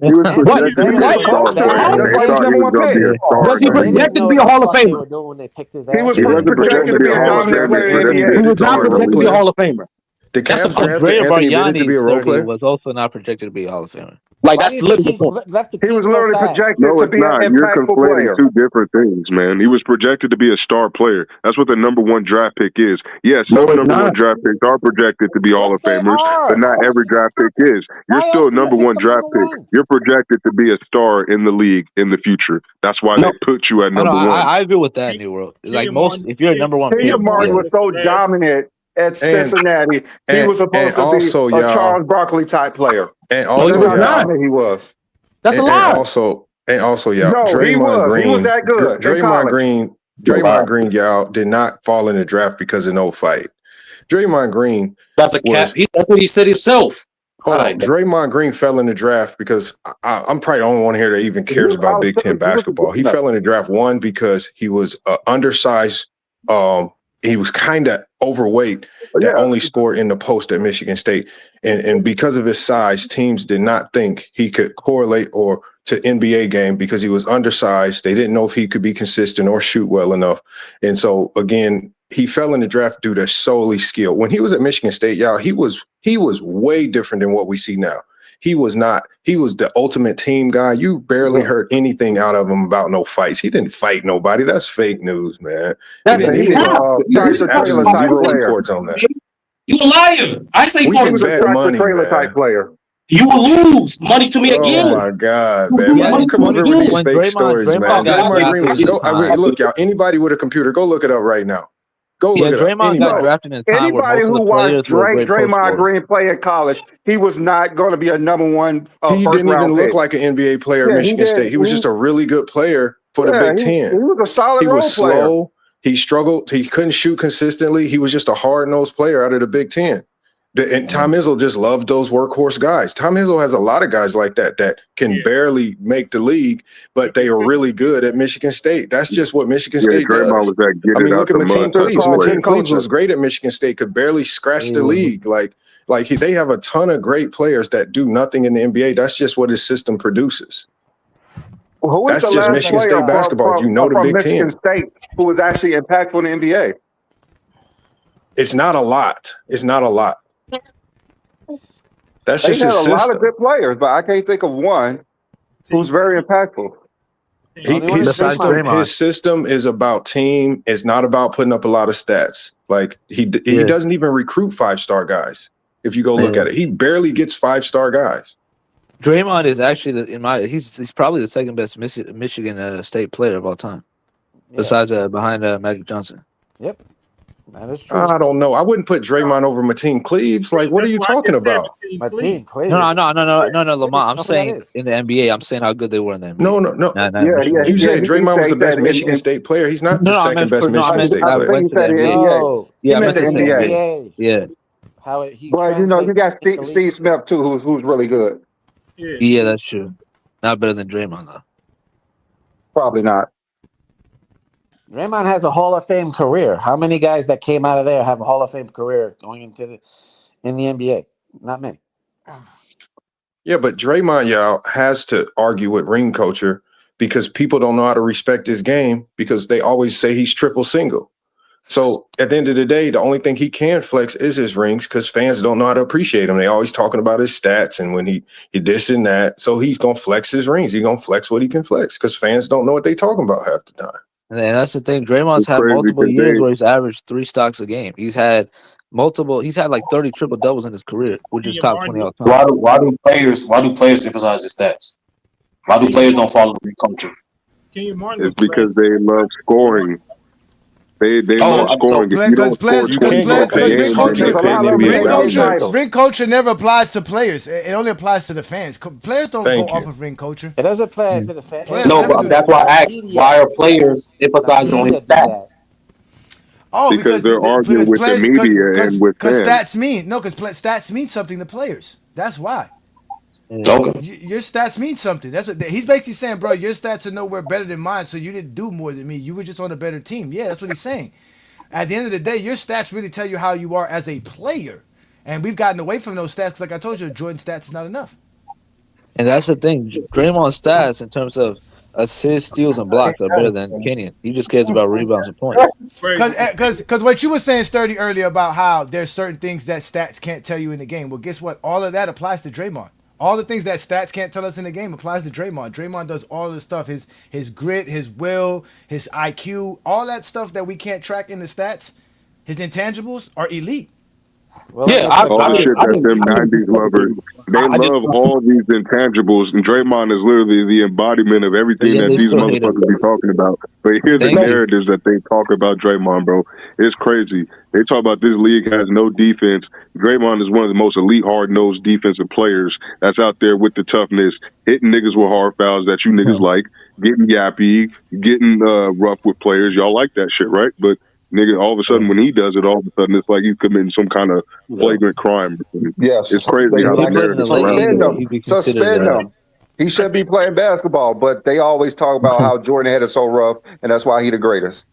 He was What? projected to be a What? star Supposed to player. be. Huh? That's They why he's thought he number was one going to pick. be a star. Was he They didn't projected to know be a what the Hall of fuck they Famer? were doing when they picked his He ass. was He wasn't projected to projected to be be a a Hall of dominant Famer. player in the Projected to NBA. He be a was not star, projected to though. be a Hall of Famer. the That's the Cavs point. drafted Andrea Anthony Bennett to Bargnani be a role thirty player. was also not projected to be a Hall of Famer. Like, Why that's do you think literally the he point. left the He team was so literally fast? projected No, to it's be an not. You're impactful conflating player. two different things, man. He was projected to be a star player. That's what the number one draft pick is. Yes, No, some it's number one not. draft picks are projected to be Hall Yes, of they Famers, but are. not every draft pick is. You're Why still else a do you number pick one them draft number pick. one? You're projected to be a star in the league in the future. That's why No, they put you at Oh no, number one. I agree with that, New World. Like most, if you're a number one pick, Kenyon Martin yeah. was so dominant at And Cincinnati. He and was supposed to be also, a y'all, Charles Barkley type player. and no, he That's also, was how not. y'all, dominant he was. That's a and lie. also, y'all, No, he Draymond was. He was Green, that good in Draymond college. Green, You're a lie. Draymond Green, y'all, did not fall in the draft because of no fight. Draymond Green That's a cap. was That's what he said himself. Hold All on. right. Draymond Green fell in the draft because I'm probably the only one here that even cares about Big Ten basketball. He fell in the draft, one, because he was undersized. He was kind of overweight that only scored in the post at Michigan State. And because of his size, teams did not think he could correlate or to NBA game because he was undersized. They didn't know if he could be consistent or shoot well enough. And so, again, he fell in the draft due to solely skill. When he was at Michigan State, y'all, he was way different than what we see now. He was the ultimate team guy. You barely heard anything out of him about no fights. He didn't fight nobody. That's fake news, man. That's And He he was didn't. There's Tyson Taylor absolutely type zero player. reports on that. You a liar. I say We He can was false. a bet Tyson money, Taylor type man. player. You will lose money to me Oh again. my God, You man! lose Why Yeah, you money to come me up here with these again. when fake stories, man? Draymond got Draymond Green drafted was in go. I mean, time. look, y'all. Anybody with a computer, go look it up right now. Go Yeah, look it up. Draymond got Anybody. drafted in a time where Anybody most of who the watched players were great post Draymond scorers. Green play in college, he was not going to be a number one He first didn't even round look pick. like an NBA player at Yeah, he Michigan did. State. He was just a really good player for the Yeah, Big he Ten. was a solid He was role player. slow. He struggled. He couldn't shoot consistently. He was just a hard-nosed player out of the Big Ten. And Tom Izzo just loved those workhorse guys. Tom Izzo has a lot of guys like that can barely make the league, but they are really good at Michigan State. That's just what Michigan Yeah, State Draymond does. was that get I it mean, out look at the mud Mateen type Cleaves. of player. Mateen Cleaves was great at Michigan State, could barely scratch the league. They have a ton of great players that do nothing in the NBA. That's just what his system produces. Who was That's the just last Michigan player State basketball. You know the from Big Michigan Ten. State who was actually impactful in the NBA? It's not a lot. It's not a lot. That's They just had his a lot of system. good players, but I can't think of one who's very impactful. Besides Draymond. His system is about team. It's not about putting up a lot of stats. Like he doesn't even recruit 5-star guys. If you go look at it, he barely gets 5-star guys. Draymond is actually he's probably the second best Michigan State player of all time, besides behind Magic Johnson. Yep, that is true. I don't know. I wouldn't put Draymond over Mateen Cleaves. Like, what are you talking about? Mateen Cleaves. No, Lamont. I'm know who that saying is. in the NBA. I'm saying how good they were in the NBA. No. You said Draymond was the best Michigan State player. He's not the second best Michigan State player. I think he said in the NBA. No, Yeah, I meant meant to the say NBA. NBA. Yeah. How he But you translates got in the Steve league. Smith too, who's really good. Yeah, that's true. Not better than Draymond though. Probably not. Draymond has a Hall of Fame career. How many guys that came out of there have a Hall of Fame career going in the NBA? Not many. Yeah, but Draymond, y'all, has to argue with ring culture because people don't know how to respect his game because they always say he's triple single. So at the end of the day, the only thing he can flex is his rings because fans don't know how to appreciate him. They always talking about his stats and when he this and that. So he's going to flex his rings. He's going to flex what he can flex because fans don't know what they talking about half the time. And that's the thing. Draymond's had multiple years where he's averaged 3 stocks a game. He's had multiple. He's had like 30 triple doubles in his career, which is Kenyon top Martin, 20 all time. Why do players emphasize the stats? Why do players don't follow the culture? Kenyon Martin was It's the because last. they love scoring. They love scoring. If you don't score You Because can't 20 get points a paid. ring You game, can't you're get culture, not paid in a the lot of them NBA ring ain't without getting culture, stats. titles. ring culture never applies to players. It only applies to the fans. Players don't go Thank off you. of ring culture. It doesn't play to the fan. Players It No, never plays do but to that's that. why the I asked, media. why are players The emphasizing on media his do that. stats? Oh, because because they're arguing because with the players media and with because fans. stats mean no because stats mean something to players. That's why. Okay. Your stats mean something. That's what he's basically saying, bro. Your stats are nowhere better than mine, so you didn't do more than me. You were just on a better team. Yeah, that's what he's saying. At the end of the day, your stats really tell you how you are as a player, and we've gotten away from those stats. Like I told you, Jordan stats is not enough. And that's the thing. Draymond's stats in terms of assists, steals, and blocks are better than Kenyon. He just cares about rebounds and points. Crazy. Because what you were saying, Sturdy, earlier about how there's certain things that stats can't tell you in the game. Well, guess what? All of that applies to Draymond. All the things that stats can't tell us in the game applies to Draymond. Draymond does all the stuff. His grit, his will, his IQ, all that stuff that we can't track in the stats. His intangibles are elite. Well, Yeah, it's a All the shit that them I didn't 90s lovers, disagree. they I just love all these intangibles, and Draymond is literally the embodiment of But everything yeah, that they these still hate him. motherfuckers be talking about. But here's the Thank you. narratives that they talk about Draymond, bro. It's crazy. They talk about this league has no defense. Draymond is one of the most elite, hard-nosed defensive players that's out there with the toughness, hitting niggas with hard fouls that you niggas like, getting yappy, getting rough with players. Y'all like that shit, right? But nigga, all of a sudden, when he does it, all of a sudden, it's like he's committing some kind of flagrant crime. It's Yes, crazy they how If the he like played in narrative the around league, suspend it. them, he'd be considered. suspend them. He should be playing basketball, but they always talk about how Jordan had it so rough, and that's why he the greatest.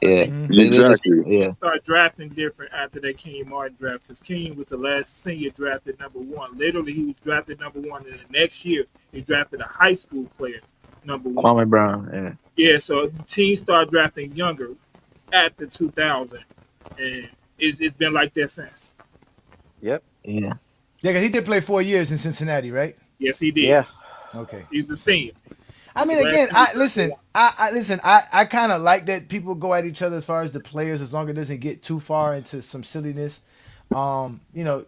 Yeah, they just Exactly. Start drafting different after that Kenyon Martin draft because Kenyon was the last senior drafted #1. Literally, he was drafted #1, and the next year he drafted a high school player #1. Kwame Brown. Yeah, Yeah, so teams start drafting younger after 2000, and it's been like that since. Yep. yeah. Yeah, because he did play 4 years in Cincinnati, right? Yes, he did. Yeah. Okay. He's a senior. I mean, Last again, time I listen. I kind of like that people go at each other as far as the players, as long as it doesn't get too far into some silliness.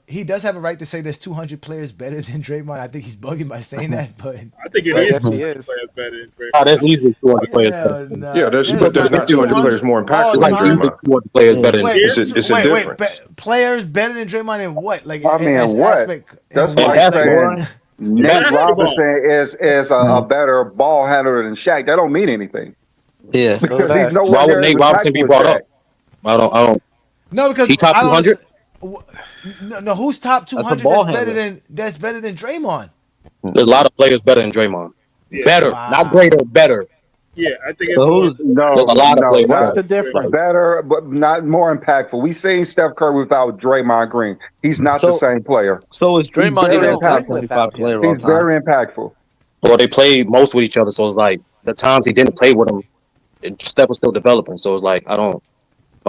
He does have a right to say there's 200 players better than Draymond. I think he's bugging by saying that, but I think it I is guess he 200 is. players better than Draymond. Oh, there's easily 200 players better. hell no, Yeah, but there's not 200 players more all impactful It's than like time. easily Draymond. 200 players better than Wait, It's a difference. players better than Draymond in what? Like I mean, as what? aspect That's in in what? like Like saying basketball. Nate Basketball. Robinson is a better ball handler than Shaq. That don't mean anything yeah. because he's that. nowhere Why would near as Nate Robinson be impactful as brought Shaq. up? I don't. no, because He top I don't 200? understand. No, who's top That's a 200 ball that's better than Draymond? There's a lot of players better than Draymond. Yeah, Better, not Wow. greater, better. yeah. I think it's So more. who's There's No, a lot of no, players What's better. the difference? better, but not more impactful. We seen Steph Curry without Draymond Green. He's not the so same player. so is He's Draymond They even very a don't top win impactful. 25 without player him. of all He's time? very impactful. Well, they played most with each other, so it's like the times he didn't play with him, Steph was still developing. So it's like I don't.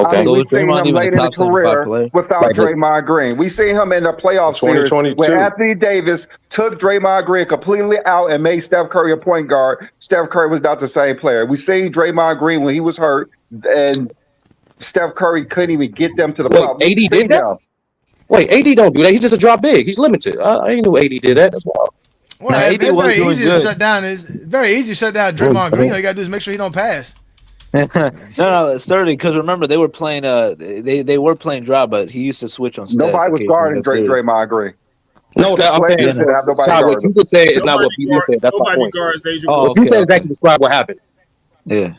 I mean, Okay, So we is seen Draymond him even a late in the top 75 career player? without right. But Draymond Green. We seen him in the playoff series where 2022. Anthony Davis took Draymond Green completely out and made Steph Curry a point guard. Steph Curry was not the same player. We seen Draymond Green when he was hurt, and Steph Curry couldn't even get them to the wait, playoff. We AD seen did that? them. Wait, AD don't do that. He's just a drop big. He's limited. I ain't knew AD did that. That's wild. Well, Now, AD it's was very doing easy to good. shut down. It's very easy to shut down Draymond Green. All you gotta do is make sure he don't pass. no, it's 30 because remember they were playing. They were playing drop, but he used to switch on Steph Nobody was occasionally. guarding That's good. Draymond Green. No, that, I'm Players saying, didn't have nobody Sean, what guarding you him. just said is not what BB said. That's my Nobody point. guards Adrian Oh, Wilson. What you said is okay. actually describe what happened. Yeah.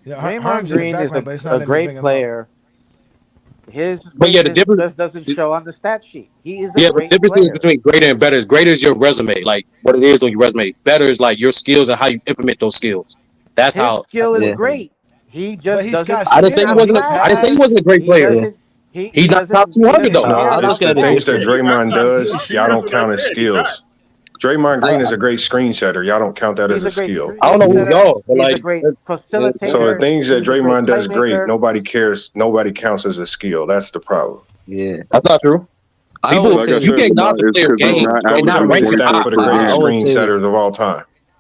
Yeah, Draymond Herm's in the Green is background, but it's not a letting me bring great him up. player. His But yeah, the greatness difference. just doesn't show on the stat sheet. He is a Yeah, the great difference player. between greater and better is greater is your resume, like what it is on your resume. Better is like your skills and how you implement those skills. That's His how. skill is Yeah. great. He But just he's doesn't got I didn't say he skill. wasn't. He I didn't say he has. wasn't a great He player. doesn't. He's not top 200 though. No, I It's look the at it things that different. Draymond does. That's Y'all don't what count I as said. He's not. skills. Draymond Green is a great screen setter. Y'all don't count that He's as a a great skill. I don't know who's screensetter. y'all, but He's a like, great So the facilitator. things that He's a great Draymond does great, playmaker. nobody cares. Nobody counts as a skill. That's the problem. Yeah. that's not true. I People, always Like say I you said, can Lamar, acknowledge a it's player's because he's game not Go and not tell averaging me rank the him 20 stats high. points for the per I greatest game. always screen say this. setters of all time.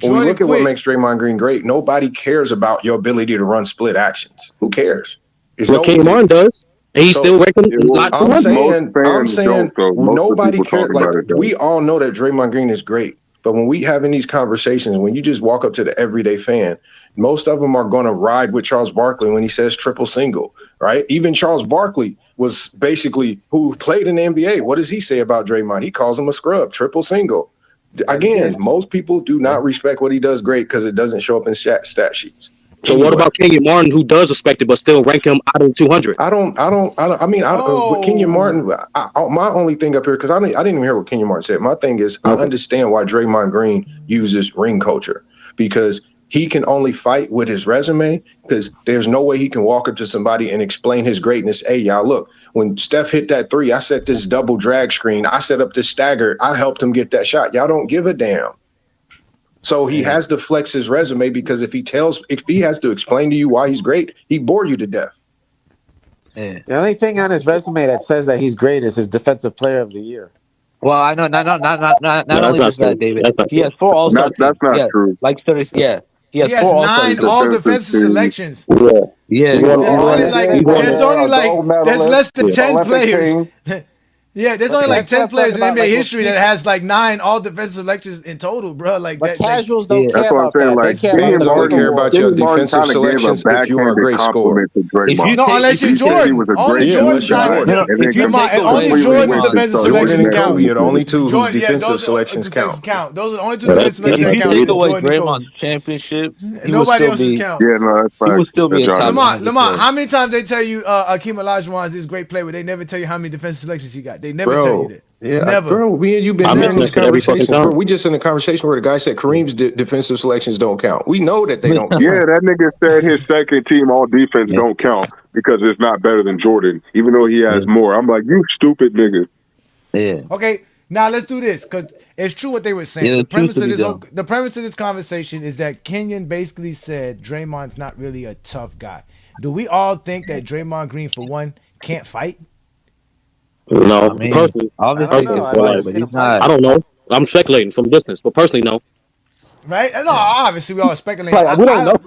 When we Jordan look at what quit. makes Draymond Green great, nobody cares about your ability to run split actions. Who cares? It's Well, Kmart does, and he's still so working Yeah, well, lots of I'm money. most saying, fans don't, though. well, Most of the nobody people cares. talking Like about it don't. we all know that Draymond Green is great, But when we having these conversations, when you just walk up to the everyday fan, most of them are going to ride with Charles Barkley when he says triple single, right? Even Charles Barkley was basically who played in the NBA. What does he say about Draymond? He calls him a scrub, triple single. Again, most people do not respect what he does great because it doesn't show up in stat sheets. So what about Kenyon Martin, who does respect it but still rank him out of the 200? With Kenyon Martin, my only thing up here, because I didn't even hear what Kenyon Martin said. My thing is, I understand why Draymond Green uses ring culture, because he can only fight with his resume, because there's no way he can walk up to somebody and explain his greatness. Hey, y'all, look, when Steph hit that three, I set this double drag screen. I set up this stagger. I helped him get that shot. Y'all don't give a damn. So he has to flex his resume, because if he has to explain to you why he's great, he bore you to death. The only thing on his resume that says that he's great is his Defensive Player of the Year. Well, I know not only just that, David. He has 4 All-Star teams. That's not true. Like 30. Yeah, he has 4 All-Star 9 teams. all-defensive selections. Yeah. There's less than 10 players. Yeah, there's only like 10 players in NBA history that has like 9 all-defensive selections in total, bro. Like But that, casuals don't care about that. Like, they care about your defensive selections if you are a great scorer. Unless you're Jordan. Only Jordan's trying to. Only Jordan's defensive selections count. The only 2 whose defensive selections count. Those are the only 2 defensive selections that count. If you take away Draymond's championships, nobody else's count. Yeah, no, that's fine. He would still be a top. Lamont, how many times they tell you Akeem Olajuwon is this great player, but they never tell you how many defensive selections he got? They never tell you that. Yeah, never. Bro, me and you been having this conversation. Bro, we just in a conversation where the guy said Kareem's defensive selections don't count. We know that they don't count. Yeah, that nigga said his second team all defense don't count because it's not better than Jordan, even though he has more. I'm like, you stupid nigga. Yeah. Okay, now let's do this, because it's true what they were saying. The premise of this conversation is that Kenyon basically said Draymond's not really a tough guy. Do we all think that Draymond Green, for one, can't fight? No, personally, I don't know. I'm speculating from distance, but personally, no. Right? No, obviously we all speculating. We don't know.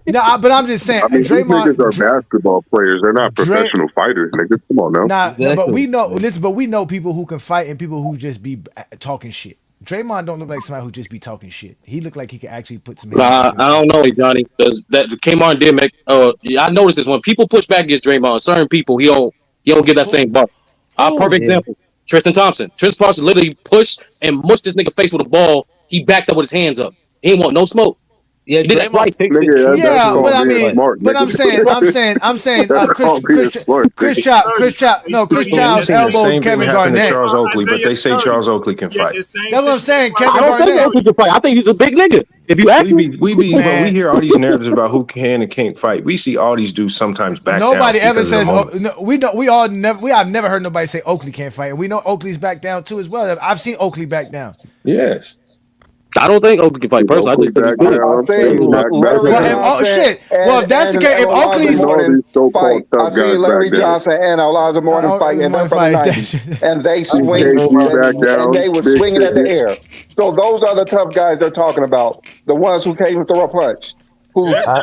No, but I'm just saying. I mean, these niggas are basketball players. They're not professional fighters, niggas. Come on now. No, but we know. Listen, but we know people who can fight and people who just be talking shit. Draymond don't look like somebody who just be talking shit. He look like he can actually put some. I don't know, Johnny. Because that Kmart did make. I noticed this when people push back against Draymond. Certain people, he don't get that same buck. Perfect example. Tristan Thompson. Tristan Thompson literally pushed and mushed this nigga face with a ball. He backed up with his hands up. He didn't want no smoke. Yeah, but I'm saying, Chris Childs elbowed Kevin Garnett. Charles Oakley, but they say Charles Oakley can fight. That's what I'm saying. Kevin I don't think Oakley can fight. I think he's a big nigga. If you ask me, we hear all these narratives about who can and can't fight. We see all these dudes sometimes back down. Nobody ever says I've never heard nobody say Oakley can't fight, and we know Oakley's back down too as well. I've seen Oakley back down. Yes. I don't think Oakley can fight personally. I just think he's good. Shit. Well, if that's the case, if Oakley's fight, I seen Larry Johnson and Elijah Morton fight in the 90s, and they swing and they were swinging at the air. So those are the tough guys they're talking about, the ones who can't even throw a punch.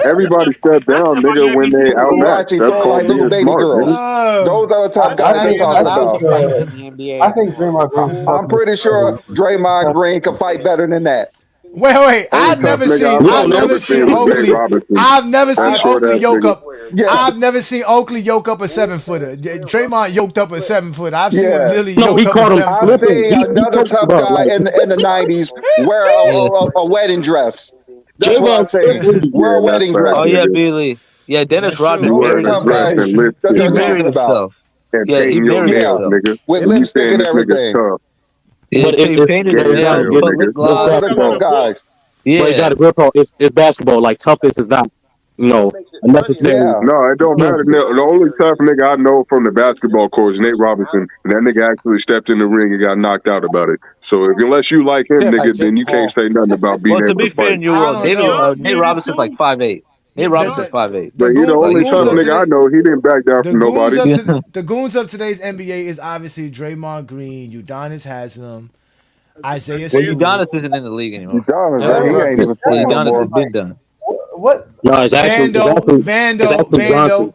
Everybody stepped down, nigga, when they outmatched. That's called being smart. Those are the tough guys they're talking about. I think Draymond. I'm pretty sure Draymond Green can fight better than that. Wait. I've never seen Oakley. I've never seen Oakley yoke up. I've never seen Oakley yoke up a 7-footer. Draymond yoked up a 7-footer. I've seen him literally yoke up a 7-footer. I've seen another tough guy in the 90s wear a wedding dress. That's what I'm saying. Wear a wedding dress. Oh yeah, Billy. Yeah, Dennis Rodman buried himself. Yeah, he buried himself with lipstick and everything. Yeah, but he painted his nails, put lip gloss. Guys. Yeah, Johnny, real talk. It's basketball. Like toughness is not, unnecessary. Yeah. No, it don't matter. The only tough nigga I know from the basketball court is Nate Robinson, and that nigga actually stepped in the ring and got knocked out about it. So unless you like him, nigga, then you can't say nothing about being able to fight. Nate Robinson's like 5'8". Nate Robinson's 5'8". But he the only tough nigga I know. He didn't back down from nobody. The goons of today's NBA is obviously Draymond Green, Udonis Haslam, Isaiah Stewart. Udonis isn't in the league anymore. Udonis has been done. What? No, it's actually Vando.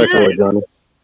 respect to Yes. Ajani.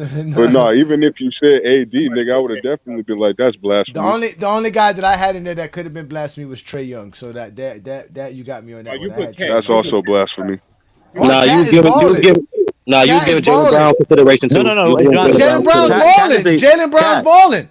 fuck? But no, even if you said AD, nigga, I would have definitely been like, that's blasphemy. The only guy that I had in there that could have been blasphemy was Trey Young. So that you got me on that you one. put Cat. That's also blasphemy. What? Nah, you Cat was is giving balling. you was Cat is giving Jalen balling. Brown consideration too. No. You was giving Johnny, Jalen Jalen Brown's Cat balling. is a Jalen Brown's Cat. balling.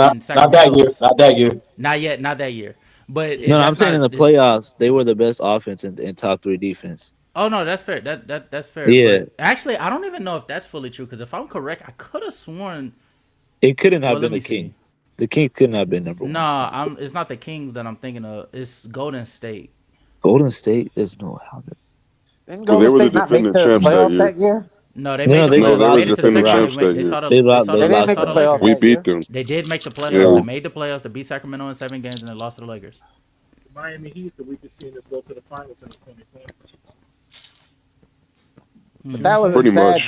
not in not that year. Sacramento's Not that year. not yet, not that year. But No, no, I'm that's saying in not. the playoffs, they were the best offense and top three defense. Oh no, that's fair. That's fair. Yeah, But actually, I don't even know if that's fully true because if I'm correct, I could have sworn. it couldn't have Well, let been me the see. King. The King couldn't have been number one. Nah, It's not the Kings that I'm thinking of. It's Golden State. Golden State, there's no how. Didn't Well, they Golden were the State not make defending the champs that playoffs year. that year? No, they No, made no, the they No, playoffs. they They were made the it to the defending second round. They champs went. that They year. saw the. they They lost. saw They the. They didn't They lost make saw to the the them. playoffs Lakers. We that beat year. them. They did make the playoffs. Yeah. They made the playoffs to beat Sacramento in 7 games, and they lost to the Lakers. Miami Heat's the weakest team to go to the finals in 2020. But that was a Pretty much.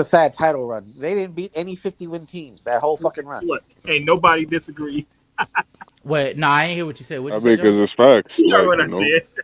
sad title run. They didn't beat any 50-win teams that whole fucking Guess run. what? Ain't nobody disagree. Wait, no, I ain't hear what you said. What'd I you say, mean, Joe? because it's facts. You heard Like, what you I know, said.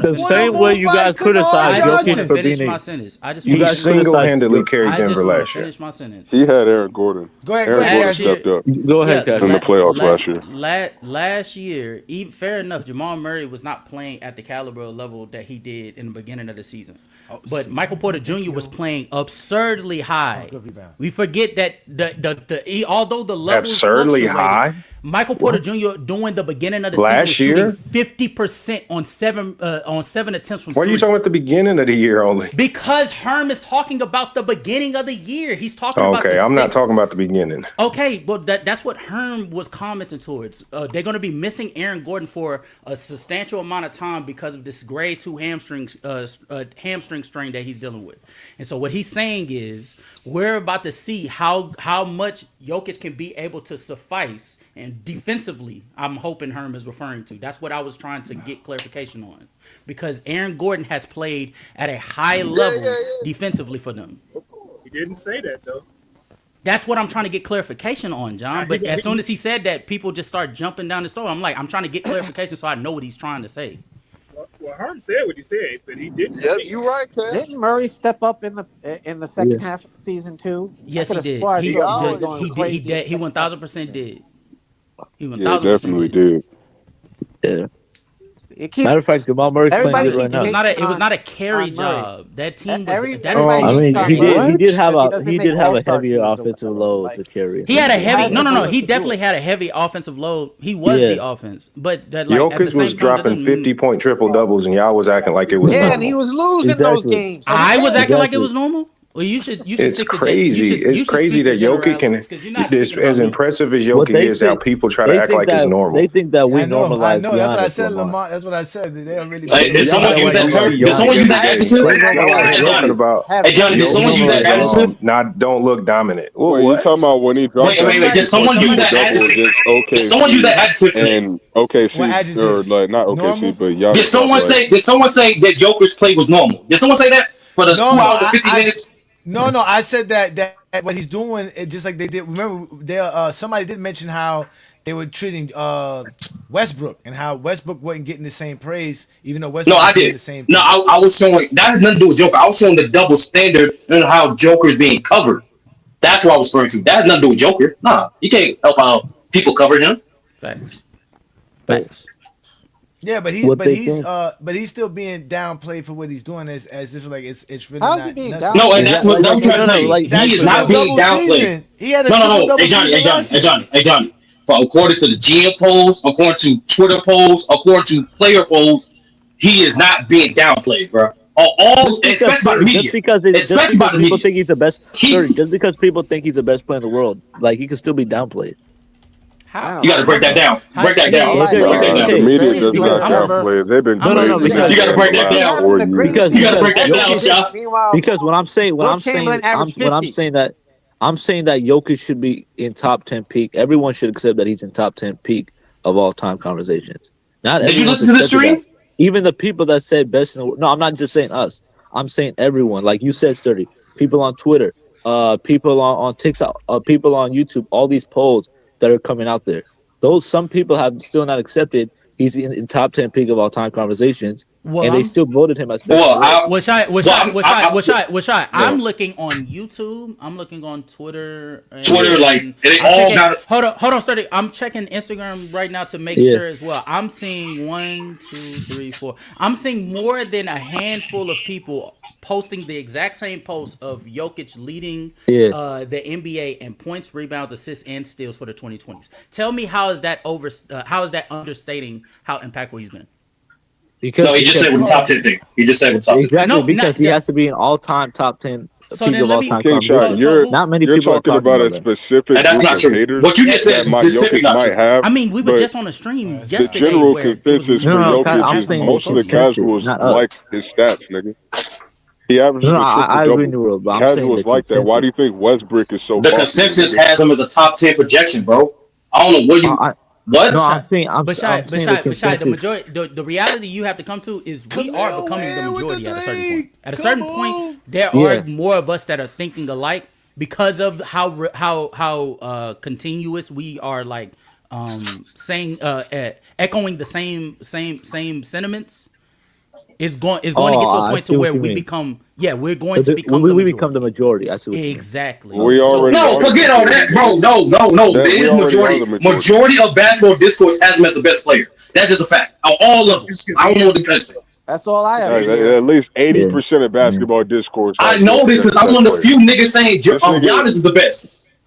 want to The finish What my up, same way on sentence. you guys five Kennard criticize I just want Jokic to Johnson? for finish being my a, sentence. I just you want He to guys finish my criticize. sentence. single-handedly carried I Denver just want to last year. finish my sentence. He had Aaron Gordon. Go ahead, Aaron Gordon Last Cash. year, stepped up Go ahead, yeah, Cash. in the playoffs last year. last year, fair enough. Jamal Murray was not playing at the caliber level that he did in the beginning of the season, but Michael Porter Jr. was playing absurdly high. Good rebound. We forget that although the levels Absurdly fluctuated, high. Michael Porter Jr. during the beginning of the season was Last shooting year? 50% on seven attempts from Why are you three. talking about the beginning of the year only? Because Herm is talking about the beginning of the year. He's talking about the Okay, I'm not six. talking about the beginning. Okay, well that's what Herm was commenting towards. They're going to be missing Aaron Gordon for a substantial amount of time because of this grade 2 hamstring strain that he's dealing with. And so what he's saying is we're about to see how much Jokic can be able to suffice, and defensively, I'm hoping Herm is referring to. That's what I was trying to get clarification on, because Aaron Gordon has played at a high level defensively for them. He didn't say that though. That's what I'm trying to get clarification on, John. But as soon as he said that, people just start jumping down the store. I'm like, I'm trying to get clarification so I know what he's trying to say. Well, Herm said what he said, but he didn't. Yep, you right, Ken. Didn't Murray step up in the second half of the season too? Yes, he did. He 1000% did. He 1000% definitely did. Yeah. Matter of fact, Jamal Murray's playing good right now. It was not a carry job. That team was. He did have a heavier offensive load to carry. He had a heavy. No. He definitely had a heavy offensive load. He was the offense, but that, like, Jokic was dropping 50-point triple doubles, and y'all was acting like it was. Yeah, and he was losing those games. I was acting like it was normal. Well, you should. It's stick crazy. It's crazy that Jokic can. As impressive as Jokic is, how people try to act like it's normal. They think that we normalize. I know. That's what I said, Lamar. That's what I said. They don't really. Did someone use that term? Did someone use that adjective? Hey, Johnny, did someone use that adjective? Not don't look dominant. Wait, you talking about when he dropped? Wait. Did someone use that adjective? Did someone use that adjective? And OKC, or like not OKC, but y'all. Did someone say that Jokic's play was normal? Did someone say that for the 2 hours and 50 minutes? No, I said that what he's doing, it just like they did. Remember, somebody did mention how they were treating Westbrook and how Westbrook wasn't getting the same praise, even though Westbrook was getting the same. No, I was showing that has nothing to do with Joker. I was showing the double standard and how Joker's being covered. That's what I was referring to. That has nothing to do with Joker. Nah, you can't help how people cover him. Facts. Yeah, but he's still being downplayed for what he's doing as if like it's really. How's not, he being downplayed? No, and that's what I'm trying to say. He is not being downplayed. He had a no. Hey Johnny. According to the GM polls, according to Twitter polls, according to player polls, he is not being downplayed, bro. Especially by the media. Just because people think he's the best. Just because people think he's the best player in the world, like he can still be downplayed. How? You got to break that down. Break that down. The media does not downplay. They've been doing it. You got to break that down. Because you got to break that down, Shaq. Because I'm saying that Jokic should be in top 10 peak. Everyone should accept that he's in top 10 peak of all time conversations. Did you listen to the stream? Even the people that said best in the world. No, I'm not just saying us. I'm saying everyone. Like you said, Sturdy. People on Twitter, people on TikTok, people on YouTube. All these polls that are coming out there. Some people have still not accepted he's in top 10 peak of all time conversations, and they still voted him as best. I'm looking on YouTube. I'm looking on Twitter. Hold on, Sturdy. I'm checking Instagram right now to make sure as well. I'm seeing 1, 2, 3, 4. I'm seeing more than a handful of people posting the exact same post of Jokic leading the NBA in points, rebounds, assists, and steals for the 2020s. Tell me how is that understating how impactful he's been? He just said with top 10 thing. He just said with top 10. Exactly, because he has to be an all-time top 10 peak of all time. Not many people are talking about a specific. And that's not true. What you just said is specific not true. I mean, we were just on a stream yesterday. The general consensus for Jokic is most of the casuals like his stats, nigga. He averages I agree in the world, but I'm saying like that. Why do you think Westbrook is so? The consensus has him as a top 10 projection, bro. I don't know what you. What? No, I'm saying the majority. The reality you have to come to is we are becoming the majority at a certain point. At a certain point, there are more of us that are thinking alike because of how continuous we are, like saying echoing the same sentiments. It's going to get to a point to where we become we're going to become we become the majority. I see what you mean. Exactly. Forget all that, bro. No. It is majority. Majority of basketball discourse has him as the best player. That's just a fact. On all levels. I don't know what the person. That's all I have. At least 80% of basketball discourse. I know this because I'm one of the few niggas saying Giannis is the best.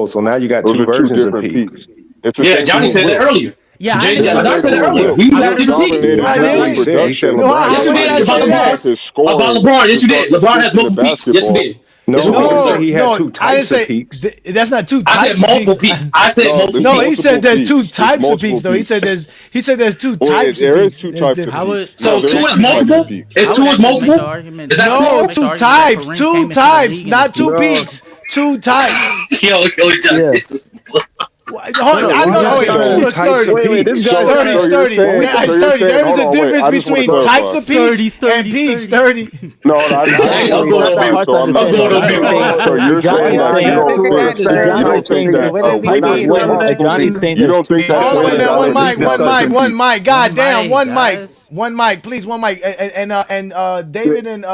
Oh, so now you got Those two are two versions of different peaks. peaks. It's the Yeah, same Johnny thing with said that Wilt. earlier. Yeah, I Jay, didn't. It's the Johnny same said that thing with earlier. Wilt. We I have Wilt didn't. different peaks. dominated I not I just didn't. his What he didn't. said? He said production, No, LeBron Yes, had you how two did did. I peaks. say About not that? LeBron. just his About scoring, LeBron. Yes, his you did. LeBron has multiple consistent peaks. Yes, you basketball. did. Yes, you did. No, Yes, he said No, sir. he had no, two I didn't types of say peaks. that's not two I said types of multiple peaks. peaks. I said No, there's multiple No, he peaks. said multiple there's peaks. two There's types of multiple peaks though. He peaks. said there's two Well, types of there is peaks. two That's types of I different. peaks. would. No, So there two is is two types of multiple. peaks. Is I would two is actually make the multiple? argument Is that that No, multiple? make the two argument that types, Kareem two came into the types, league and was not two peaking. No, peaks, two types. Yo, Johnny, Yeah. this is. Hold no, I we're know. just Oh So, wait, saying so, two types of sturdy, Wait, this peaks. guy's so, sturdy, so you're sturdy. saying, Hey, so you're sturdy. saying, There is hold a on, wait, difference I just want to between types clarify. of peaks Sturdy, and sturdy, peaks. sturdy. Sturdy. No, I Nah, just Hey, want I'm to going that's on a clarify. mute. harsh So I'm I'm not going understanding. on trying mute. to. So you're saying Johnny's that I, you I saying don't think two think is Ajani you Johnny's don't think saying that there's what two. he we're not means Wait, by one multiple minute. peaks. Johnny's saying you there's don't two think that Hold types on, wait a Kareem minute. of One dominates mic, not one because mic, touching one peaks? mic. One God damn, mic, one mic, guys. one mic. Please, one mic. And David and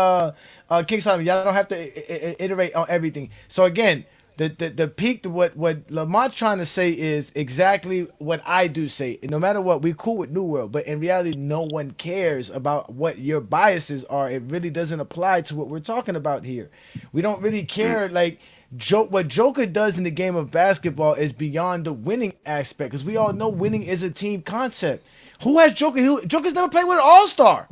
King Solomon, y'all don't have to iterate on everything. So again, The peak. What Lamont's trying to say is exactly what I do say. No matter what, we cool with New World, but in reality, no one cares about what your biases are. It really doesn't apply to what we're talking about here. We don't really care. Like what Joker does in the game of basketball is beyond the winning aspect, because we all know winning is a team concept. Who has Joker? Joker's never played with an all-star.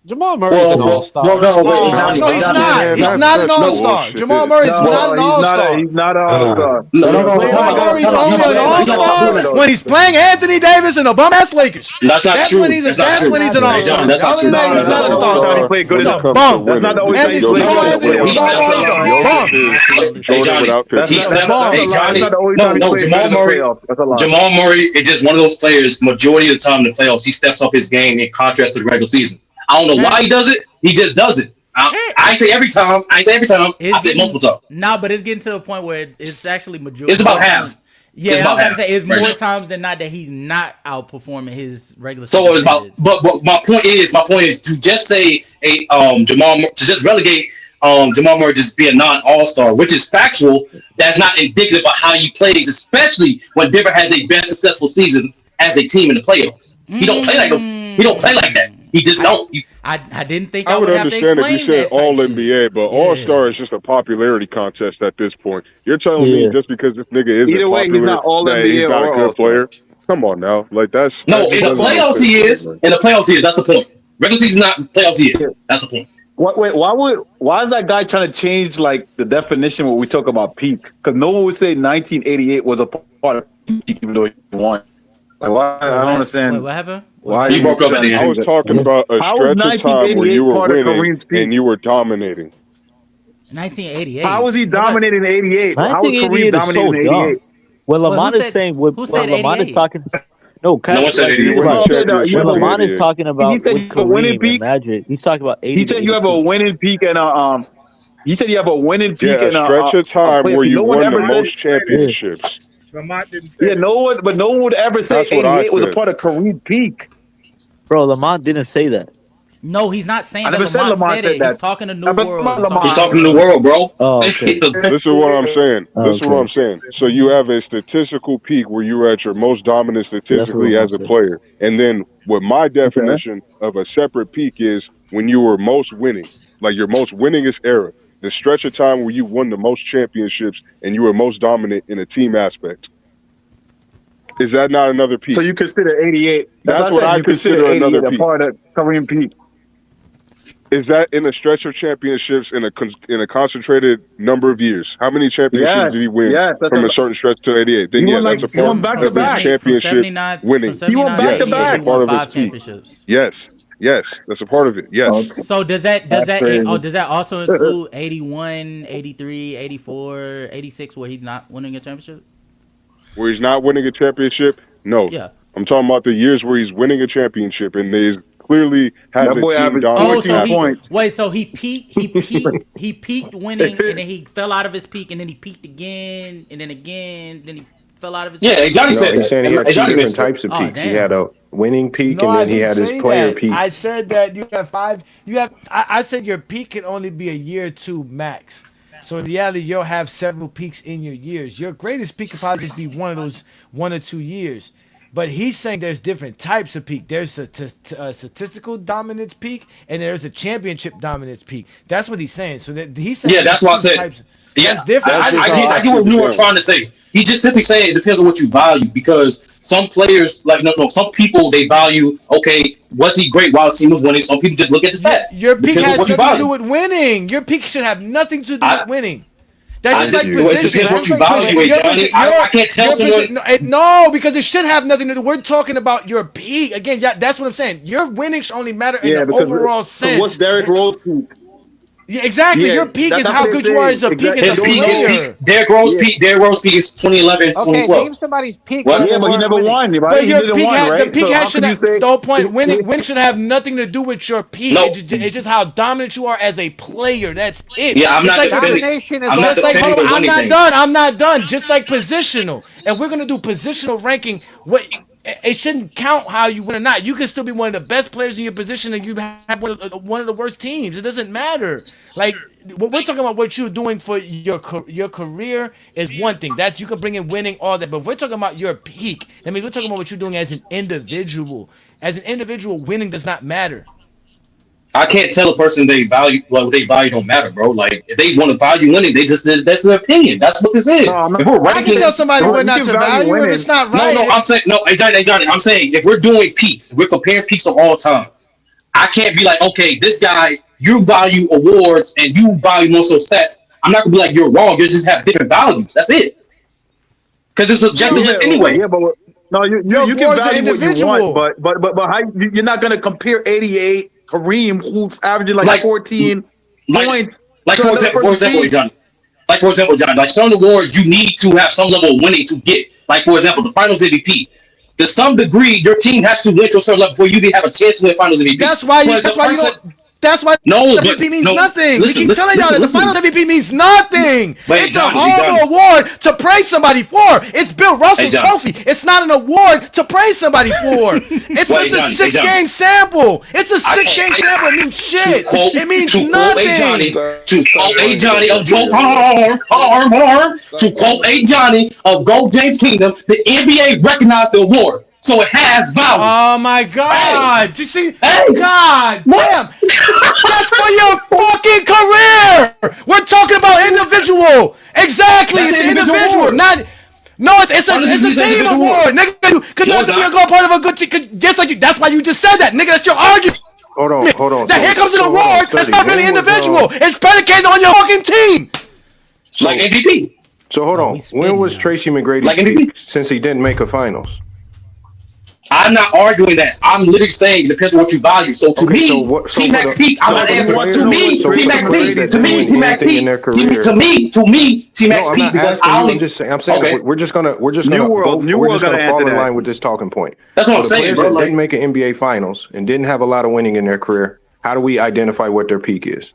Jamal Murray's an all-star. Bro, no, wait, Oh, Johnny, no, he's Johnny, not. man, He's that's not an all-star. bullshit. Jamal Murray's not an all-star. He's not an all-star. no, He's Jamal time out, Murray's time out, only time an out. You guys talk all-star about that. when he's playing Anthony Davis and the bum-ass Lakers. That's not That's true. when he's That's not that's true. when he's an Hey, all-star. John, that's not Other true. than that, he's That's not not an true. all-star. He played good He's in a the bum. That's not the only time Anthony, he's Jamal played good. Anthony, He steps he's up. a Jokic bum. is Hey, Jordan Johnny, without That's he pictures. not, steps that's up. not Hey, a lie. That's Johnny, not the only no, time he no, played good Jamal in the Murray. playoffs. That's a lie. Jamal Murray is just one of those players. Majority of the time in the playoffs, he steps up his game in contrast to the regular season. I don't know why he does it. He just does it. I say every time. I say every time. I say it multiple times. Nah, but it's getting to the point where it's actually majority. It's about half. Yeah, It's I was about about to say it's half right more now. times than not that he's not outperforming his regular So season it's about, standards. but my point is to just say to just relegate Jamal Murray just be a non All Star, which is factual. That's not indicative of how he plays, especially when Denver has a best successful season as a team in the playoffs. He don't play like he don't play like that. He just don't. I didn't think I would have to understand if explain you said that type All shit. NBA, but Yeah. All Star is just a popularity contest at this point. You're telling me just because this nigga isn't Either way, he's popular not all that NBA he's not a or good all-star. player? Come on now, like that No, just in the doesn't make playoffs sense he to me, is. man. In the playoffs he is. That's the point. Regular season not playoffs he is. That's the point. Wait, why is that guy trying to change like the definition when we talk about peak? Because no one would say 1988 was a part of peak even though he won. Like why? I don't understand. Wait, what happened? Why He broke up at the I end. was talking about a How was stretch of time where you 1988 were part of winning Kareem's peak? and you were dominating. 1988. How was he dominating in 88? How was Kareem 1988 is so dominating in dumb. 88? When Wait, Lamont who is said- saying, who said Lamont is 88? talking, no, No one said Like you 88. win the Well, said, championship you when have a in Lamont is 88. talking about He said with you have a winning Kareem and peak. Magic, he's talking about 80 He to said you have a 82. winning peak and a He said you have a winning peak Yeah, and a stretch of a time player where peak. you No one won the ever said. most championships. Lamont didn't say Yeah, that. no one would ever say That's what I 88 was a said. part of Kareem peak. Bro, Lamont didn't say that. No, he's not saying I that never said Lamont Lamont said said it. that. He's talking to New Never World. mind He's Lamont. He's talking talking to the world, bro. Oh, okay. This is what I'm saying. This is what Okay. I'm saying. So you have a statistical peak where you were at your most dominant statistically Lamont as a said. player. And then what my definition of a separate peak is when you were most winning, like your most winningest era, the stretch of time where you won the most championships and you were most dominant in a team aspect. Is that not another peak? So you consider 88. That's That's what what I I said. You consider consider 88 another a peak. part of Kareem peak. Is that in a stretch of championships in a concentrated number of years? How many championships did he win from a certain stretch to 88? Then He yeah, won that's a he won part back to of his back. championship 79 winning. From 79 back to to 88, back. he That's a part won of 5 his peak. championships. Yes, that's a part of it. Yes. So does that That's crazy. does that also include 81, 83, 84, 86 where he's not winning a championship? Where he's not winning a championship? No. Yeah. I'm talking about the years where he's winning a championship and they clearly has That a boy team averaged dominant. Oh, so 14 he points. wait, so he peaked winning, and then he fell out of his peak, and then he peaked again, and then he fell out of his. Yeah, peak. hey, Johnny No, said he's that. saying he had Hey, two Johnny different mentioned that. types of Oh, peaks. He damn. had a winning peak No, and I then he didn't had his say player that. peak. I said that you have 5. You have. I said your peak can only be a year or two max. So in reality, you'll have several peaks in your years. Your greatest peak could probably just be one of those 1 or 2 years. But he's saying there's different types of peak. There's a statistical dominance peak, and there's a championship dominance peak. That's what he's saying. So that he's saying Yeah, that's there's what I two said. types. Yeah, That's different. I just get what you were trying to say. He just simply saying it depends on what you value because some players, like no, some people they value. Okay, was he great while the team was winning? Some people just look at the stats. Your peak Depends on has what you nothing to value. do with winning. Your peak should have nothing to do with winning. That's just like It position. depends what you value, Johnny. I can't tell someone. No, because it should have nothing to do. We're talking about your peak again. Yeah, that's what I'm saying. Your winning should only matter in the overall sense. What's Derrick Rose peak? Yeah, exactly. Yeah, your peak is that's how what good they you are say. as a peak Exactly. as a His peak is player. Derrick Rose peak is 2011, Okay, 2012. name somebody's peak. What? Where Yeah, they but he weren't never winning. won, right? But He your didn't peak, win, right? the peak So how has should can you have, say? the whole point. Winning should have nothing to do with your peak. No. It's just how dominant you are as a player. That's it. Yeah, I'm Just not like defending. Domination is I'm not Just like, defending hold on, the I'm winning not thing. done. I'm not done. Just like positional. And we're gonna do positional ranking. What it shouldn't count how you win or not. You can still be one of the best players in your position, and you have one of the worst teams. It doesn't matter. Like we're talking about what you're doing for your career is one thing. That you can bring in winning, all that. But if we're talking about your peak, that means we're talking about what you're doing as an individual. As an individual, winning does not matter. I can't tell a person they value what they value don't matter, bro. Like if they want to value winning, that's their opinion. That's what this is. No, I'm not. If we're I can ranking, tell somebody No, what you not can to value value if winning. it's not no, right. I'm saying no, hey Johnny, I'm saying if we're doing peaks, we're comparing peaks of all time. I can't be like, okay, this guy, you value awards and you value most of stats. I'm not gonna be like you're wrong. You just have different values. That's it. Because it's subjective anyway. Yeah, but no, Your you can awards are value what you want, individual. but how, you're not gonna compare 88 Kareem, who's averaging like 14 like, points, like to for another example, person's peak. John. Like for example, John. Like some awards, you need to have some level of winning to get. Like for example, the Finals MVP. To some degree, your team has to win to a certain level before you can have a chance to win Finals MVP. That's why you. That's why No, MVP means nothing. Listen, we keep telling y'all that the Finals MVP means nothing. Wait, It's Johnny, a horrible award to praise somebody for. It's Bill Russell Hey, Johnny. Trophy. It's not an award to praise somebody for. It's Wait, just a Johnny, six-game sample. It's a I six-game can't- sample. It means shit. quote- It means to quote nothing. a Johnny, to quote a Johnny of Joe, hold on, to quote a Johnny of Go James Kingdom, the NBA recognized the award, so it has value. Oh my God! Do you see? Hey. God What? damn! That's for your fucking career. We're talking about individual. Exactly, That's it's an individual individual, award. not. No, it's a team individual award, nigga. Because you No, have to be it's a part of a good team. Just like you, that's why you just said that, nigga. That's your argument. Hold on. That here comes an hold on, award. That's 30. not really When was, individual. It's predicated on your fucking team. Like MVP. So hold on. When was Tracy McGrady's Like peak? MVP? Since he didn't make a finals. I'm not arguing that. I'm literally saying it depends on what you value. So to me, T Max peak, I'm not answering. To me, T Max peak. To me, T Max peak. To me, T Max peak because I only. I'm saying Okay. we're just gonna New World gotta fall answer in that. line with this talking point. That's what So I'm the saying, players bro. that Like, didn't make an NBA finals and didn't have a lot of winning in their career, how do we identify what their peak is?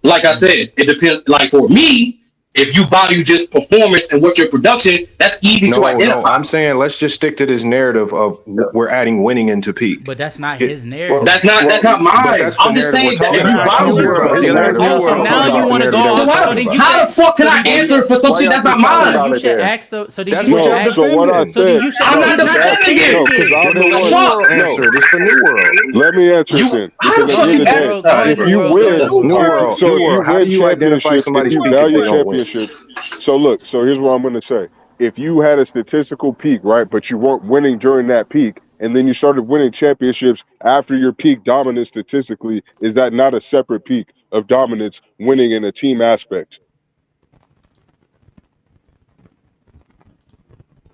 like I said, it depends. Like for me, if you value just performance and what your production, that's easy to No, identify. I'm saying let's just stick to this narrative of we're adding winning into peak. But that's not his narrative. That's not mine. I'm just saying that if you value So now you want to go So off. how the fuck can I answer for something that's not mine? You should ask the. So then That's you what should you're ask. defending. what I So then you should. I'm not he's defending it. No, because I'm the New one. World No, answer. This for New World. let me answer You- then. how the Because fuck at the you end of ask the that? day, if you New win, New World. so New if you World. How do win you identify championships, somebody's if you peak if value they don't win? championships, so look, so here's what I'm going to say. If you had a statistical peak, right, but you weren't winning during that peak, and then you started winning championships after your peak dominance statistically, is that not a separate peak of dominance winning in a team aspect?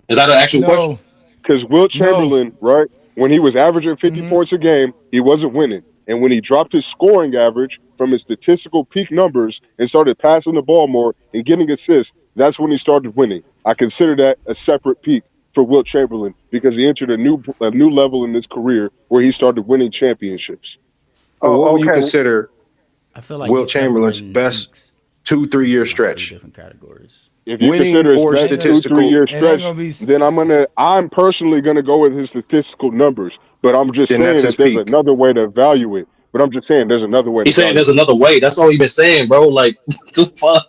Is that an actual question? No. Because Wilt Chamberlain, right, when he was averaging 50 points a game, he wasn't winning. And when he dropped his scoring average from his statistical peak numbers and started passing the ball more and getting assists, that's when he started winning. I consider that a separate peak for Wilt Chamberlain because he entered a new level in his career where he started winning championships. What would you consider I feel like Wilt he's Chamberlain's separating best peaks 2-3 year in stretch? different categories. If you Winning consider or his best statistical- 2-3 year It ain't stretch, gonna be- then I'm personally gonna go with his statistical numbers. But I'm just Then saying that's that his there's peak. another way to evaluate. But I'm just saying there's another way to He's saying value there's it. another way. That's all he's been saying, bro. Like, what the fuck?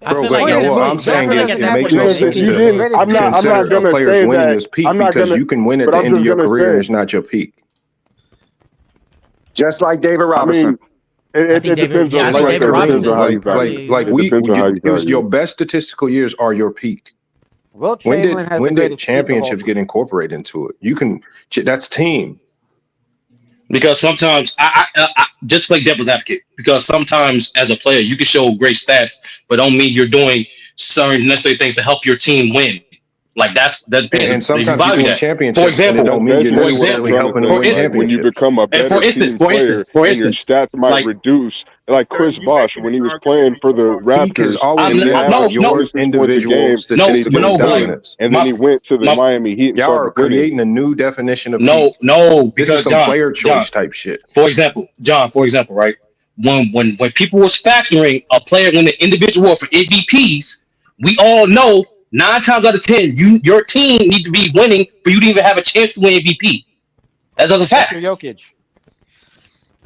I feel Bro, like but at what that I'm point, saying I feel is like it at that makes point, no Because sense if you to didn't, I'm not consider gonna a player's say winning that. his peak I'm not because gonna. you can win at But the I'm end of just your gonna career and say. it's not your peak. Just like David I Robinson. mean, it think David- depends yeah, I on think like David it depends Robinson on how you is value. probably- like It we depends on how you it was value your it. best statistical years are your peak. Wilt When Chamberlain has the did greatest peak of all championships time. get incorporated into it? You can that's team. Because sometimes I just play devil's advocate. Because sometimes as a player, you can show great stats, but don't mean you're doing certain necessary things to help your team win. Like that depends. And You sometimes you value can win that. championships For and it example, don't mean you're That's necessarily basically what I'm helping them trying win to say. Like when you championships. become a and better for team player and your stats might like reduce, like Chris Bosh when he was playing for the Peak has Raptors, always and he been averaged about your 46 points a individual game, and he statistical finished second, dominance. and then he went to the Miami Heat and Y'all are started winning. creating a new definition of no, peak. no, This because is some John, player choice type shit. For example, right? When people was factoring a player when the individual for MVPs, we all know 9 times out of 10, your team need to be winning for you to even have a chance to win MVP. That's a That's fact. your Jokic.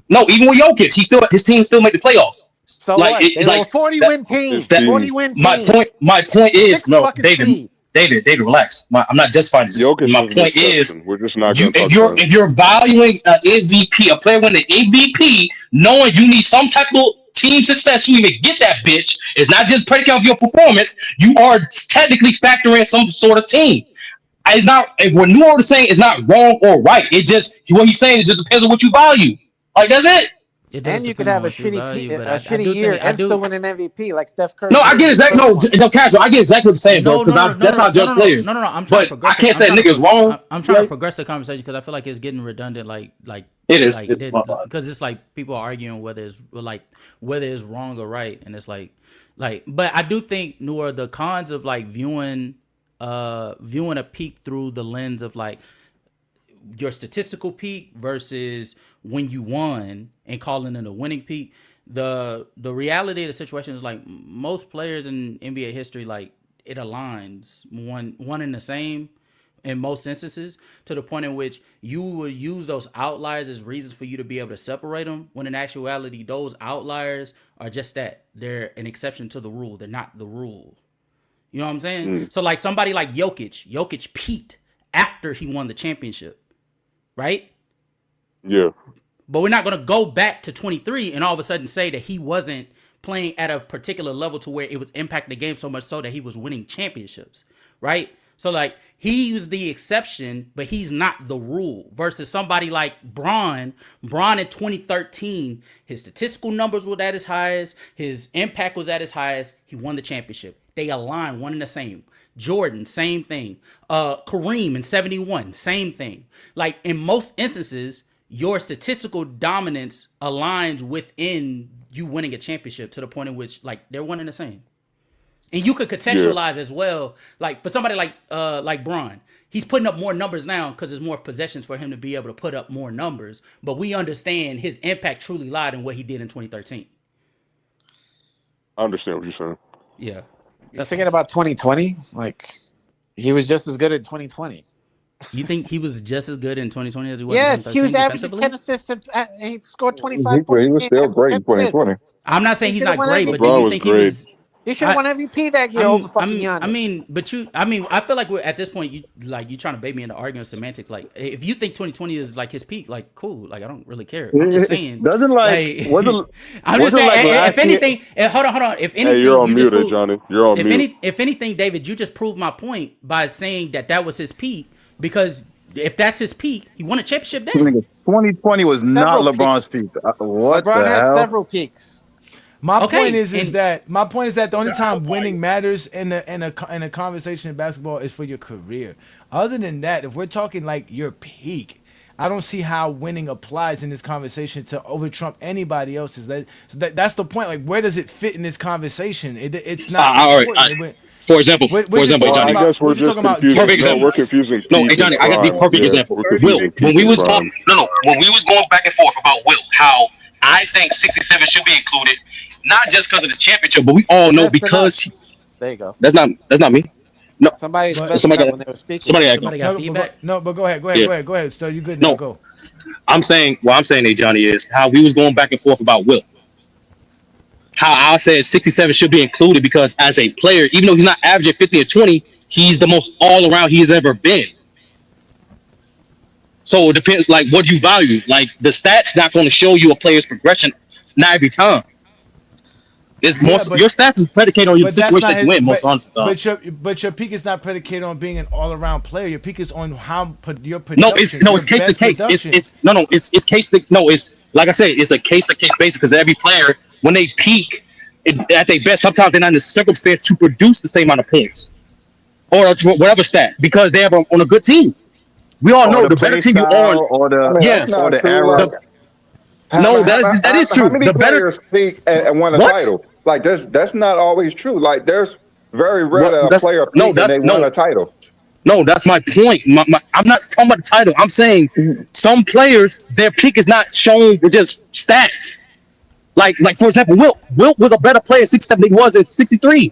No, even with Jokic, his team still make the playoffs. So Like what? They were a 40 that, win team. that 40 win my team. point is Sixth no, fucking seed. David, relax. I'm not justifying this. Jokic My is an point is, exception. We're just not going to talk if about him. you're valuing an MVP, a player winning MVP, knowing you need some type of team success to even get that bitch, it's not just predicated off your performance. You are technically factoring some sort of team. It's not if what New Orleans is saying is not wrong or right. It just what he's saying it just depends on what you value. Like that's it. It does And you could depend on have a what you value, but I shitty do year think I and still do. win an MVP like Steph Curry. No, I did get in his exactly first one. no, Casual. I get exactly what you're saying, bro. No, Because that's how I judge players. No. I'm trying to But progress. I can't say niggas wrong. I'm trying to Like, progress the conversation because I feel like it's getting redundant. it is. Because it's like people are arguing whether it's wrong or right, and it's like. But I do think Noor, the cons of like viewing a peak through the lens of like your statistical peak versus when you won and calling it a winning peak. The reality of the situation is like most players in NBA history, like it aligns one in the same in most instances to the point in which you will use those outliers as reasons for you to be able to separate them, when in actuality those outliers are just that. They're an exception to the rule. They're not the rule. You know what I'm saying? So like somebody like Jokic peaked after he won the championship, right? Yeah. But we're not going to go back to 23 and all of a sudden say that he wasn't playing at a particular level to where it was impacting the game so much so that he was winning championships, right? So like he was the exception, but he's not the rule. Versus somebody like Bron in 2013, his statistical numbers were at his highest, his impact was at his highest. He won the championship. They align one and the same. Jordan, same thing. Kareem in 71, same thing. Like in most instances, your statistical dominance aligns within you winning a championship to the point in which like they're one and the same. And you could contextualize as well, like for somebody like Bron, he's putting up more numbers now because there's more possessions for him to be able to put up more numbers. But we understand his impact truly lied in what he did in 2013. I understand what you're saying. Yeah. You're thinking about 2020? Like he was just as good in 2020. You think he was just as good in 2020 as he was Yes, in 2013 he was averaging defensively? 10 assists. He scored 25 He points. was still great in 2020. I'm not saying He he's should've not won great, MVP. but do LeBron you was think great. he was? He should have won MVP that year over fucking Giannis. I feel like we're at this point. You trying to bait me into arguing semantics. Like, if you think 2020 is like his peak, like, cool. Like, I don't really care. I'm just saying. Doesn't like wasn't I'm just wasn't saying. like if anything, hold on. If anything, Hey, you're on you mute, just Ajani. You're on mute. if anything, David, you just proved my point by saying that was his peak. Because if that's his peak, he won a championship then. 2020 was not Several LeBron's peak. What LeBron the has hell? several peaks. My Okay, point is and- that the only time winning matters in a conversation in basketball is for your career. Other than that, if we're talking like your peak, I don't see how winning applies in this conversation to over trump anybody else's. That's the point. Like, where does it fit in this conversation? It's not. All right. For example, I guess we're just confusing. Perfect No, example. we're confusing. No, peak Johnny, and I got the prime. perfect Yeah, example. we're Will, confusing when peak we and was prime. when we was going back and forth about Will, how I think 67 should be included, not just because of the championship, but we all know because There you go. that's not me. No, Somebody But- somebody got- when they were speaking. somebody got- Somebody got feedback. No, but go ahead. Yeah. Go ahead. So you good now? No. Go. I'm saying, Johnny, is how we was going back and forth about Will. How I said 67 should be included because as a player, even though he's not averaging 50 or 20, he's the most all around he's ever been. So it depends, like, what you value. Like, the stats not going to show you a player's progression, not every time. It's Yeah, most but- your stats is predicated on your But that's situation not that you his- win most but- honest time. But your peak is not predicated on being an all around player. Your peak is on your production. No, it's case to case. It's case to it's like I said, it's a case to case basis because every player when they peak at their best, sometimes they're not in the circumstance to produce the same amount of points or whatever stat because they have on a good team. We all know the better team you on, or the yes, or the true, arrow. like- No, that is true. How many The better players peak and won a What? title? Like that's not always true. Like there's very rare Well, that a that's- player peak no, and that's- they won no. a title. No, that's my point. I'm not talking about the title. I'm saying some players, their peak is not shown with just stats. Like for example, Wilt was a better player in 67 than he was in 63.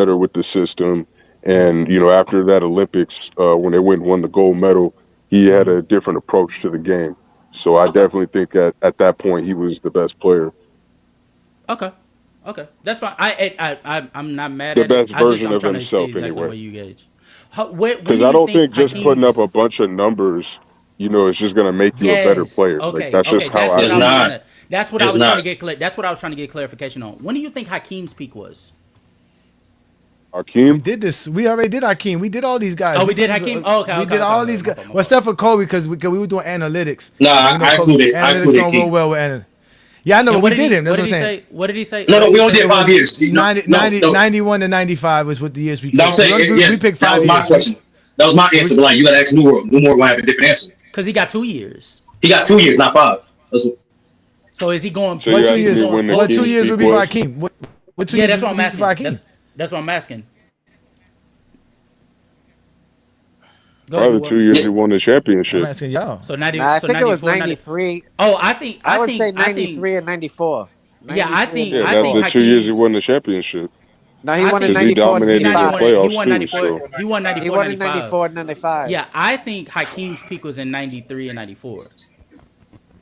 better with the system. And, after that Olympics, when they went and won the gold medal, he had a different approach to the game. So I definitely think at that point he was the best player. Okay. That's fine. I'm not mad The at it. best version I'm of trying to see himself, exactly anyway. what you gauge. When Because do I you don't think think just putting Hakeem's? up a bunch of numbers, is just going to make you a better Yes. player. Like, Okay. that's just how That's I what It's I view was it. trying not. to. That's what I It's was trying to not. get. That's what I was trying to get clarification on. When do you think Hakeem's peak was? Hakeem? We did this. We already did Hakeem. We did all these guys. Oh, we did Hakeem? Oh, okay, We okay, did all okay. these My guys. fault, my Well, fault. except for Kobe, because we were doing analytics. Nah, And we know I Kobe's included analytics don't roll King. well with analytics. Yeah, I know, And but we did him. That's what I'm saying. What did he say? No, we only It did 5 was years. 91 to 95 was what the years we picked. No, I'm saying, We picked that 5 was my years. question. That was my answer. But like, you got to ask New World. New World will have a different answer. Because he got 2 years. He got 2 years, not 5. So is he going? So What you 2 asking years? me when the What 2 King's years peak would be for was? Hakeem? What 2 Yeah, years that's what would I'm be for asking. Hakeem? That's what I'm asking. Go ahead, Probably New 2 World. years he won the championship. I'm asking y'all. So 90. Nah, I So think it was 94, 93. Oh, I would say 93 and 94. Yeah, I 93 and think. Yeah, I that's think the 2 years he Hakeem's. won the championship. No, he I won in think Because he 94 and dominated in the 95. He playoffs won too. 94. So He won 94. He won in 95. 94 and 95. Yeah, I think Hakeem's peak was in 93 and 94.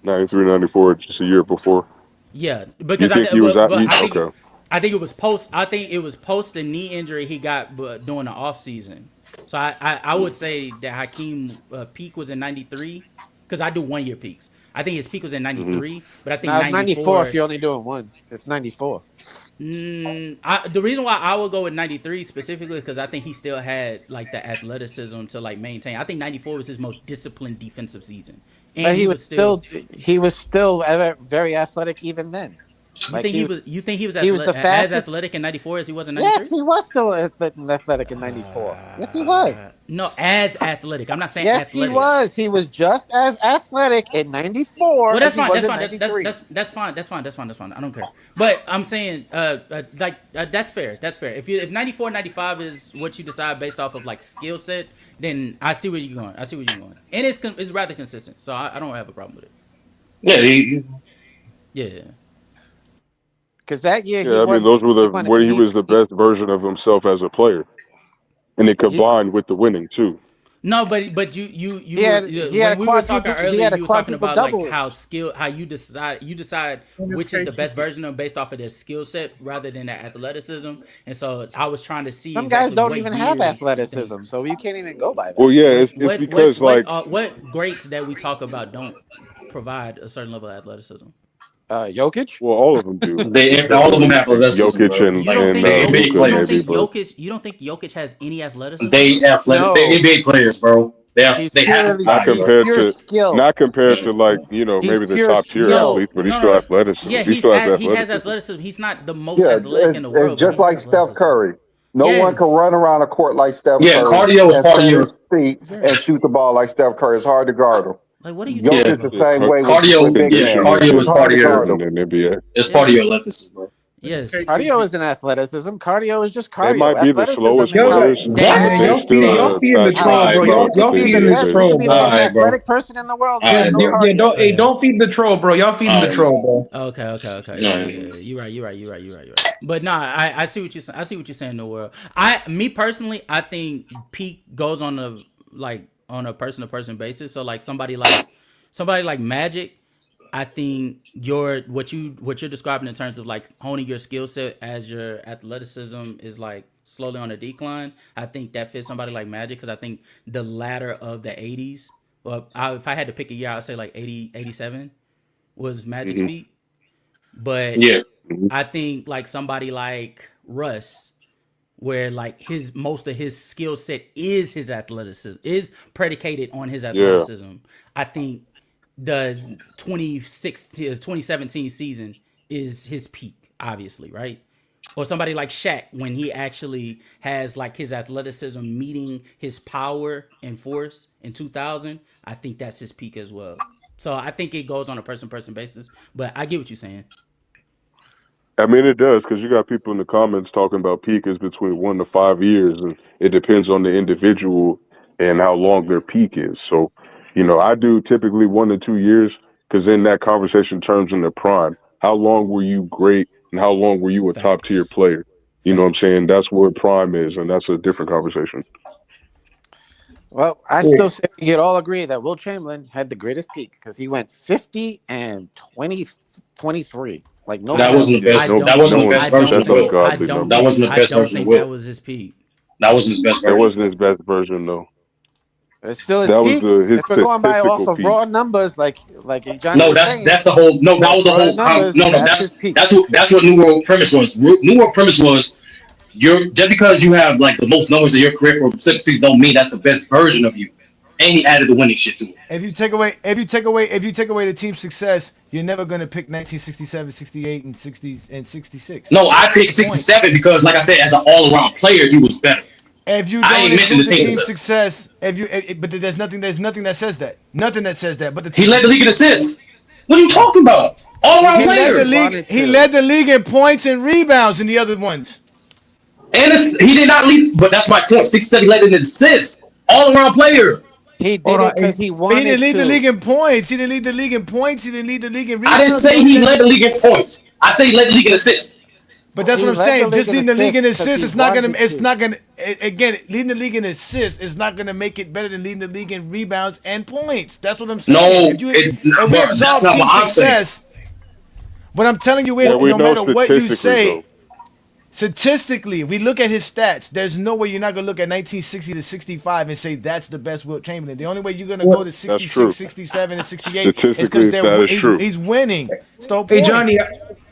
93, 94, just a year before. Yeah, You because think he was out? but I think Okay. I think it was post. I think it was post the knee injury he got during the off season. So I would say that Hakeem peak was in 93 because I do 1 year peaks. I think his peak was in 93, but I think Now it's 94 94. if you're only doing one. It's 94. The reason why I would go with 93 specifically because I think he still had like the athleticism to like maintain. I think 94 was his most disciplined defensive season, But and he was still. he was still very athletic even then. You Like think he was? You think he was the as fastest. athletic in '94 as he was in Yes, '93? he was still athletic in 94. Yes, he was. No, as athletic. I'm not saying Yes, athletic. he was. He was just as athletic in 94 Well, that's as he fine. was That's in fine. 93. That's fine. That's fine. That's fine. That's fine. I don't care. But I'm saying, that's fair. That's fair. If 94, 95 is what you decide based off of like skill set, then I see where you're going. I see where you're going, and it's rather consistent. So I don't have a problem with it. Yeah, Yeah. Because that year Yeah, I mean, those were where he was the best version of himself as a player, and it combined with the winning too. No, but when we were talking earlier, you were talking about like how you decide which is the best version of based off of their skill set rather than their athleticism. And so I was trying to see some exactly guys don't what even have years athleticism, so you can't even go by that. Well, yeah, it's because what greats that we talk about don't provide a certain level of athleticism. Jokic. Well, all of them do. All of them have athleticism. Jokic and Jokic. You don't think Jokic has any athleticism? They athletic. No. They NBA players, bro. They have. He's They have. purely- not compared to skill. not compared to like maybe the top tier athletes, but he's still athleticism. Yeah, he still has he has athleticism. athleticism. He's not the most athletic in the world. It's just but he like has Steph athleticism. Curry. No one can run around a court like Steph Yeah, Curry. cardio is and part of stand your- his feet and shoot the ball like Steph Curry. It's hard to guard him. Like, what are you Jokic talking is the about? same way Cardio, with big yeah, men. cardio It's is hard part to of your. guard him. in the NBA. It's part of your athleticism, bro. Yes. Cardio isn't athleticism. Cardio is just cardio. They might be the Athleticism slowest is players, how- but Y'all feeding the fast troll, bro. players Y'all continue feeding to this do troll, You can be the most bro. athletic person in the world. All and right, no bro. cardio. Don't feed the troll, bro. Y'all feeding the troll, bro. Okay. Yeah. You're right. But nah, I see what you're saying. I see what you're saying in the world. Me personally, I think peak goes on a person to person basis. So like somebody like Magic, I think what you're describing in terms of like honing your skill set as your athleticism is like slowly on a decline. I think that fits somebody like Magic because I think the latter of the 80s. Well, if I had to pick a year, I'd say like 80, 87 was Magic's peak. But Yeah. I think like somebody like Russ, where like most of his skill set is his athleticism, is predicated on his athleticism. I think the 2017 season is his peak, obviously, right? Or somebody like Shaq when he actually has like his athleticism meeting his power and force in 2000. I think that's his peak as well. So I think it goes on a person-person basis, but I get what you're saying. I mean, it does because you got people in the comments talking about peak is between 1 to 5 years, and it depends on the individual and how long their peak is. So, I do typically 1 to 2 years because then that conversation turns into prime. How long were you great, and how long were you a top tier player? You know what I'm saying? That's where prime is, and that's a different conversation. Well, I still say we could all agree that Will Chamberlain had the greatest peak because he went 50 and 23. Like no, That wasn't the best. That wasn't the best version. That wasn't the best version. I don't think that was his peak. That wasn't his best version. That wasn't his best version, though. It's still his that peak. Was his if we're going by off of peak. raw numbers, like Ajani no, was saying, that's the whole. No, that was the whole. Numbers, that's what New World premise was. New World premise was you're just because you have like the most numbers in your career for six seasons don't mean that's the best version of you. And he added the winning shit to it. If you take away the team's success, you're never gonna pick 1967, 68, and 60 and 66. No, I That's picked the point. 67 because, like I said, as an all-around player, he was better. If you I don't ain't mentioned include the the team team's success. success, but there's nothing that says that. Nothing that says that. But the He team led the league success. in assists. What are you Oh. talking about? All-around He led the player. league. He led the league in points and rebounds in the other ones. And he did not lead, but that's my point. 67 led in assists. All-around player. He Hold did on. it because he But he didn't wanted lead the to. league in points. He didn't lead the league in points. He didn't lead the league in I didn't rebounds. say he led the league in points. I say he led the league in assists. But that's what He I'm led the saying. league Just in leading the league in assists because assists, he it's not gonna. wanted It's to. not gonna. Again, leading the league in assists is not gonna make it better than leading the league in rebounds and points. That's what I'm saying. No, If we bro, that's absolve not team what I'm saying. success, what I'm telling you Yeah, is, we no know matter what you statistically say, though. statistically, we look at his stats. There's no way you're not gonna look at 1960 to 65 and say that's the best Wilt Chamberlain. The only way you're gonna go to That's 66, true. 67, and 68 is because Statistically, that is true. he's winning. It's the whole Hey, point. Johnny,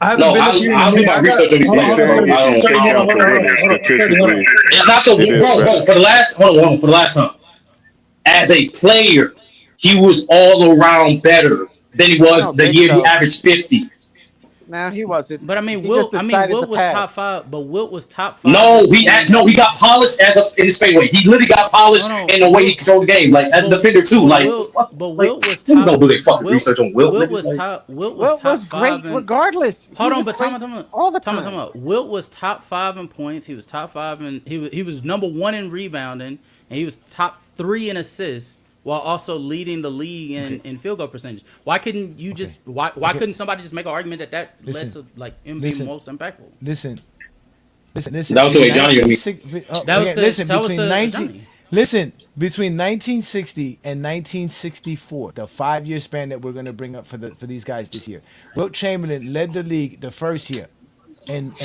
I haven't No, been up here in a I'll do minute. my I got. research on these Hold on, He's guys, hold on, bro. saying Sturdy. if I you don't. Sturdy, take I hold on, him don't. to hold on, hold on, winning hold on. Sturdy, hold on. statistically, It's not he the did bro, better. bro. For the last time. As a player, he was all around better than he I was don't the think year he so. averaged 50. Now he wasn't. But I mean, He just decided to Wilt was top pass. five. But Wilt was top five in No, scoring. he got polished in his fadeaway. He literally got Hold polished on, in the way he controlled the game, like as a defender too. Like, Wilt was niggas don't top. do their fucking Wilt research on Wilt, Wilt nigga. was Like, top. Wilt was Wilt top was five great in. regardless. He Hold on, was but great all the time time. out. Wilt was top five in points. He was top five in. He was number one in rebounding, and he was top three in assists, while also leading the league in field goal percentage. Why couldn't you just? Why couldn't somebody just make an argument that led to like him being most impactful? Listen. that was the way Johnny and me. That was to Johnny. Listen, between 1960 and 1964, the 5-year span that we're going to bring up for these guys this year, Wilt Chamberlain led the league the first year in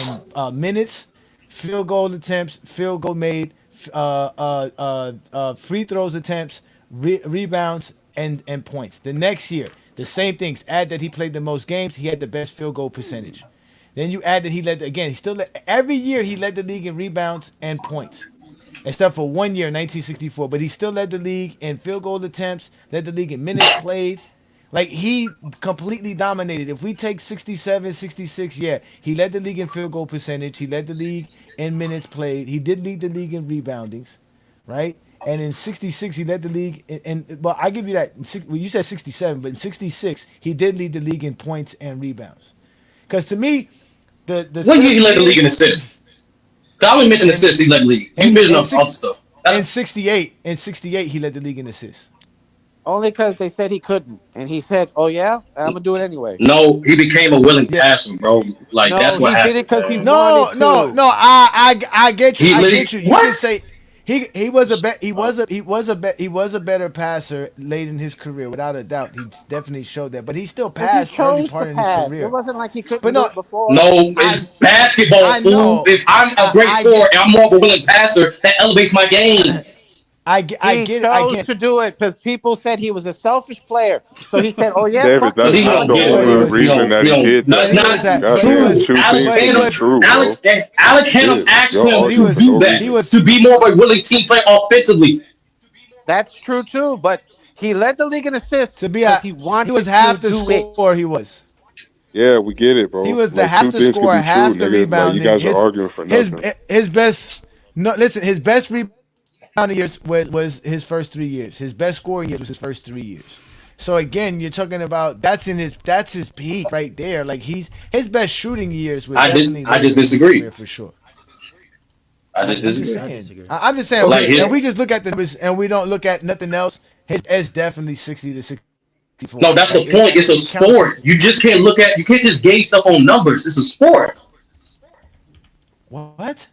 minutes, field goal attempts, field goal made, free throws attempts, rebounds, and points. The next year, the same things. Add that he played the most games, he had the best field goal percentage. Then you add that he led he still led, every year he led the league in rebounds and points, except for 1 year, 1964. But he still led the league in field goal attempts, led the league in minutes played. Like he completely dominated. If we take 67, 66, yeah, he led the league in field goal percentage. He led the league in minutes played. He did lead the league in reboundings, right? And in 66, he led the league. Well, I give you that. Well, you said 67, but in 66, he did lead the league in points and rebounds. Because to me, the What year he 30 led the league in years assists? I only mentioned assists. He led the league. You mentioned other stuff. In 68, he led the league in assists. Only because they said he couldn't, and he said, "Oh yeah, I'm gonna do it anyway." No, he became a willing passer, bro. Like No, that's what he did happened. it because he Man. wanted to. No. I get you. He I literally get you. You what? can say he was a better passer late in his career, without a doubt. He definitely showed that, but he still But he passed early chose to part in his pass. It career. wasn't like he couldn't But do no, it before. No, it's basketball, I fool. know. If I'm a great I scorer get and I'm more of a willing passer, that elevates my game. I He get chose it. to do it because people said he was a selfish player. So he said, "Oh yeah, Davis, fuck But it, that's he I'm not don't gonna the get do it, it." only bro. reason that he did No, that. it's But he was not at, God but he damn, true. was, two Alex things but he can be Hannum, was, true, bro. Alex Hannum Shit, asked y'all him but he to arguing for was, do no that, he reason. was, to be more of a willing team player offensively. That's true too. But he led the league in assists to be because a, he he was wanted to half the do it. score. He was. Yeah, we get it, He bro. was the Like half two the things can scorer, be true, half the nigga. Like you rebounding. guys are arguing for His nothing. his best. No, listen. His best rebounding years was his first 3 years. His best scoring years was his first 3 years. So again, you're talking about that's his peak right there. Like his best shooting years were definitely I just later in his disagree. career for sure. I just I'm just disagree. I saying. disagree. I'm just saying. Like And his, we just look at the numbers and we don't look at nothing else. It's definitely 60 to 64. no, that's the Like point. It's a it counts sport. 60. You just can't you can't just gauge stuff on numbers. It's a sport. What?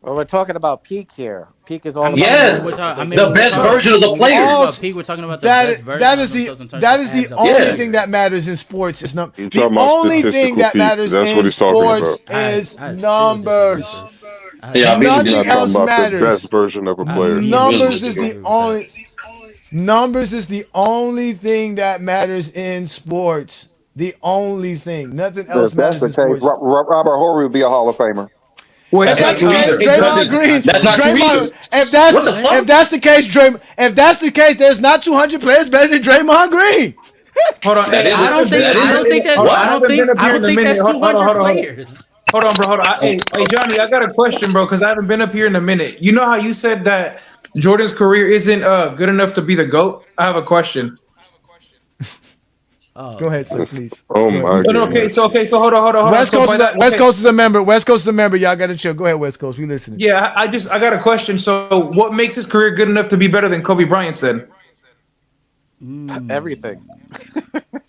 Well, we're talking about peak here. Peak is all about Yes, numbers. the best version of the When we player. talk about peak, we're talking about the best version of themselves in terms that of is the as a only player. thing that matters in sports is You the talking about only thing statistical that peak? matters That's what in he's talking about. sports is I still disagree, numbers. Chris. Yeah, I really He's Nothing not disagree. talking else about the matters. best version of a I player. Really Numbers is disagree. the only numbers is the only thing that matters in sports. The only thing. Nothing If else that's matters the in case, sports. Robert Horry would be a Hall of Famer. Wait, If That's not that's the true case, either. Draymond Green, That's not true either. Draymond. If that's What the fuck? if that's the case, if that's the case, there's not 200 players better than Draymond Green. hold on. That Hey, is I haven't been. that I is haven't. it. Hold on. I What? haven't been up I here don't in a think minute. that's Hold on. 200 Hold on. Hold on. players. Hold on, bro. Hold on. Hey, Johnny, I got a question, bro, because I haven't been up here in a minute. You know how you said that Jordan's career isn't good enough to be the GOAT? I have a question. Go ahead, sir, please. Oh Go ahead. my No, goodness. okay, so hold on. West So Coast by is that, West okay, Coast is a member. West Coast is a member. Y'all got to chill. Go ahead, West Coast. We listening. yeah, I got a question. So what makes his career good enough to be better than Kobe Bryant's then? Everything.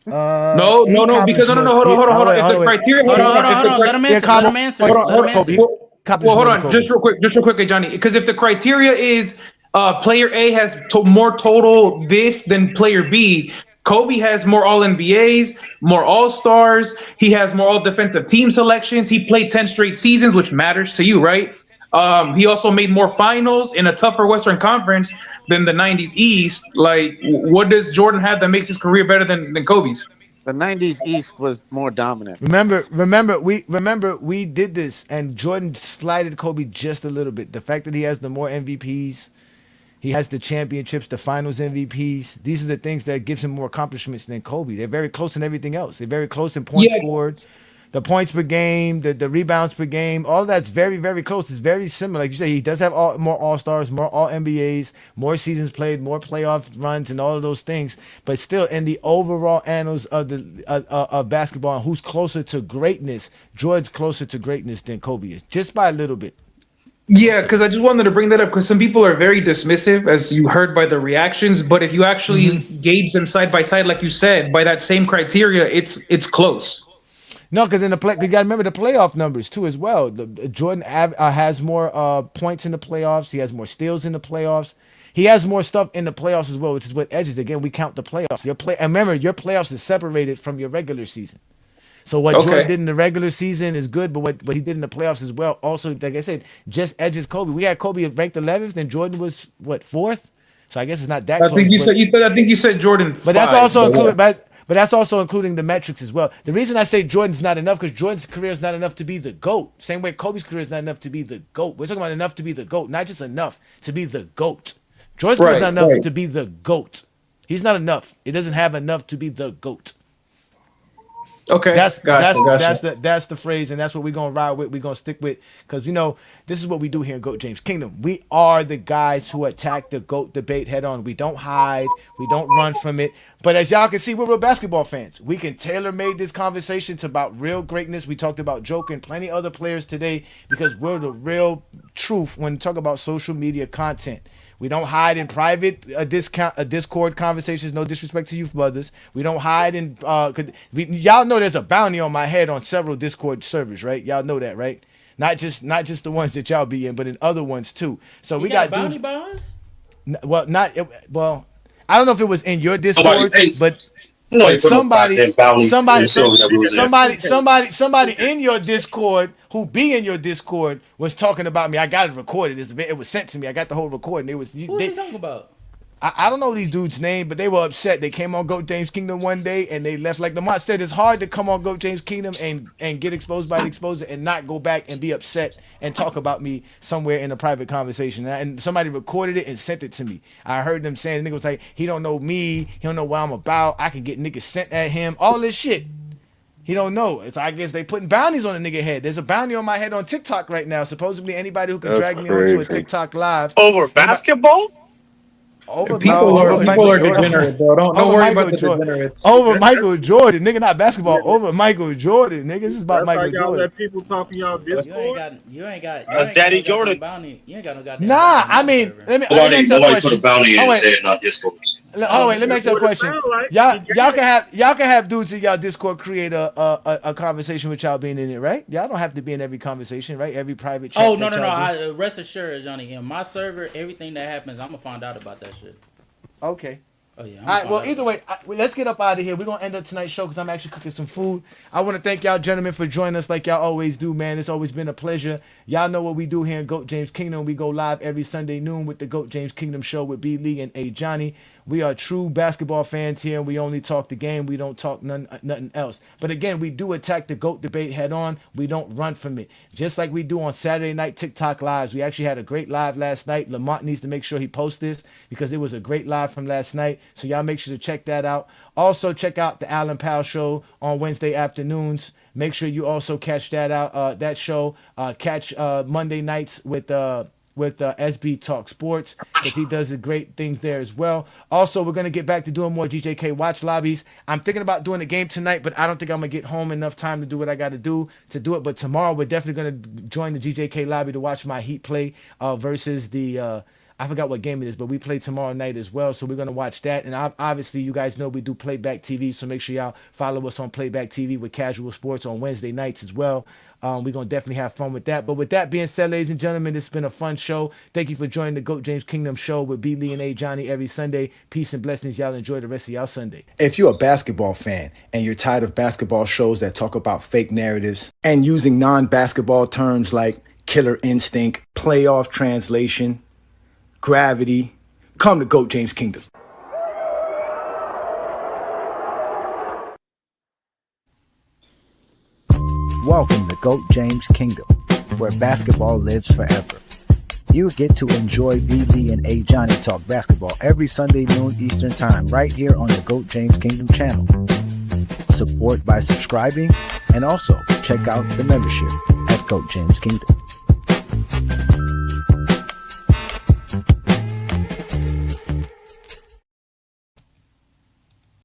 No, because no, hold on. If the criteria, Hold on. if the Let him answer. Let him answer. Let him answer. hold on, just real quick, Johnny. Because if the criteria is player A has more total this than player B, Kobe has more All NBAs, more All Stars. He has more All Defensive Team selections. He played 10 straight seasons, which matters to you, right? He also made more finals in a tougher Western Conference than the '90s East. Like, what does Jordan have that makes his career better than Kobe's? The '90s East was more dominant. Remember, we did this, and Jordan slided Kobe just a little bit. The fact that he has the more MVPs, he has the championships, the finals MVPs. These are the things that gives him more accomplishments than Kobe. They're very close in everything else. They're very close in points scored, the points per game, the rebounds per game. All that's very, very close. It's very similar. Like you say, he does have more All-Stars, more All-NBAs, more seasons played, more playoff runs, and all of those things. But still, in the overall annals of the of basketball, and who's closer to greatness, Jordan's closer to greatness than Kobe is, just by a little bit. Yeah, because I just wanted to bring that up because some people are very dismissive, as you heard by the reactions. But if you actually gauge them side by side, like you said, by that same criteria, it's close. No, because in the play, you got to remember the playoff numbers too as well. Jordan has more points in the playoffs. He has more steals in the playoffs. He has more stuff in the playoffs as well, which is what edges. Again, we count the playoffs. And remember, your playoffs is separated from your regular season. So what Jordan did in the regular season is good, but what he did in the playoffs as well, also, like I said, just edges Kobe. We had Kobe ranked 11th, and Jordan was what, 4th? So I guess it's not that close. I think you said Jordan. But that's also included. But that's also including the metrics as well. The reason I say Jordan's not enough because Jordan's career is not enough to be the GOAT. Same way Kobe's career is not enough to be the GOAT. We're talking about enough to be the GOAT, not just enough to be the GOAT. Jordan's career is not enough to be the GOAT. He's not enough. It doesn't have enough to be the GOAT. Okay, that's the phrase, and that's what we're gonna ride with. We're gonna stick with, because this is what we do here in GOAT James Kingdom. We are the guys who attack the GOAT debate head on. We don't hide, we don't run from it. But as y'all can see, we're real basketball fans. We can tailor-made this conversation to about real greatness. We talked about Joker and plenty other players today because we're the real truth when we talk about social media content. We don't hide in private Discord conversations. No disrespect to you brothers. We don't hide in y'all know there's a bounty on my head on several Discord servers, right? Y'all know that, right? Not just the ones that y'all be in, but in other ones too. So we got bounty by us? Well, I don't know if it was in your Discord, but somebody in your Discord who be in your Discord was talking about me. I got it recorded. It was sent to me. I got the whole recording. Who's he talking about? I don't know these dudes' name, but they were upset. They came on GOAT James Kingdom one day and they left. Like Lamont said, it's hard to come on GOAT James Kingdom and get exposed by the exposer and not go back and be upset and talk about me somewhere in a private conversation. And somebody recorded it and sent it to me. I heard them saying, the nigga was like, he don't know me. He don't know what I'm about. I can get niggas sent at him. All this shit. He don't know. I guess they putting bounties on the nigga head. There's a bounty on my head on TikTok right now. Supposedly anybody who can drag me onto a TikTok live. Over basketball? People are degenerate, bro. Don't worry about the degenerates. Over Michael Jordan, nigga, not basketball. Over Michael Jordan, nigga. This is about Michael Jordan. Let people talk in y'all Discord. You ain't got. That's Daddy Jordan. You ain't got no goddamn. Nah, I mean, let me nobody put a bounty in and said not Discord. Oh wait, let me ask you a question. Y'all can have dudes in y'all Discord create a conversation with y'all being in it, right? Y'all don't have to be in every conversation, right? Every private chat. Oh no. Rest assured, Johnny. In my server, everything that happens, I'm gonna find out about that shit. Okay. Oh yeah. All right. Well, either way, let's get up out of here. We're gonna end up tonight's show because I'm actually cooking some food. I want to thank y'all, gentlemen, for joining us like y'all always do, man. It's always been a pleasure. Y'all know what we do here in GOAT James Kingdom. We go live every Sunday noon with the GOAT James Kingdom show with B Lee and Ajani. We are true basketball fans here, and we only talk the game. We don't talk nothing else. But again, we do attack the GOAT debate head on. We don't run from it. Just like we do on Saturday night TikTok lives. We actually had a great live last night. Lamont needs to make sure he posts this because it was a great live from last night. So y'all make sure to check that out. Also, check out the Alan Powell show on Wednesday afternoons. Make sure you also catch that out. That show. Catch Monday nights with SB Talk Sports because he does great things there as well. Also, we're going to get back to doing more GJK watch lobbies. I'm thinking about doing a game tonight, but I don't think I'm going to get home enough time to do what I got to do. But tomorrow, we're definitely going to join the GJK lobby to watch my Heat play versus the I forgot what game it is, but we play tomorrow night as well. So we're going to watch that. And obviously, you guys know we do Playback TV. So make sure y'all follow us on Playback TV with Casual Sports on Wednesday nights as well. We're going to definitely have fun with that. But with that being said, ladies and gentlemen, it's been a fun show. Thank you for joining the GOAT James Kingdom show with B. Lee and Ajani every Sunday. Peace and blessings. Y'all enjoy the rest of y'all Sunday. If you're a basketball fan and you're tired of basketball shows that talk about fake narratives and using non-basketball terms like killer instinct, playoff translation, gravity, come to GOAT James Kingdom. Welcome to GOAT James Kingdom, where basketball lives forever. You get to enjoy B. Lee and Ajani talk basketball every Sunday noon Eastern Time right here on the GOAT James Kingdom channel. Support by subscribing and also check out the membership at GOAT James Kingdom.